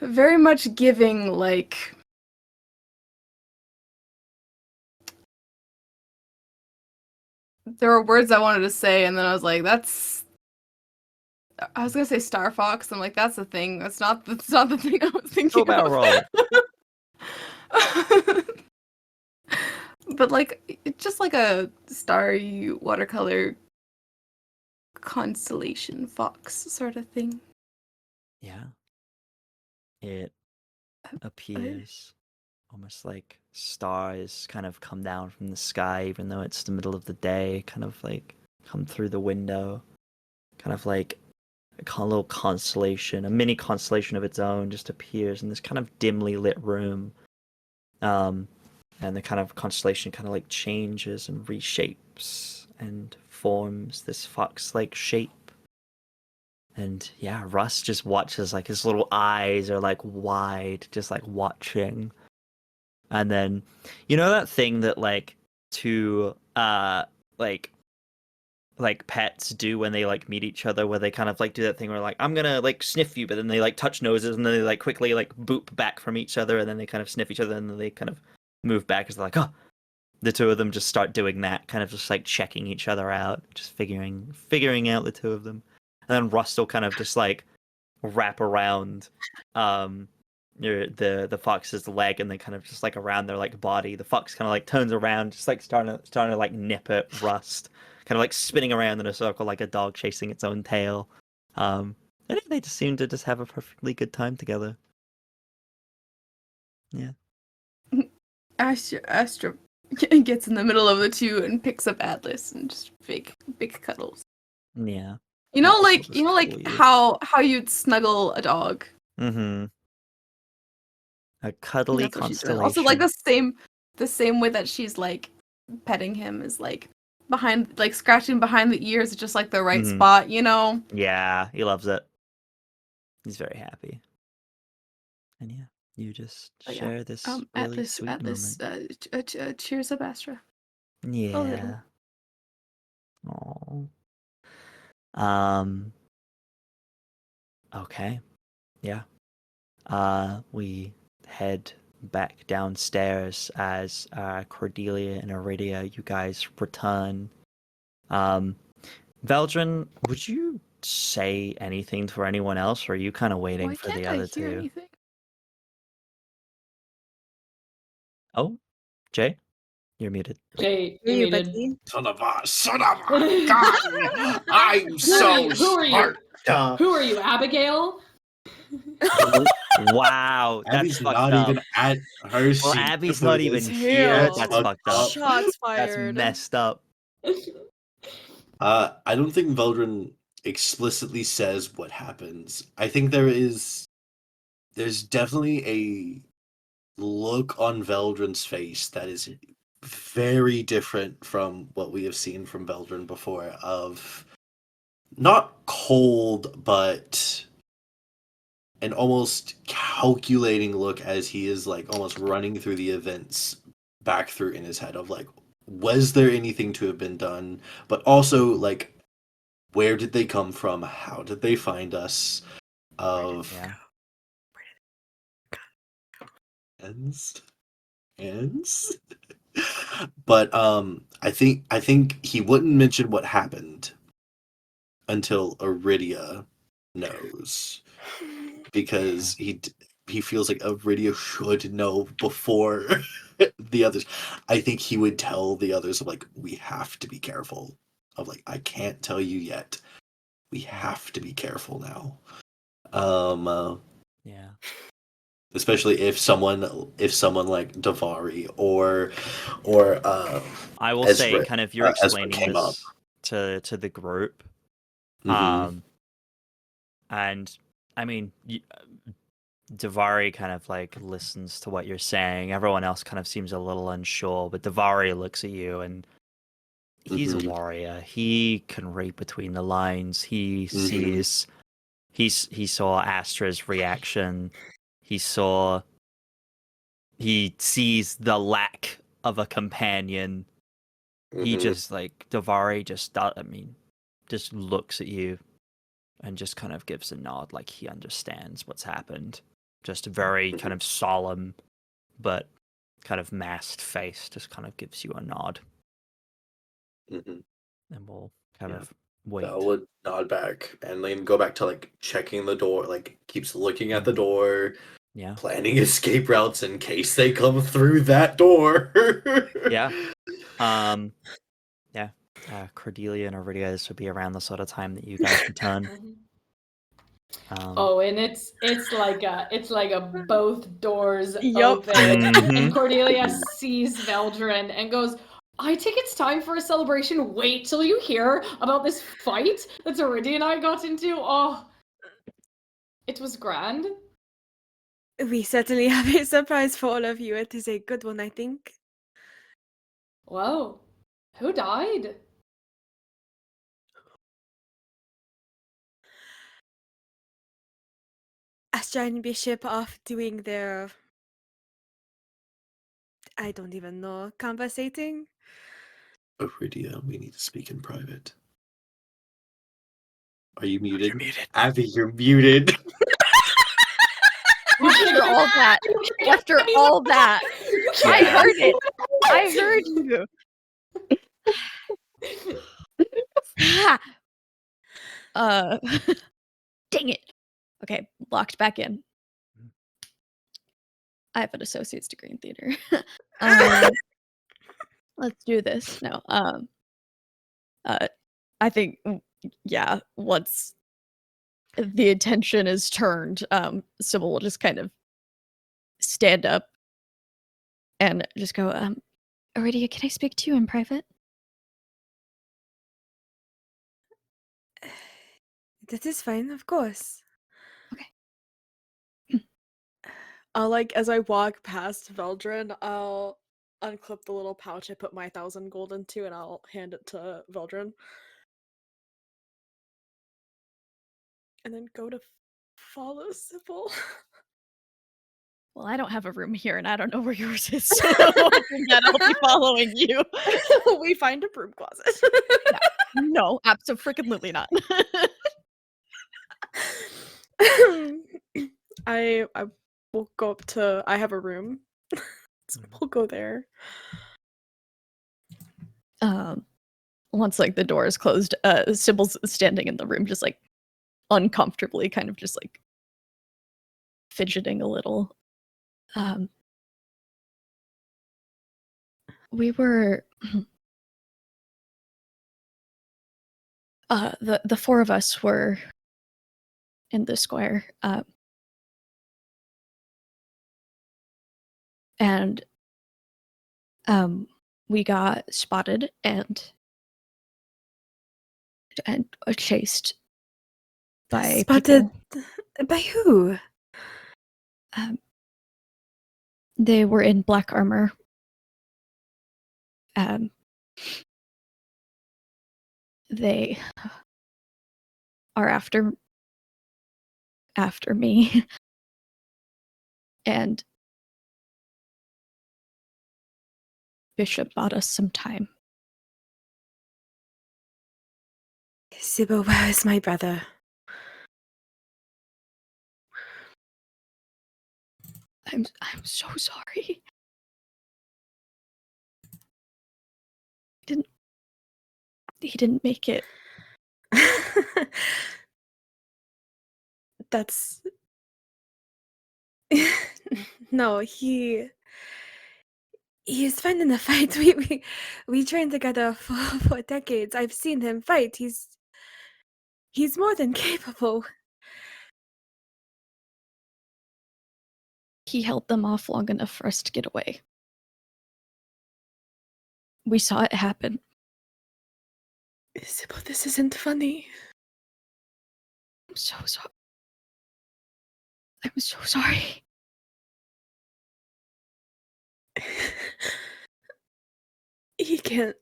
Very much giving like there were words I wanted to say, and then I was like, I was gonna say Star Fox. I'm like, that's the thing. That's not the thing I was thinking. Go about of. roll. But like, it's just like a starry watercolor constellation fox sort of thing. Yeah. It appears almost like stars kind of come down from the sky, even though it's the middle of the day, kind of like come through the window, kind of like a little constellation, a mini constellation of its own just appears in this kind of dimly lit room. And the kind of constellation kind of like changes and reshapes and forms this fox-like shape. And yeah, Russ just watches, like his little eyes are like wide, just like watching. And then, you know that thing that like two like pets do when they like meet each other, where they kind of like do that thing where like I'm gonna like sniff you, but then they like touch noses and then they like quickly like boop back from each other, and then they kind of sniff each other and then they kind of move back as they're like, oh, the two of them just start doing that, kind of just like checking each other out, just figuring out the two of them. And then Rust will kind of just like wrap around the fox's leg, and then kind of just like around their like body. The fox kind of like turns around, just like starting to like nip at Rust, kind of like spinning around in a circle like a dog chasing its own tail. I think they just seem to just have a perfectly good time together. Yeah. Astra gets in the middle of the two and picks up Atlas and just big cuddles. Yeah. You know, I'll just like call you. how you'd snuggle a dog. Mm-hmm. A And cuddly that's what she's doing. constellation. Also, like the same way that she's like petting him is like behind, like scratching behind the ears, is just like the right Mhm. spot, you know. Yeah, he loves it. He's very happy. And yeah, you just But yeah, share this at really this sweet at moment. this cheers up, Astra. Yeah. Oh. Um. Okay. Yeah. We head back downstairs as Cordelia and Aridia, you guys return. Veldren, would you say anything to anyone else, or are you kind of waiting Why for can't the I other hear two? anything? Oh, Jay, you're muted. Jay, Hear you you, muted. buddy. Son of a gun! I'm Who are so you? Who are you? smart. Who are you, Abigail? Wow, that's Abby's fucked not up. even at her Well, seat. Abby's for not this. even here. That's That's Damn. fucked fucked up. up. Shots That's fired. messed up. I don't think Veldren explicitly says what happens. I think there's definitely a look on Veldren's face that is very different from what we have seen from Veldren before, of not cold, but an almost calculating look, as he is like almost running through the events back through in his head of like, was there anything to have been done, but also like, where did they come from, how did they find us, of Yeah. ends. But I think he wouldn't mention what happened until Aridia knows, because he feels like Aridia should know before the others. I think he would tell the others of like, we have to be careful. Of like, I can't tell you yet. We have to be careful now. Yeah. Especially if someone like Davari or I will say, Ezra, kind of, you're Ezra explaining came up. this to the group. Mhm. And I mean, Davari kind of like listens to what you're saying. Everyone else kind of seems a little unsure, but Davari looks at you, and he's a Mhm. warrior. He can read between the lines. He Mhm. sees. He saw Astra's reaction. He sees the lack of a companion. He Mhm. just like Davari just looks at you and just kind of gives a nod, like he understands what's happened. Just a very kind of solemn but kind of masked face, just kind of gives you a nod. Mhm. And we'll kind Yeah. of wait. Belle would nod back and then go back to like checking the door, like keeps looking at the door, Yeah. planning escape routes in case they come through that door. Yeah. Yeah. Cordelia and Aridia, this would be around the sort of time that you guys return. Oh, and it's like a both doors Yup. open, Mhm. and Cordelia sees Veldren and goes, "I think it's time for a celebration. Wait till you hear about this fight that Aridia and I got into. Oh, it was grand." We certainly have a surprise for all of you. It is a good one, I think. Whoa, who died? Astra and Bishop off doing their... I don't even know, conversating? Aridia, we need to speak in private. Are you muted? You're muted. Abby, you're muted. After all that, after all that, I Yeah. heard it. I heard you. Dang it. Okay, locked back in. I have an associate's degree in theater. Let's do this. No. I think, yeah, once the attention is turned, Sybil will just kind of stand up and just go, Aridia, can I speak to you in private? That is fine, of course. I'll as I walk past Veldren, I'll unclip the little pouch I put my 1,000 gold into, and I'll hand it to Veldren. And then go to follow Sybil. Well, I don't have a room here, and I don't know where yours is, so hoping that I'll be following you. We find a broom closet. No, absolutely not. I will go up to. I have a room, so we'll go there. Once the door is closed, Sybil's standing in the room, just uncomfortably, kind of just fidgeting a little. We were the four of us were in the square, and we got spotted and chased by Spotted people. by who? They were in black armor. They are after me, and Bishop bought us some time. Sybil, where is my brother? I'm so sorry. He didn't make it. That's no, he's fine in a fight. We trained together for decades. I've seen him fight. He's more than capable. He held them off long enough for us to get away. We saw it happen. Sybil, this isn't funny. I'm so sorry. I'm so sorry. He can't.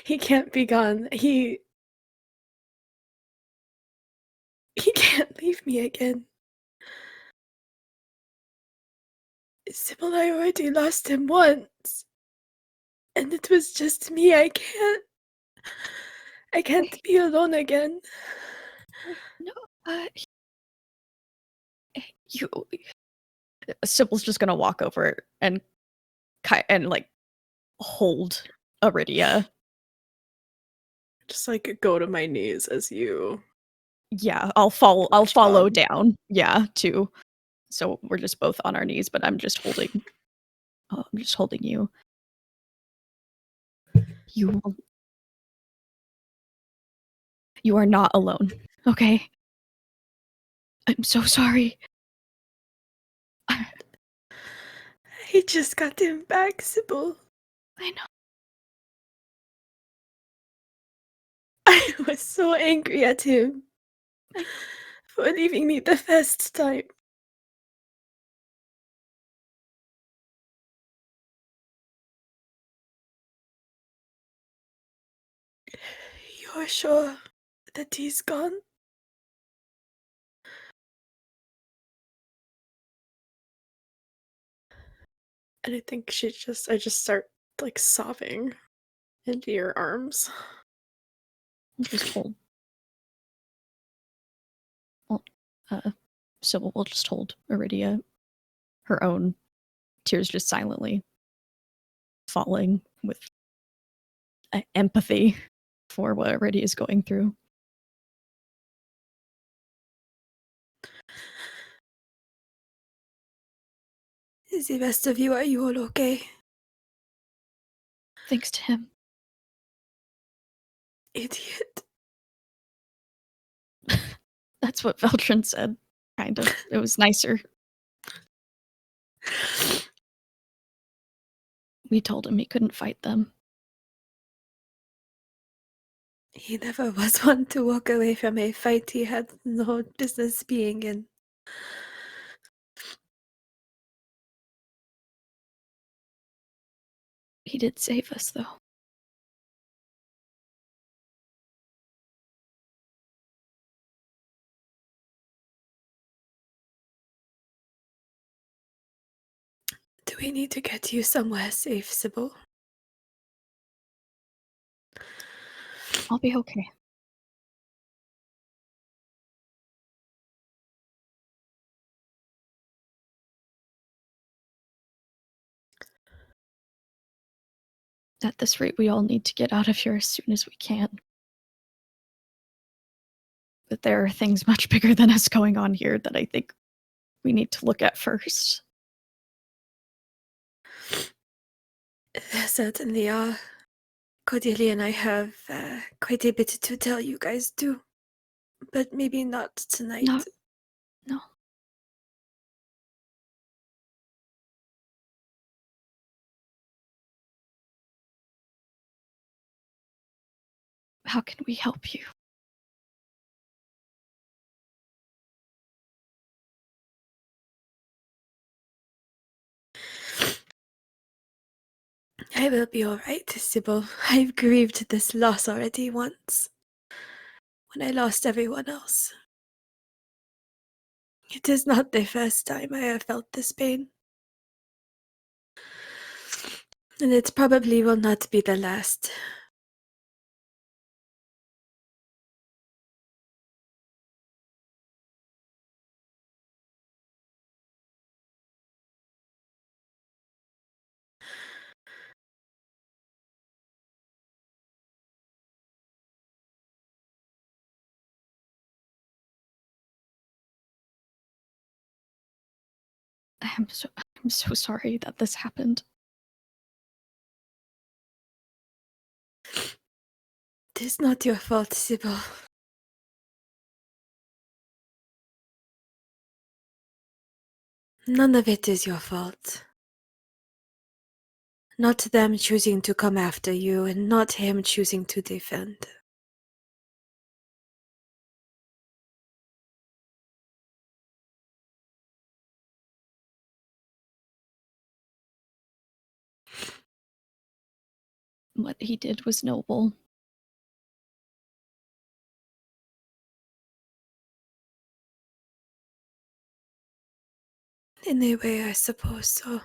He can't be gone. He can't leave me again. Sybil, I already lost him once. And it was just me. I can't be alone again. No, you. Sybil's just gonna walk over and hold Aridia. Just go to my knees as you. Yeah, I'll follow Respond. down. Yeah, too. So we're just both on our knees, but I'm just holding you. You are not alone. Okay? I'm so sorry. I just got him back, Sybil. I know. I was so angry at him for leaving me the first time. You're sure that he's gone? And I think I just start sobbing into your arms. Just hold. Well, Sybil will just hold Aridia, her own tears just silently falling with empathy for what Aridia is going through. The rest of you, are you all okay? Thanks to him. Idiot. That's what Veldren said, kind of. It was nicer. We told him he couldn't fight them. He never was one to walk away from a fight he had no business being in. He did save us, though. Do we need to get you somewhere safe, Sybil? I'll be okay. At this rate, we all need to get out of here as soon as we can. But there are things much bigger than us going on here that I think we need to look at first. There certainly are. Cordelia and I have quite a bit to tell you guys too. But maybe not tonight. No. How can we help you? I will be alright, Sybil. I've grieved this loss already once. When I lost everyone else. It is not the first time I have felt this pain. And it probably will not be the last. I'm so sorry that this happened. It is not your fault, Sybil. None of it is your fault. Not them choosing to come after you, and not him choosing to defend. What he did was noble. In a way, I suppose so.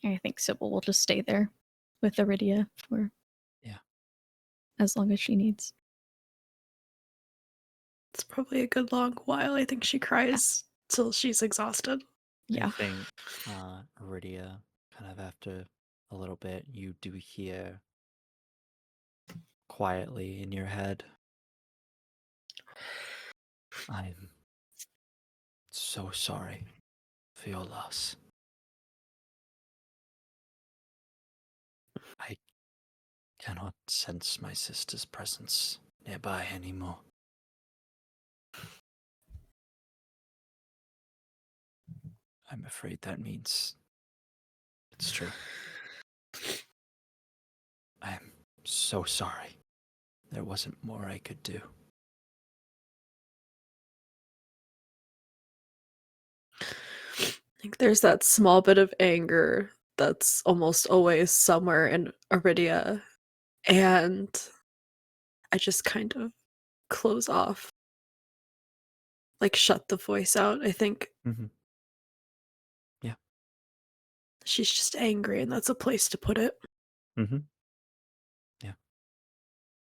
I think Sybil will just stay there with Aridia for as long as she needs. It's probably a good long while. I think she cries till she's exhausted. Yeah. I think, Aridia, kind of after a little bit, you do hear quietly in your head, I'm so sorry for your loss. I cannot sense my sister's presence nearby anymore. I'm afraid that means it's true. I'm so sorry. There wasn't more I could do. I think there's that small bit of anger that's almost always somewhere in Aridia, and I just kind of close off, like shut the voice out. I think Mm-hmm. Yeah. she's just angry, and that's a place to put it. Mm-hmm. Yeah.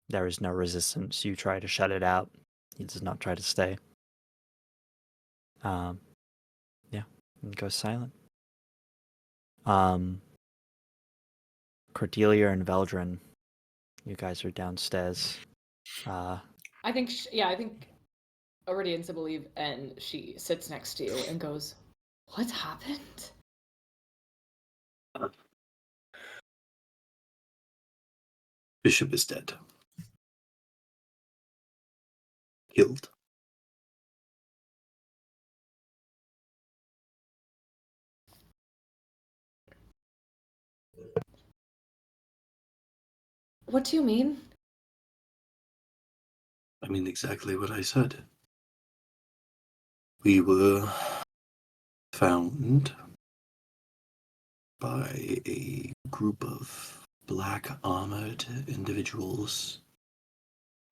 There is no resistance. You try to shut it out. He does not try to stay. Yeah, and goes silent. Cordelia and Veldren, you guys are downstairs. I think, I think Aridia and Sybil leave, and she sits next to you and goes, "What happened?" Bishop is dead. Killed. What do you mean? I mean exactly what I said. We were found by a group of black armored individuals,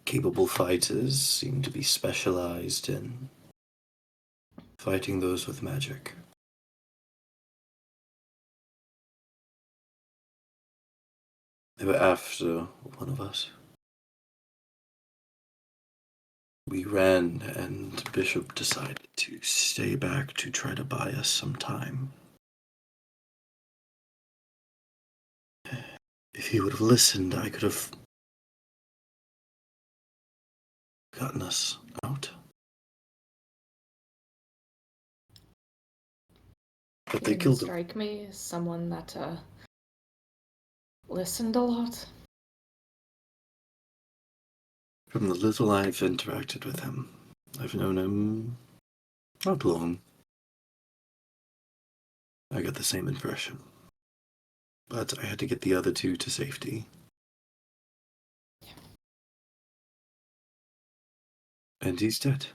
capable fighters, seem to be specialized in fighting those with magic. They were after one of us. We ran, and Bishop decided to stay back to try to buy us some time. If he would have listened, I could have gotten us out. But they You killed him. strike me as someone that listened a lot. From the little I've interacted with him, I've known him not long. I got the same impression. But I had to get the other two to safety. And he's dead.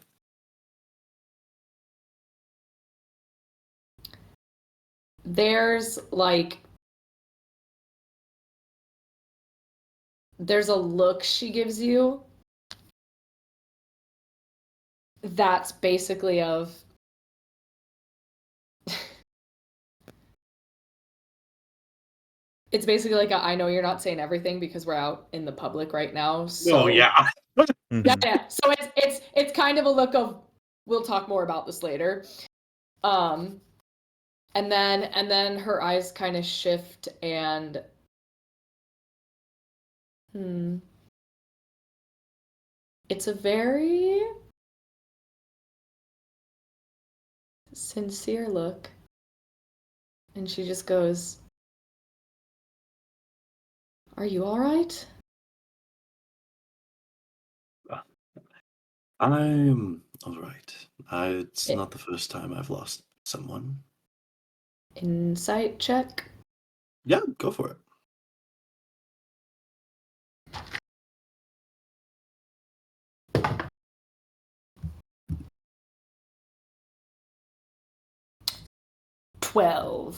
There's a look she gives you that's basically of it's basically like I know you're not saying everything because we're out in the public right now. So yeah. yeah. So it's kind of a look of we'll talk more about this later. And then her eyes kind of shift and it's a very sincere look. And she just goes, "Are you all right?" I'm alright. It's not the first time I've lost someone. Insight check. Yeah, go for it. $12.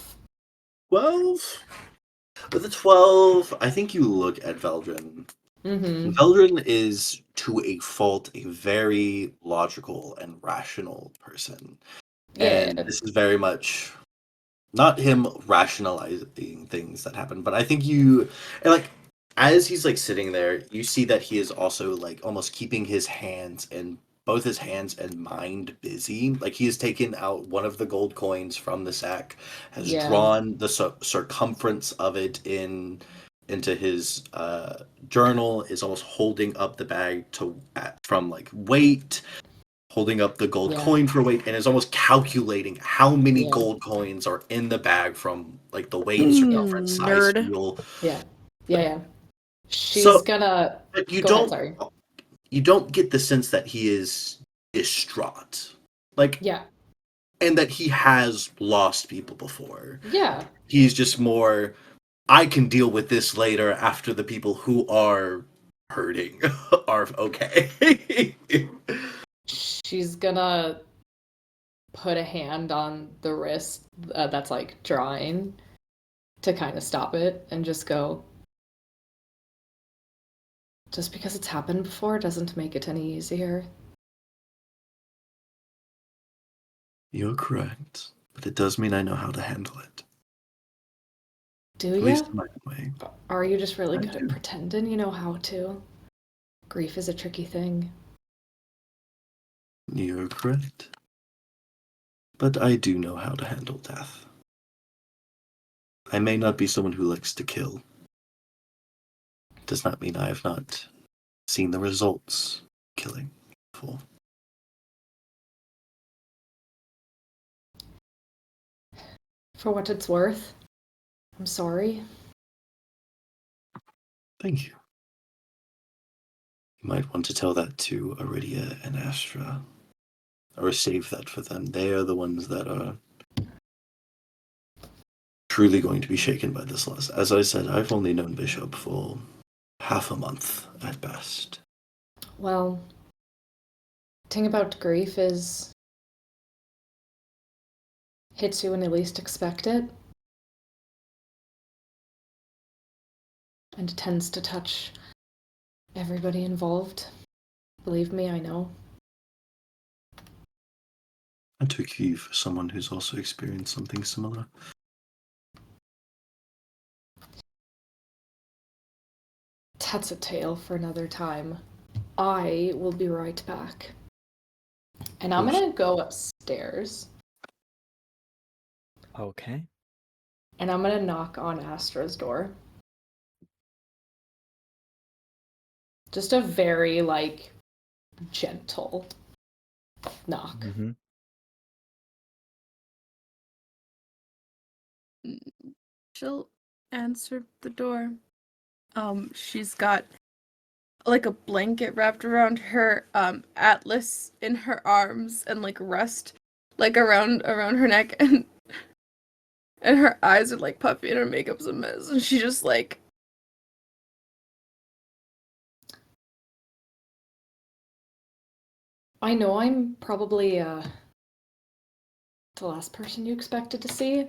12? With a 12, I think you look at Veldren. Mm-hmm. Veldren is, to a fault, a very logical and rational person. Yeah. And this is very much not him rationalizing things that happen, but I think as he's sitting there, you see that he is also almost keeping both his hands and mind busy. He has taken out one of the gold coins from the sack, has drawn the circumference of it into his journal, is almost holding up the bag from weight, holding up the gold coin for weight, and is almost calculating how many gold coins are in the bag from the weight, circumference, size, Nerd. feel. Yeah. She's gonna. But you Go don't. ahead, sorry. You don't get the sense that he is distraught, and that he has lost people before. Yeah. He's just more, I can deal with this later after the people who are hurting are okay. She's gonna put a hand on the wrist that's drawing to kind of stop it and just go, just because it's happened before doesn't make it any easier. You're correct, but it does mean I know how to handle it. Do At you? least in my way. Are you just really I good do. at pretending you know how to? Grief is a tricky thing. You're correct. But I do know how to handle death. I may not be someone who likes to kill. Does not mean I have not seen the results killing before. For what it's worth, I'm sorry. Thank you. You might want to tell that to Aridia and Astra. Or save that for them. They are the ones that are truly going to be shaken by this loss. As I said, I've only known Bishop for half a month at best. Well, thing about grief is hits you when you least expect it. And it tends to touch everybody involved. Believe me, I know. I took you for someone who's also experienced something similar. That's a tale for another time. I will be right back. And I'm gonna go upstairs Okay. and I'm gonna knock on Astra's door. Just a very, like, gentle knock. Mm-hmm. She'll answer the door. She's got like a blanket wrapped around her atlas in her arms and like rest like around her neck, and her eyes are like puffy and her makeup's a mess, and she just like I know I'm probably the last person you expected to see.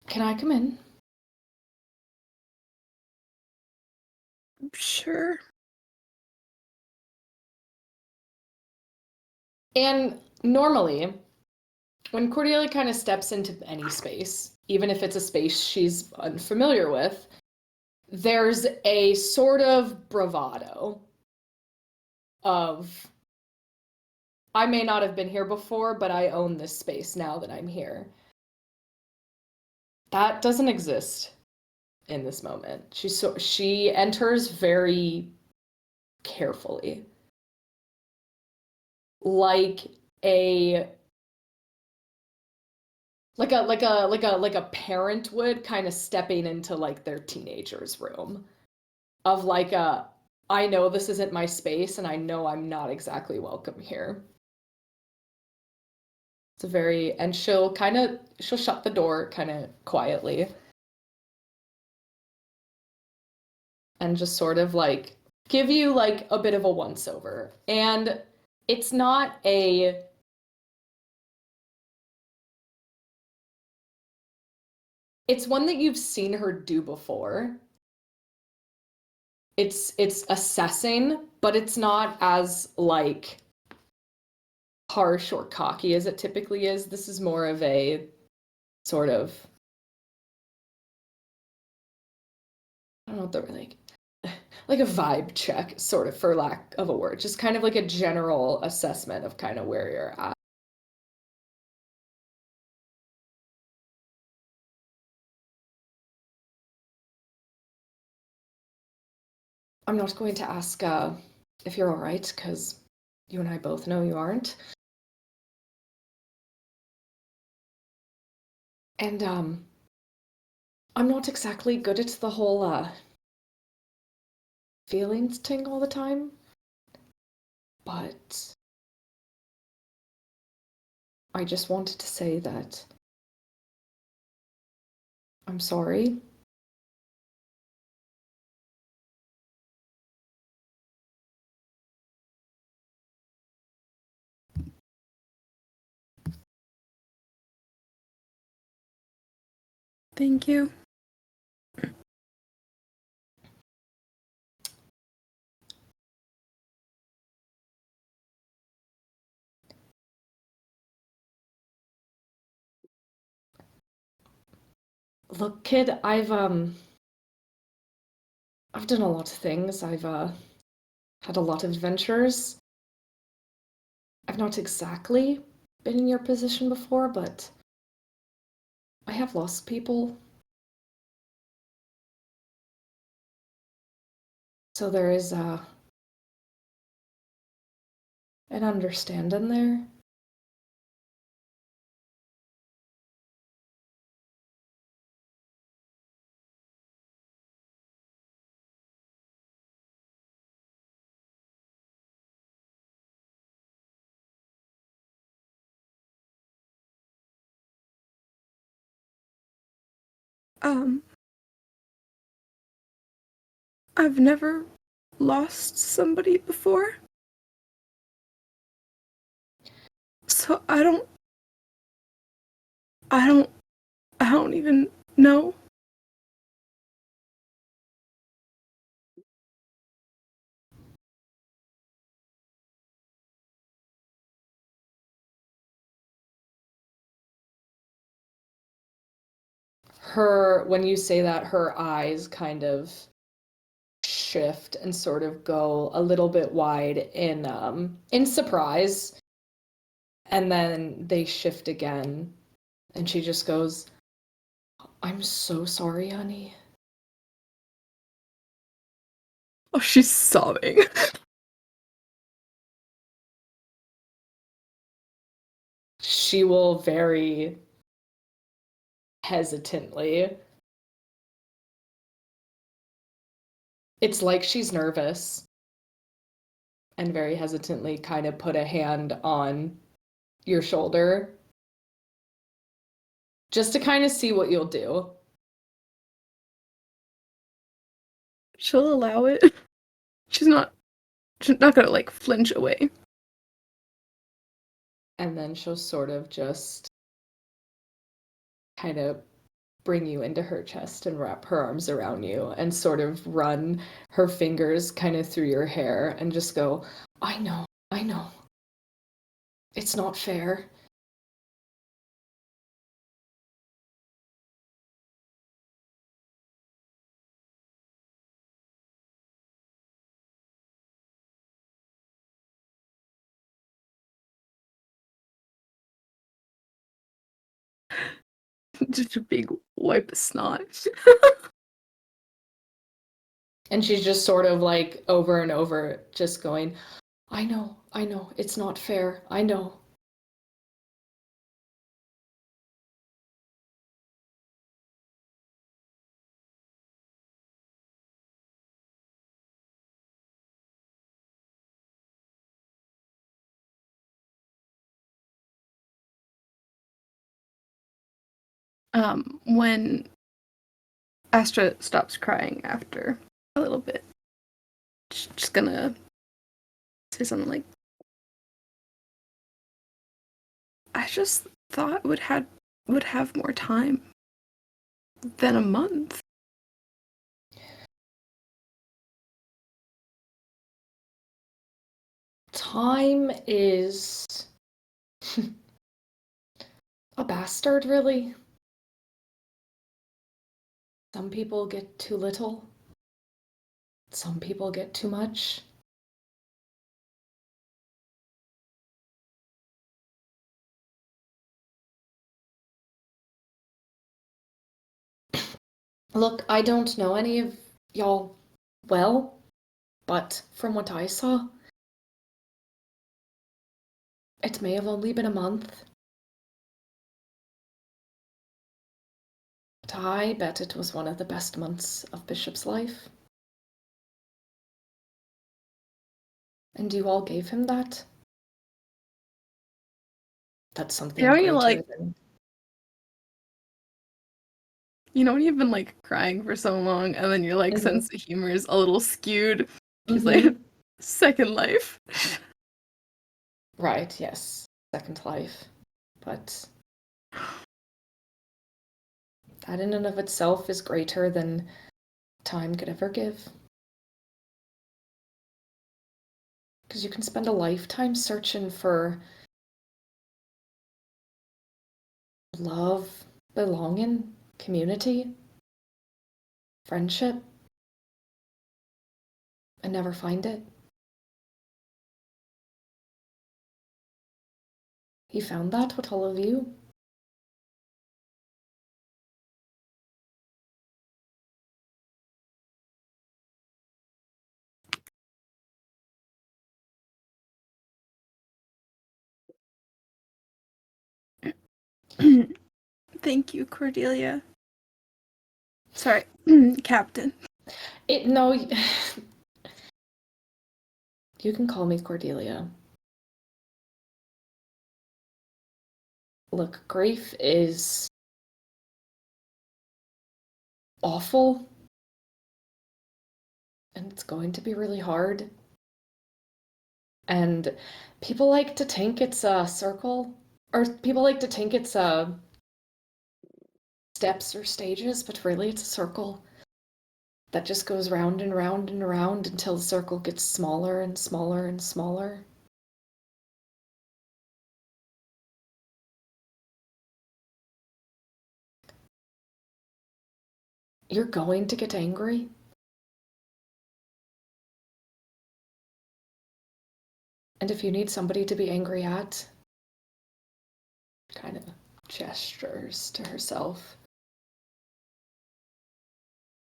Can I come in? sure. And normally, when Cordelia kind of steps into any space, even if it's a space she's unfamiliar with, there's a sort of bravado of, I may not have been here before, but I own this space now that I'm here. That doesn't exist in this moment. She enters very carefully, like a parent would, kind of stepping into like their teenager's room, of like a, I know this isn't my space and I know I'm not exactly welcome here. It's a very, and she'll shut the door kind of quietly and just sort of like give you like a bit of a once over. And it's not a, it's one that you've seen her do before. It's assessing, but it's not as like harsh or cocky as it typically is. This is more of a sort of, I don't know what the like a vibe check, sort of, for lack of a word, just kind of like a general assessment of kind of where you're at. I'm not going to ask if you're all right, because you and I both know you aren't. And I'm not exactly good at the whole feelings thing all the time, but I just wanted to say that I'm sorry. Thank you. Look, kid, I've done a lot of things. I've had a lot of adventures. I've not exactly been in your position before, but I have lost people. So there is an understanding there. Um, I've never lost somebody before. So I don't even know. When you say that, her eyes kind of shift and sort of go a little bit wide in surprise. And then they shift again. And she just goes, I'm so sorry, honey. Oh, she's sobbing. She will very hesitantly. It's like she's nervous and very hesitantly kind of put a hand on your shoulder just to kind of see what you'll do. She'll allow it. She's not gonna like flinch away. And then she'll sort of just kind of bring you into her chest and wrap her arms around you and sort of run her fingers kind of through your hair and just go, I know. It's not fair. Just a big wipe of snot. And she's just sort of like over and over just going, I know, it's not fair, I know. When Astra stops crying after a little bit, she's just gonna say something like, I just thought would have more time than a month. Time is a bastard, really. Some people get too little. Some people get too much. Look, I don't know any of y'all well, but from what I saw, it may have only been a month. But I bet it was one of the best months of Bishop's life. And you all gave him that? That's something Yeah, you greater like- than... You know when you've been like crying for so long and then your like sense of humor is a little skewed? She's like, Second Life. Right, yes. Second Life. But that in and of itself is greater than time could ever give. Because you can spend a lifetime searching for love, belonging, community, friendship, and never find it. He found that with all of you. Thank you, Cordelia. Sorry, Captain. No, you can call me Cordelia. Look, grief is awful, And it's going to be really hard. And people like to think it's a circle, or people like to think it's a steps or stages, but really it's a circle that just goes round and round and round until the circle gets smaller and smaller and smaller. You're going to get angry. And if you need somebody to be angry at, kind of gestures to herself.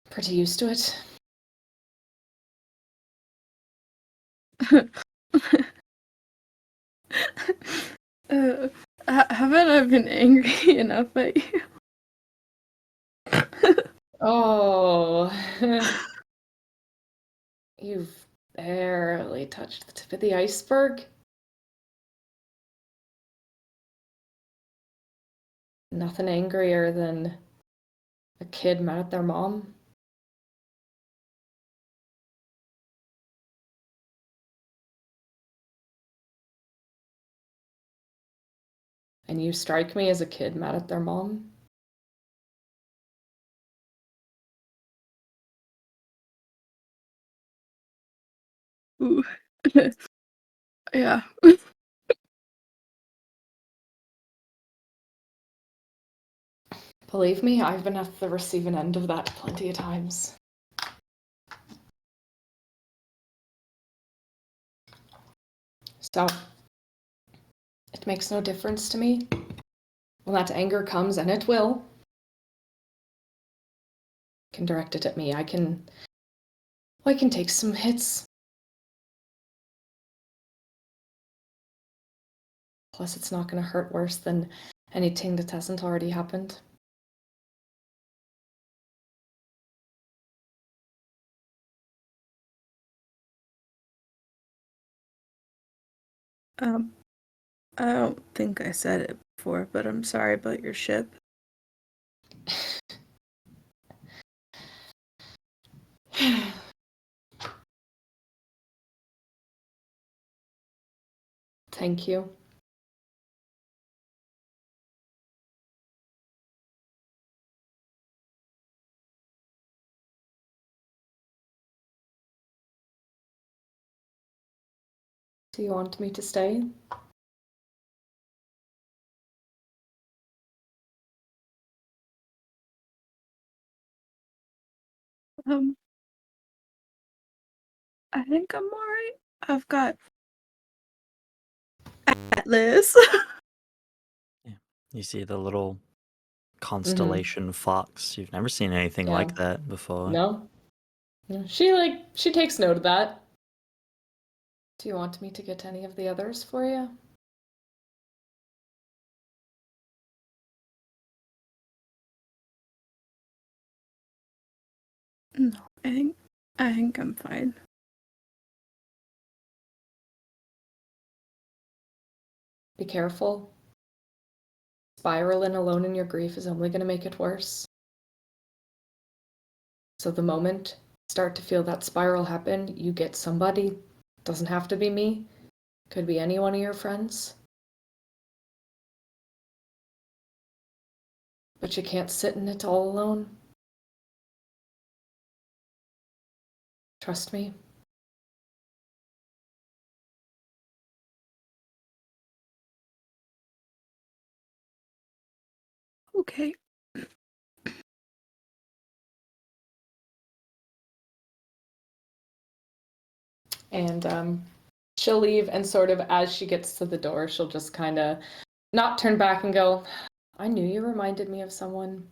Pretty used to it. Haven't I been angry enough at you? Oh, you've barely touched the tip of the iceberg. Nothing angrier than a kid mad at their mom. And you strike me as a kid mad at their mom. Ooh. Yeah. Believe me, I've been at the receiving end of that plenty of times. So, it makes no difference to me. When that anger comes, and it will, can direct it at me. I can take some hits. Plus, it's not going to hurt worse than anything that hasn't already happened. I don't think I said it before, but I'm sorry about your ship. Thank you. Do you want me to stay? I think I'm alright. I've got Atlas. You see the little constellation fox. You've never seen anything like Yeah. that before. No? No. She takes note of that. Do you want me to get any of the others for you? No, I think I'm fine. Be careful. Spiraling alone in your grief is only going to make it worse. So the moment you start to feel that spiral happen, you get somebody. Doesn't have to be me. Could be any one of your friends. But you can't sit in it all alone. Trust me. Okay. And she'll leave, and sort of as she gets to the door, she'll just kind of not turn back and go, I knew you reminded me of someone.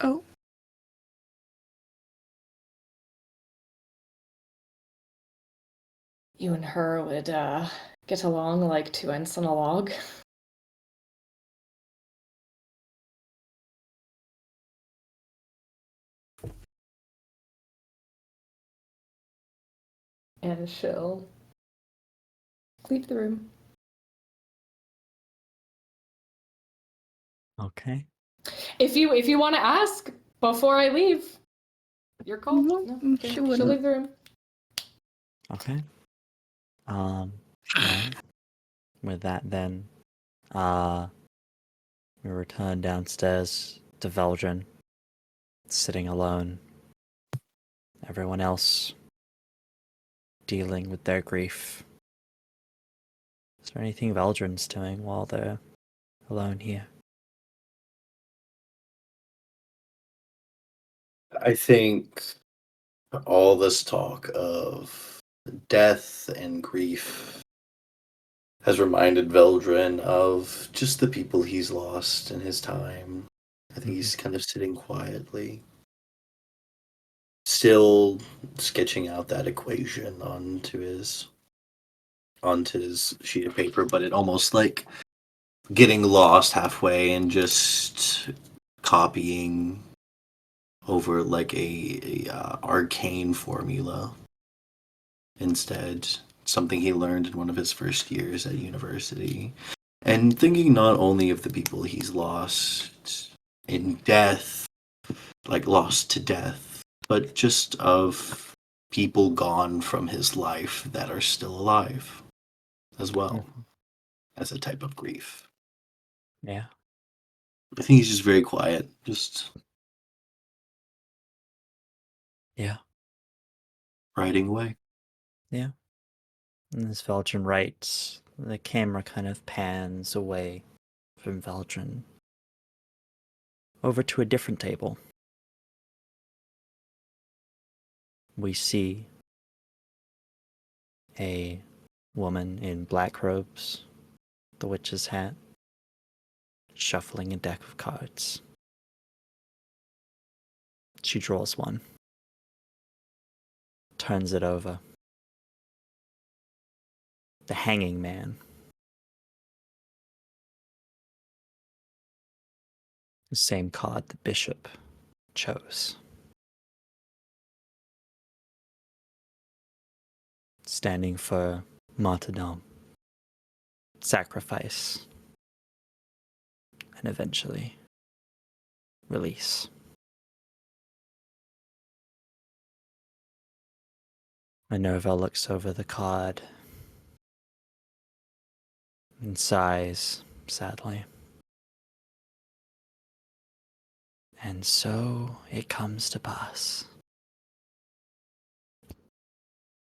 Oh. You and her would get along like two ants on a log. And she'll leave the room. Okay. If you want to ask before I leave, your call. No, Okay. she She'll wouldn't. leave the room. Okay. Well, with that then, we return downstairs to Veldren, sitting alone. Everyone else dealing with their grief. Is there anything Veldren's doing while they're alone here? I think all this talk of death and grief has reminded Veldren of just the people he's lost in his time. I think he's kind of sitting quietly, still sketching out that equation onto his sheet of paper, but it almost like getting lost halfway and just copying over like a arcane formula instead, something he learned in one of his first years at university, and thinking not only of the people he's lost in death, like lost to death, but just of people gone from his life that are still alive as well, as a type of grief. Yeah. I think he's just very quiet, just Yeah. writing away. Yeah. And as Veldren writes, the camera kind of pans away from Veldren over to a different table. We see a woman in black robes, the witch's hat, shuffling a deck of cards. She draws one, turns it over. The Hanging Man. The same card the bishop chose. Standing for martyrdom, sacrifice, and eventually release. Minerva looks over the card and sighs sadly. And so it comes to pass.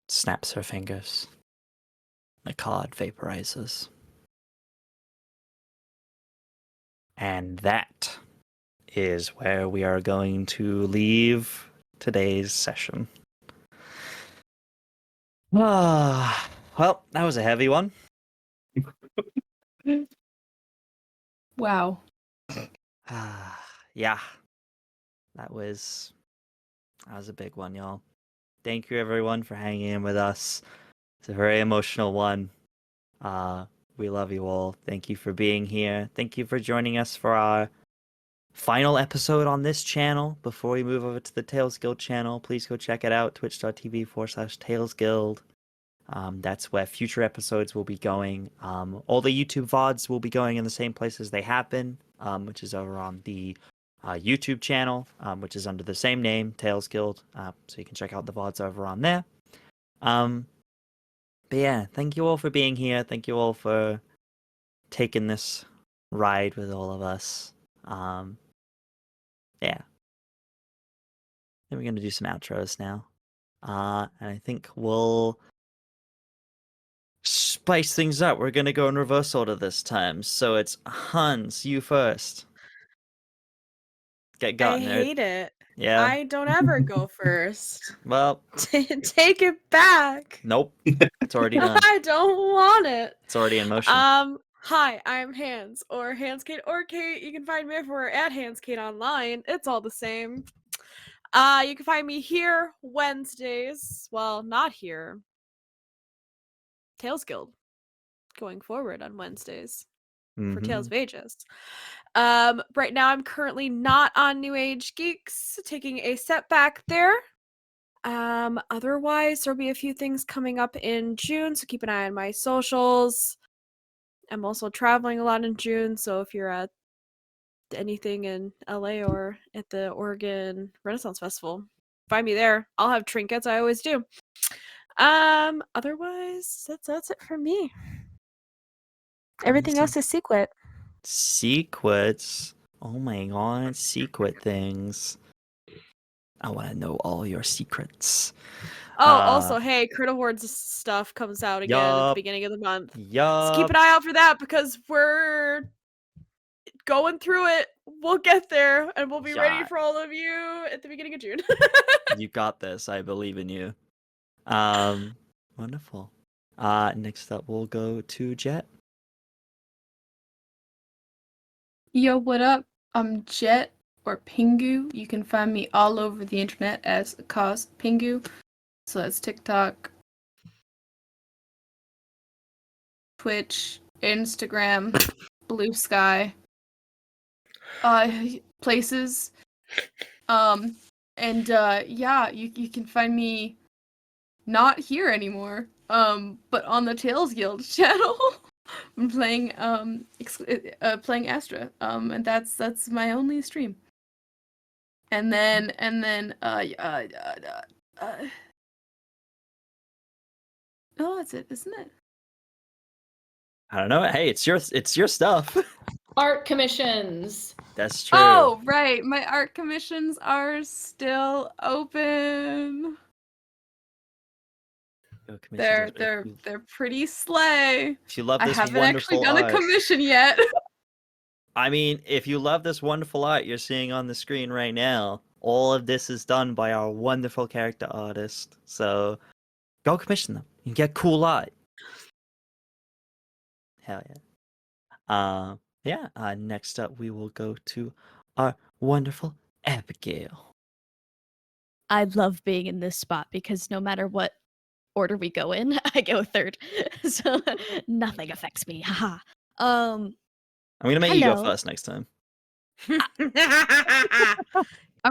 Snaps her fingers. The card vaporizes. And that is where we are going to leave today's session. Well, that was a heavy one. Wow. Yeah. That was a big one, y'all. Thank you everyone for hanging in with us. It's a very emotional one. We love you all. Thank you for being here. Thank you for joining us for our final episode on this channel. Before we move over to the Tales Guild channel, please go check it out, twitch.tv/Tales Guild. That's where future episodes will be going. All the YouTube VODs will be going in the same places they have been, which is over on the YouTube channel, which is under the same name, Tales Guild. So you can check out the VODs over on there. But yeah, thank you all for being here. Thank you all for taking this ride with all of us. Yeah. Then we're going to do some outros now. And I think we'll spice things up. We're going to go in reverse order this time. So it's Hans, you first. Get I gotten there. hate it. Yeah. I don't ever go first. Well, Take it back. nope. It's already done. I don't want it. It's already in motion. Hi, I'm Hans, or Hanskate, or Kate. You can find me everywhere at Hanskate online. It's all the same. You can find me here Wednesdays. Well, not here. Tales Guild. Going forward on Wednesdays for Tales of Agius. Right now I'm currently not on New Age Geeks, taking a setback there. Otherwise there'll be a few things coming up in June, so keep an eye on my socials. I'm also traveling a lot in June, so if you're anything in LA or at the Oregon Renaissance Festival. Find me there. I'll have trinkets. I always do. Otherwise, that's it for me. Everything else is secret. Secrets. Oh my god, secret things. I want to know all your secrets. Oh, also, hey, Crit Awards stuff comes out again at the Yup. beginning of the month. So Yup. keep an eye out for that because we're going through it. We'll get there and we'll be ready Yeah. for all of you at the beginning of June. You got this. I believe in you. Wonderful. Next up, we'll go to Jet. Yo, what up? I'm Jet or Pingu. You can find me all over the internet as Cause Pingu. So that's TikTok, Twitch, Instagram, Blue Sky, places. Yeah, you can find me not here anymore. But on the Tales Guild channel. I'm playing playing Astra. And that's my only stream. And then oh, that's it, isn't it? I don't know. Hey, it's your stuff. Art commissions. That's true. Oh, right. My art commissions are still open. Your commissions They're are- they're pretty slay. If you love I this haven't wonderful actually done art, a commission yet. I mean, if you love this wonderful art you're seeing on the screen right now, all of this is done by our wonderful character artist. So go commission them and get cool art. Hell yeah. Next up we will go to our wonderful Abigail. I love being in this spot because no matter what order we go in, I go third. So nothing affects me. Haha. I'm gonna make you go Hello. first next time. I'm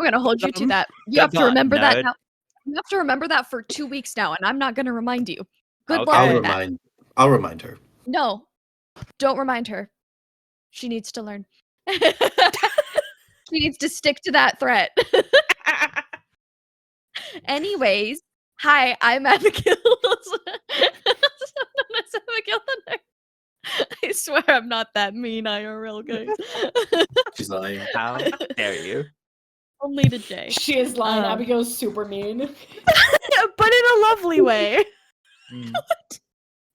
gonna hold you to that. You have to Goodbye, remember that nerd. now. You have to remember that for 2 weeks now, and I'm not gonna remind you. Good Okay. luck I'll with that. I'll remind her. No, don't remind her. She needs to learn. She needs to stick to that threat. Anyways, hi, I'm Abigail. That's Abigail the nerd. I swear I'm not that mean IRL, guys. She's lying. How dare you? Only to Jay. She is lying. Um, Abigail's super mean. But in a lovely way. Mm.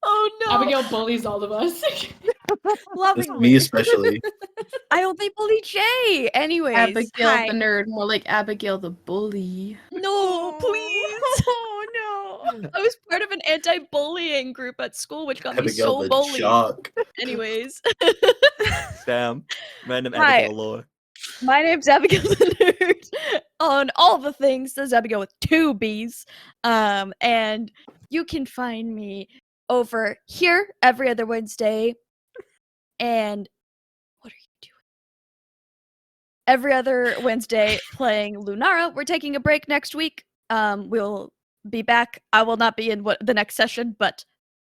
Oh no. Abigail bullies all of us. It's Lovingly. me especially. I don't think bully Jay. Anyways, Abigail hi. the nerd, more like Abigail the bully. No, please. Oh no. I was part of an anti-bullying group at school, which got me Abigail so the bullied. jock. Anyways, Damn. Random Hi. Abigail lore. my name's Abigail the Nerd. On all the things, there's Abigail with 2 B's. And you can find me over here every other Wednesday. And what are you doing? Every other Wednesday playing Lunara. We're taking a break next week. We'll be back. I will not be in the next session, but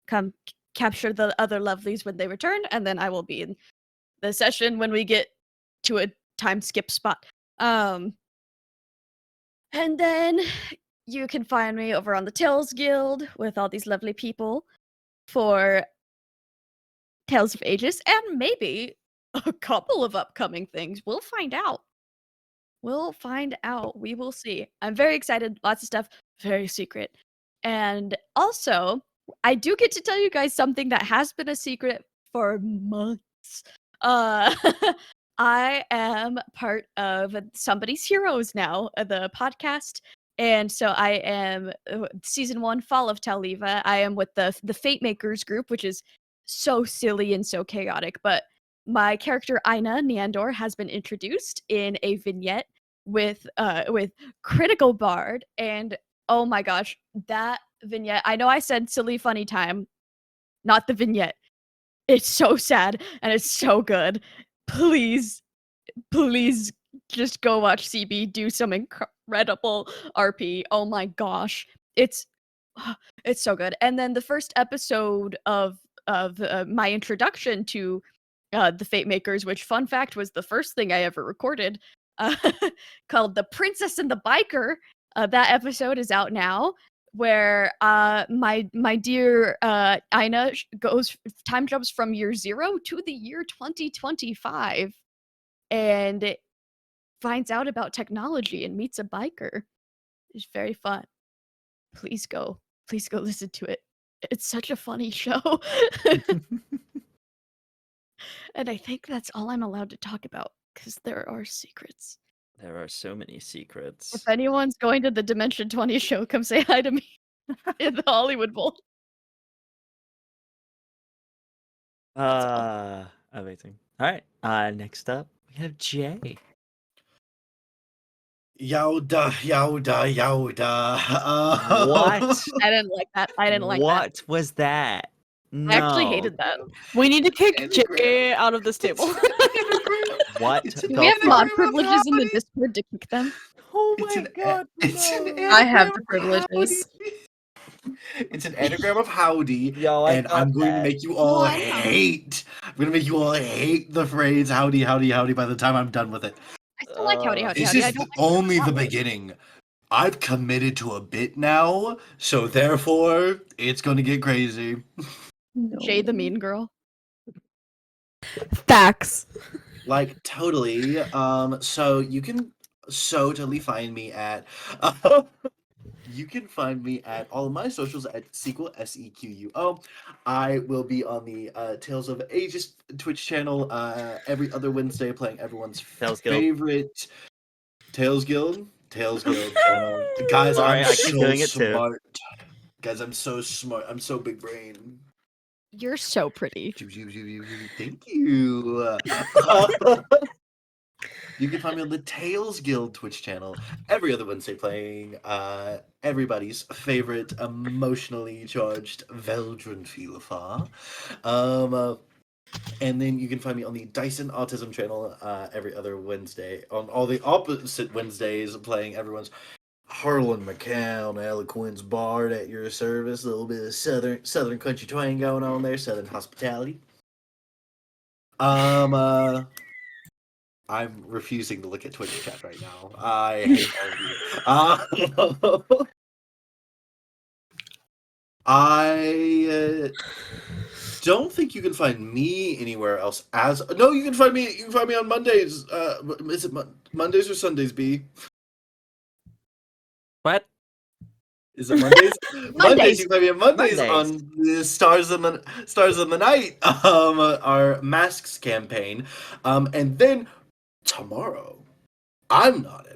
come capture the other lovelies when they return, and then I will be in the session when we get to a time skip spot. And then you can find me over on the Tales Guild with all these lovely people for Tales of Agius and maybe a couple of upcoming things. We'll find out. We'll find out. We will see. I'm very excited. Lots of stuff. Very secret. And also, I do get to tell you guys something that has been a secret for months. I am part of Somebody's Heroes now, the podcast. And so I am season 1, Fall of Taliva. I am with the Fate Makers group, which is so silly and so chaotic. But my character Aina Neandor has been introduced in a vignette with Critical Bard, and oh my gosh, that vignette! I know I said silly funny time, not the vignette. It's so sad and it's so good. Please just go watch CB do some incredible RP. Oh my gosh, it's so good. And then the first episode of my introduction to the Fate Makers, which, fun fact, was the first thing I ever recorded, called The Princess and the Biker. That episode is out now, where my dear Ina time jumps from year 0 to the year 2025 and finds out about technology and meets a biker. It's very fun. Please go listen to it. It's such a funny show. And I think that's all I'm allowed to talk about, because there are secrets. There are so many secrets. If anyone's going to the Dimension 20 show, come say hi to me in the Hollywood Bowl. Amazing. All right. Next up, we have Jay. Yowda, yowda, yowda. What? I didn't like that. I didn't like that. What was that? No. I actually hated that. We need to kick Anagram. Jay out of this table. What? It's the Do we have anagram mod of privileges in the howdy. Discord to kick them? Oh It's my an, god. it's an no. I have anagram the of privileges. howdy. It's an anagram of howdy, Yo, I and got I'm going to that. make you all I know. hate. I'm going to make you all hate the phrase howdy, howdy, howdy by the time I'm done with it. I still like howdy, howdy, This howdy. I is don't only that the word. beginning. I've committed to a bit now, so therefore it's going to get crazy. Jay the mean girl. Facts. Like totally. So you can totally find me at you can find me at all of my socials at Sequel SEQUO. I will be on the Tales of Agius Twitch channel every other Wednesday playing everyone's Tales Guild. favorite Tales Guild channel. Guys, Sorry, I'm I keep so doing it too. smart. Guys, I'm so smart. I'm so big brain. You're so pretty. Thank you. You can find me on the Tales Guild Twitch channel every other Wednesday playing everybody's favorite emotionally charged Veldren Filafar. And then you can find me on the Dyson Autism channel every other Wednesday. On all the opposite Wednesdays playing everyone's Harlan McCown, Eloquence Bard at your service. A little bit of southern country twang going on there, southern hospitality. I'm refusing to look at Twitch chat right now. I hate all of you. I don't think you can find me anywhere else. No, you can find me. You can find me on Mondays. Is it Mondays or Sundays? B. What? Is it Mondays? Mondays. You can find me on Mondays Mondays. on the Stars in the Night. Our masks campaign. And then tomorrow, I'm not in.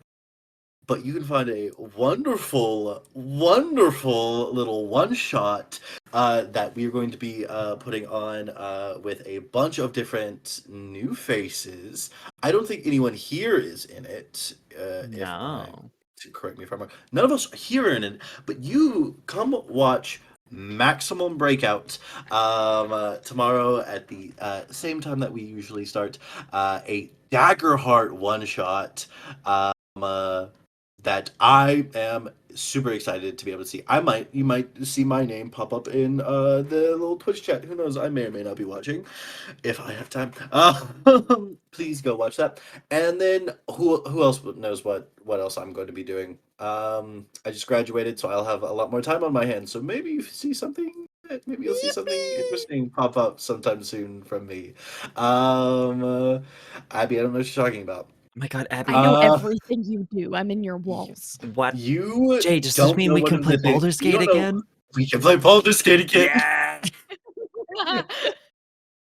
But you can find a wonderful, wonderful little one-shot that we are going to be putting on with a bunch of different new faces. I don't think anyone here is in it. Correct me if I'm wrong. None of us here are in it, but you come watch Maximum Breakout tomorrow at the same time that we usually start. A Daggerheart one-shot. That I am super excited to be able to see. You might see my name pop up in the little Twitch chat. Who knows? I may or may not be watching if I have time. Please go watch that. And then who else knows what else I'm going to be doing? I just graduated, so I'll have a lot more time on my hands. So maybe you see something. Maybe you'll see something interesting pop up sometime soon from me. Abby, I don't know what you're talking about. Oh my god, Abby. I know everything you do. I'm in your walls. What? You Jay, does don't this mean know we one can of play the things- Baldur's you Gate don't know- again? We can play Baldur's Gate again. Yeah.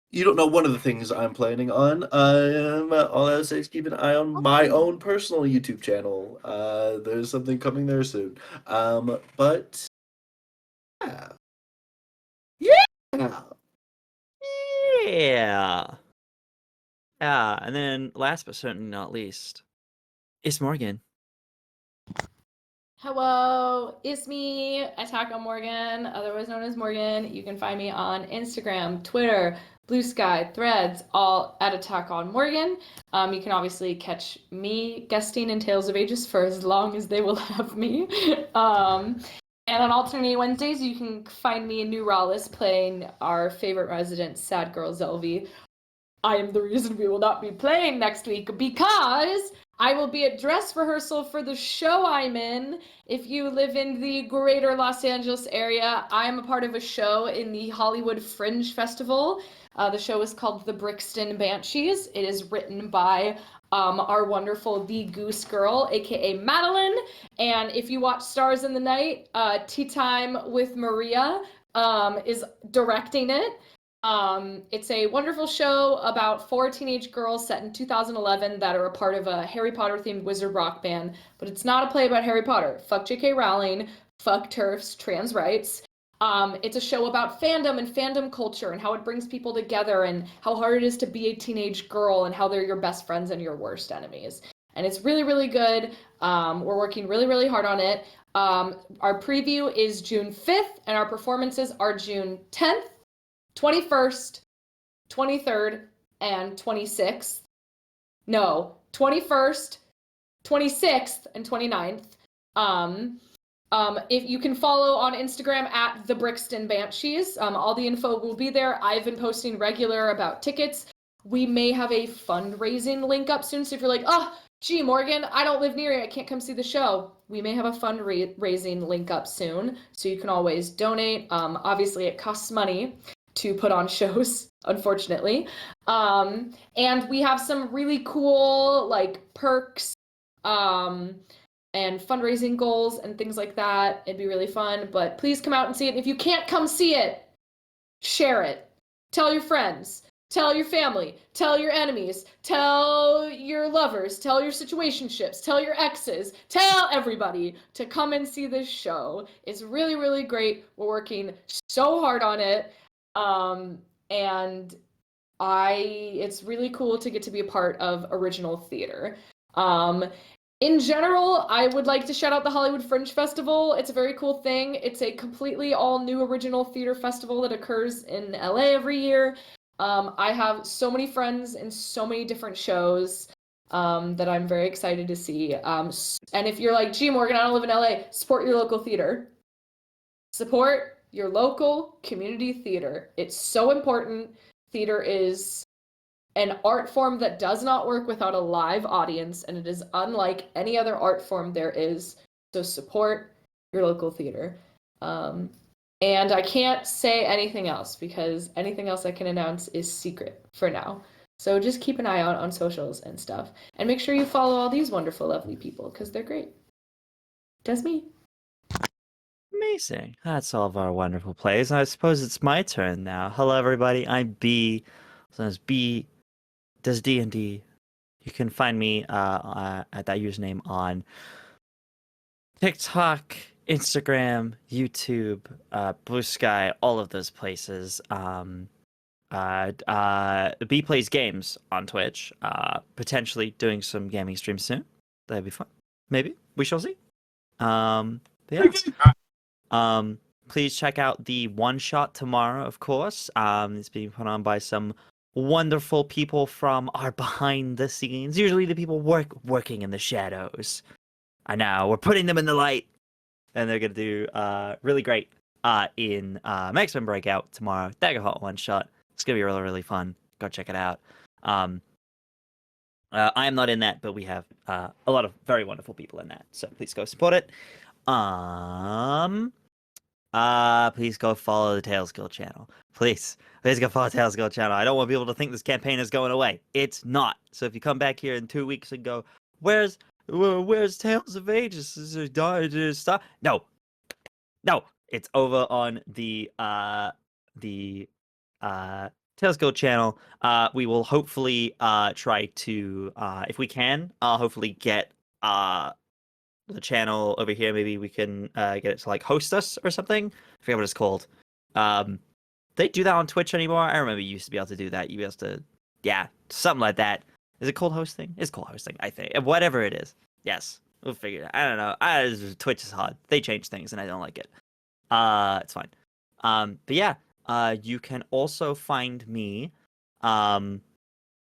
You don't know one of the things I'm planning on. All I would say is keep an eye on my own personal YouTube channel. There's something coming there soon. But yeah. Yeah. Yeah, and then last but certainly not least, it's Morgan. Hello, it's me, Attack on Morgan, otherwise known as Morgan. You can find me on Instagram, Twitter, Blue Sky, Threads, all at Attack on Morgan. You can obviously catch me guesting in Tales of Agius for as long as they will have me. And on alternate Wednesdays, you can find me in New Raleigh playing our favorite resident, Sad Girl Zelvi. I am the reason we will not be playing next week, because I will be at dress rehearsal for the show I'm in. If you live in the greater Los Angeles area, I'm a part of a show in the Hollywood Fringe Festival. The show is called The Brixton Banshees. It is written by our wonderful The Goose Girl, aka Madeline. And if you watch Stars in the Night, Tea Time with Maria is directing it. It's a wonderful show about 4 teenage girls set in 2011 that are a part of a Harry Potter themed wizard rock band, but it's not a play about Harry Potter. Fuck J.K. Rowling, fuck TERFs, trans rights. It's a show about fandom and fandom culture and how it brings people together and how hard it is to be a teenage girl and how they're your best friends and your worst enemies. And it's really, really good. We're working really, really hard on it. Our preview is June 5th and our performances are June 10th. 21st, 23rd, and 26th. No, 21st, 26th, and 29th. If you can follow on Instagram at the Brixton Banshees, all the info will be there. I've been posting regular about tickets. We may have a fundraising link up soon. So if you're like, oh, gee, Morgan, I don't live near you, I can't come see the show. We may have a fundraising link up soon, so you can always donate. Obviously, it costs money to put on shows, unfortunately. And we have some really cool like perks and fundraising goals and things like that. It'd be really fun, but please come out and see it. And if you can't come see it, share it. Tell your friends, tell your family, tell your enemies, tell your lovers, tell your situationships, tell your exes, tell everybody to come and see this show. It's really, really great. We're working so hard on it. And it's really cool to get to be a part of original theater. In general, I would like to shout out the Hollywood Fringe Festival. It's a very cool thing. It's a completely all new original theater festival that occurs in LA every year. I have so many friends in so many different shows that I'm very excited to see. And if you're like, gee, Morgan, I don't live in LA, support your local theater. Support your local community theater. It's so important. Theater is an art form that does not work without a live audience, and it is unlike any other art form there is. So support your local theater. And I can't say anything else because anything else I can announce is secret for now. So just keep an eye out on socials and stuff. And make sure you follow all these wonderful, lovely people because they're great. That's me. Amazing. That's all of our wonderful plays. And I suppose it's my turn now. Hello, everybody. I'm B. So that's B does D&D. You can find me at that username on TikTok, Instagram, YouTube, Blue Sky, all of those places. B plays games on Twitch. Potentially doing some gaming streams soon. That'd be fun. Maybe. We shall see. But yeah. Please check out the one shot tomorrow, of course. It's being put on by some wonderful people from our behind the scenes. Usually the people working in the shadows. I know, we're putting them in the light. And they're gonna do really great in Maximum Breakout tomorrow. Dagger Hot one shot. It's gonna be really, really fun. Go check it out. I am not in that, but we have a lot of very wonderful people in that. So please go support it. Please go follow the Tales Guild channel. Please go follow the Tales Guild channel. I don't want people to think this campaign is going away. It's not. So if you come back here in 2 weeks and go, where's Tales of Agius? Is it stop? No, it's over on the Tales Guild channel. We will hopefully try to, if we can, hopefully get the channel over here. Maybe we can get it to like host us or something. I forget what it's called. They do that on Twitch anymore? I remember you used to be able to do that. You used to, yeah, something like that. Is it called hosting? It's called hosting, I think. Whatever it is. Yes, we'll figure it out. I don't know. Twitch is hard. They change things and I don't like it. It's fine. But yeah, you can also find me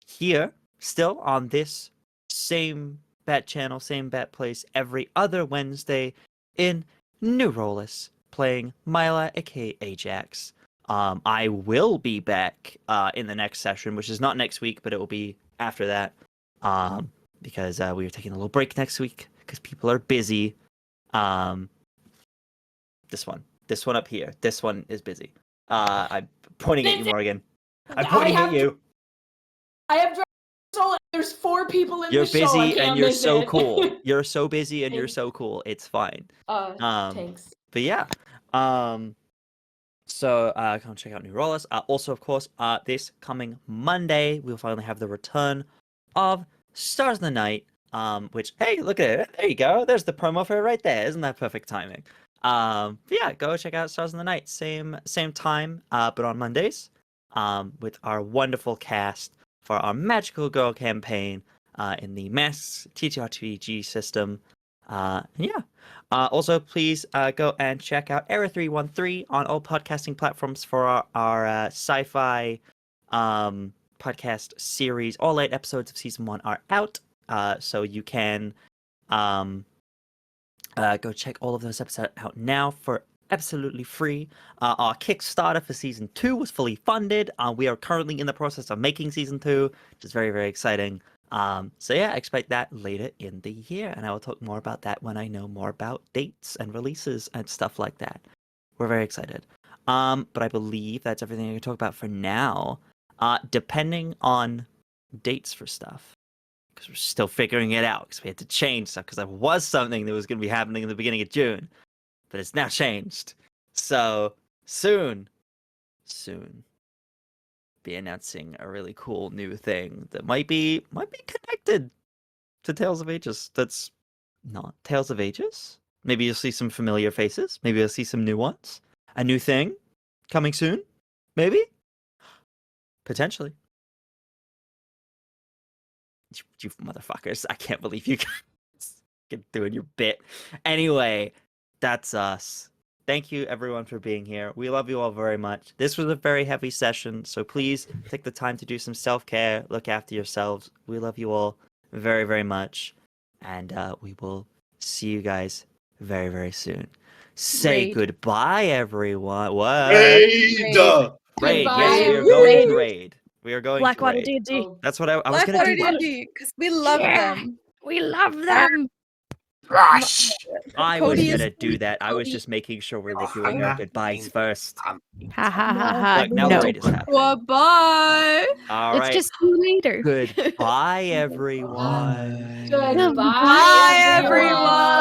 here still on this same bat channel, same bat place every other Wednesday in New Rollis, playing Myla, aka Ajax. I will be back in the next session, which is not next week, but it will be after that, because we are taking a little break next week because people are busy. This one up here, this one is busy. I'm pointing at you, Morgan. I'm pointing at you. I have soul. There's 4 people in You're the show. I busy can't and you're miss so it. cool. You're so busy and you're Thanks. so cool. It's fine. Thanks. But yeah. So come check out new rollers. Also, of course, this coming Monday, we'll finally have the return of Stars in the Night. Which, hey, look at it. There you go. There's the promo for it right there. Isn't that perfect timing? But yeah, go check out Stars in the Night. Same time, but on Mondays. With our wonderful cast for our Magical Girl campaign in the Masks ttrpg system. Yeah. Also, please go and check out Era 313 on all podcasting platforms for our sci-fi podcast series. All 8 episodes of season 1 are out, so you can go check all of those episodes out now for absolutely free. Our Kickstarter for season 2 was fully funded. We are currently in the process of making season 2, which is very, very exciting. So yeah, expect that later in the year, and I will talk more about that when I know more about dates and releases and stuff like that. We're very excited. But I believe that's everything I can talk about for now. Depending on dates for stuff, because we're still figuring it out, because we had to change stuff, because there was something that was going to be happening in the beginning of June, but it's now changed. So soon, be announcing a really cool new thing that might be connected to Tales of Agius. That's not Tales of Agius. Maybe you'll see some familiar faces. Maybe you'll see some new ones. A new thing coming soon. Maybe. Potentially. You motherfuckers. I can't believe you guys get doing your bit. Anyway, that's us. Thank you, everyone, for being here. We love you all very much. This was a very heavy session, so please take the time to do some self-care. Look after yourselves. We love you all very, very much. And we will see you guys very, very soon. Say Raid. goodbye, everyone. What? Raid! Raid. Goodbye, Yes, we are everyone. going to raid. We are going to Blackwater raid. D&D. Oh, That's what I was going to Blackwater do. that. D&D, because we love Yeah. them. We love them. Rush! I was Cody going is to do that. I was Cody. just making sure we were doing our goodbyes first. Ha ha ha ha. Look, now No. the raid is happening. Bye-bye. All Let's right. just see you later. Goodbye, everyone. goodbye, Bye, everyone. everyone.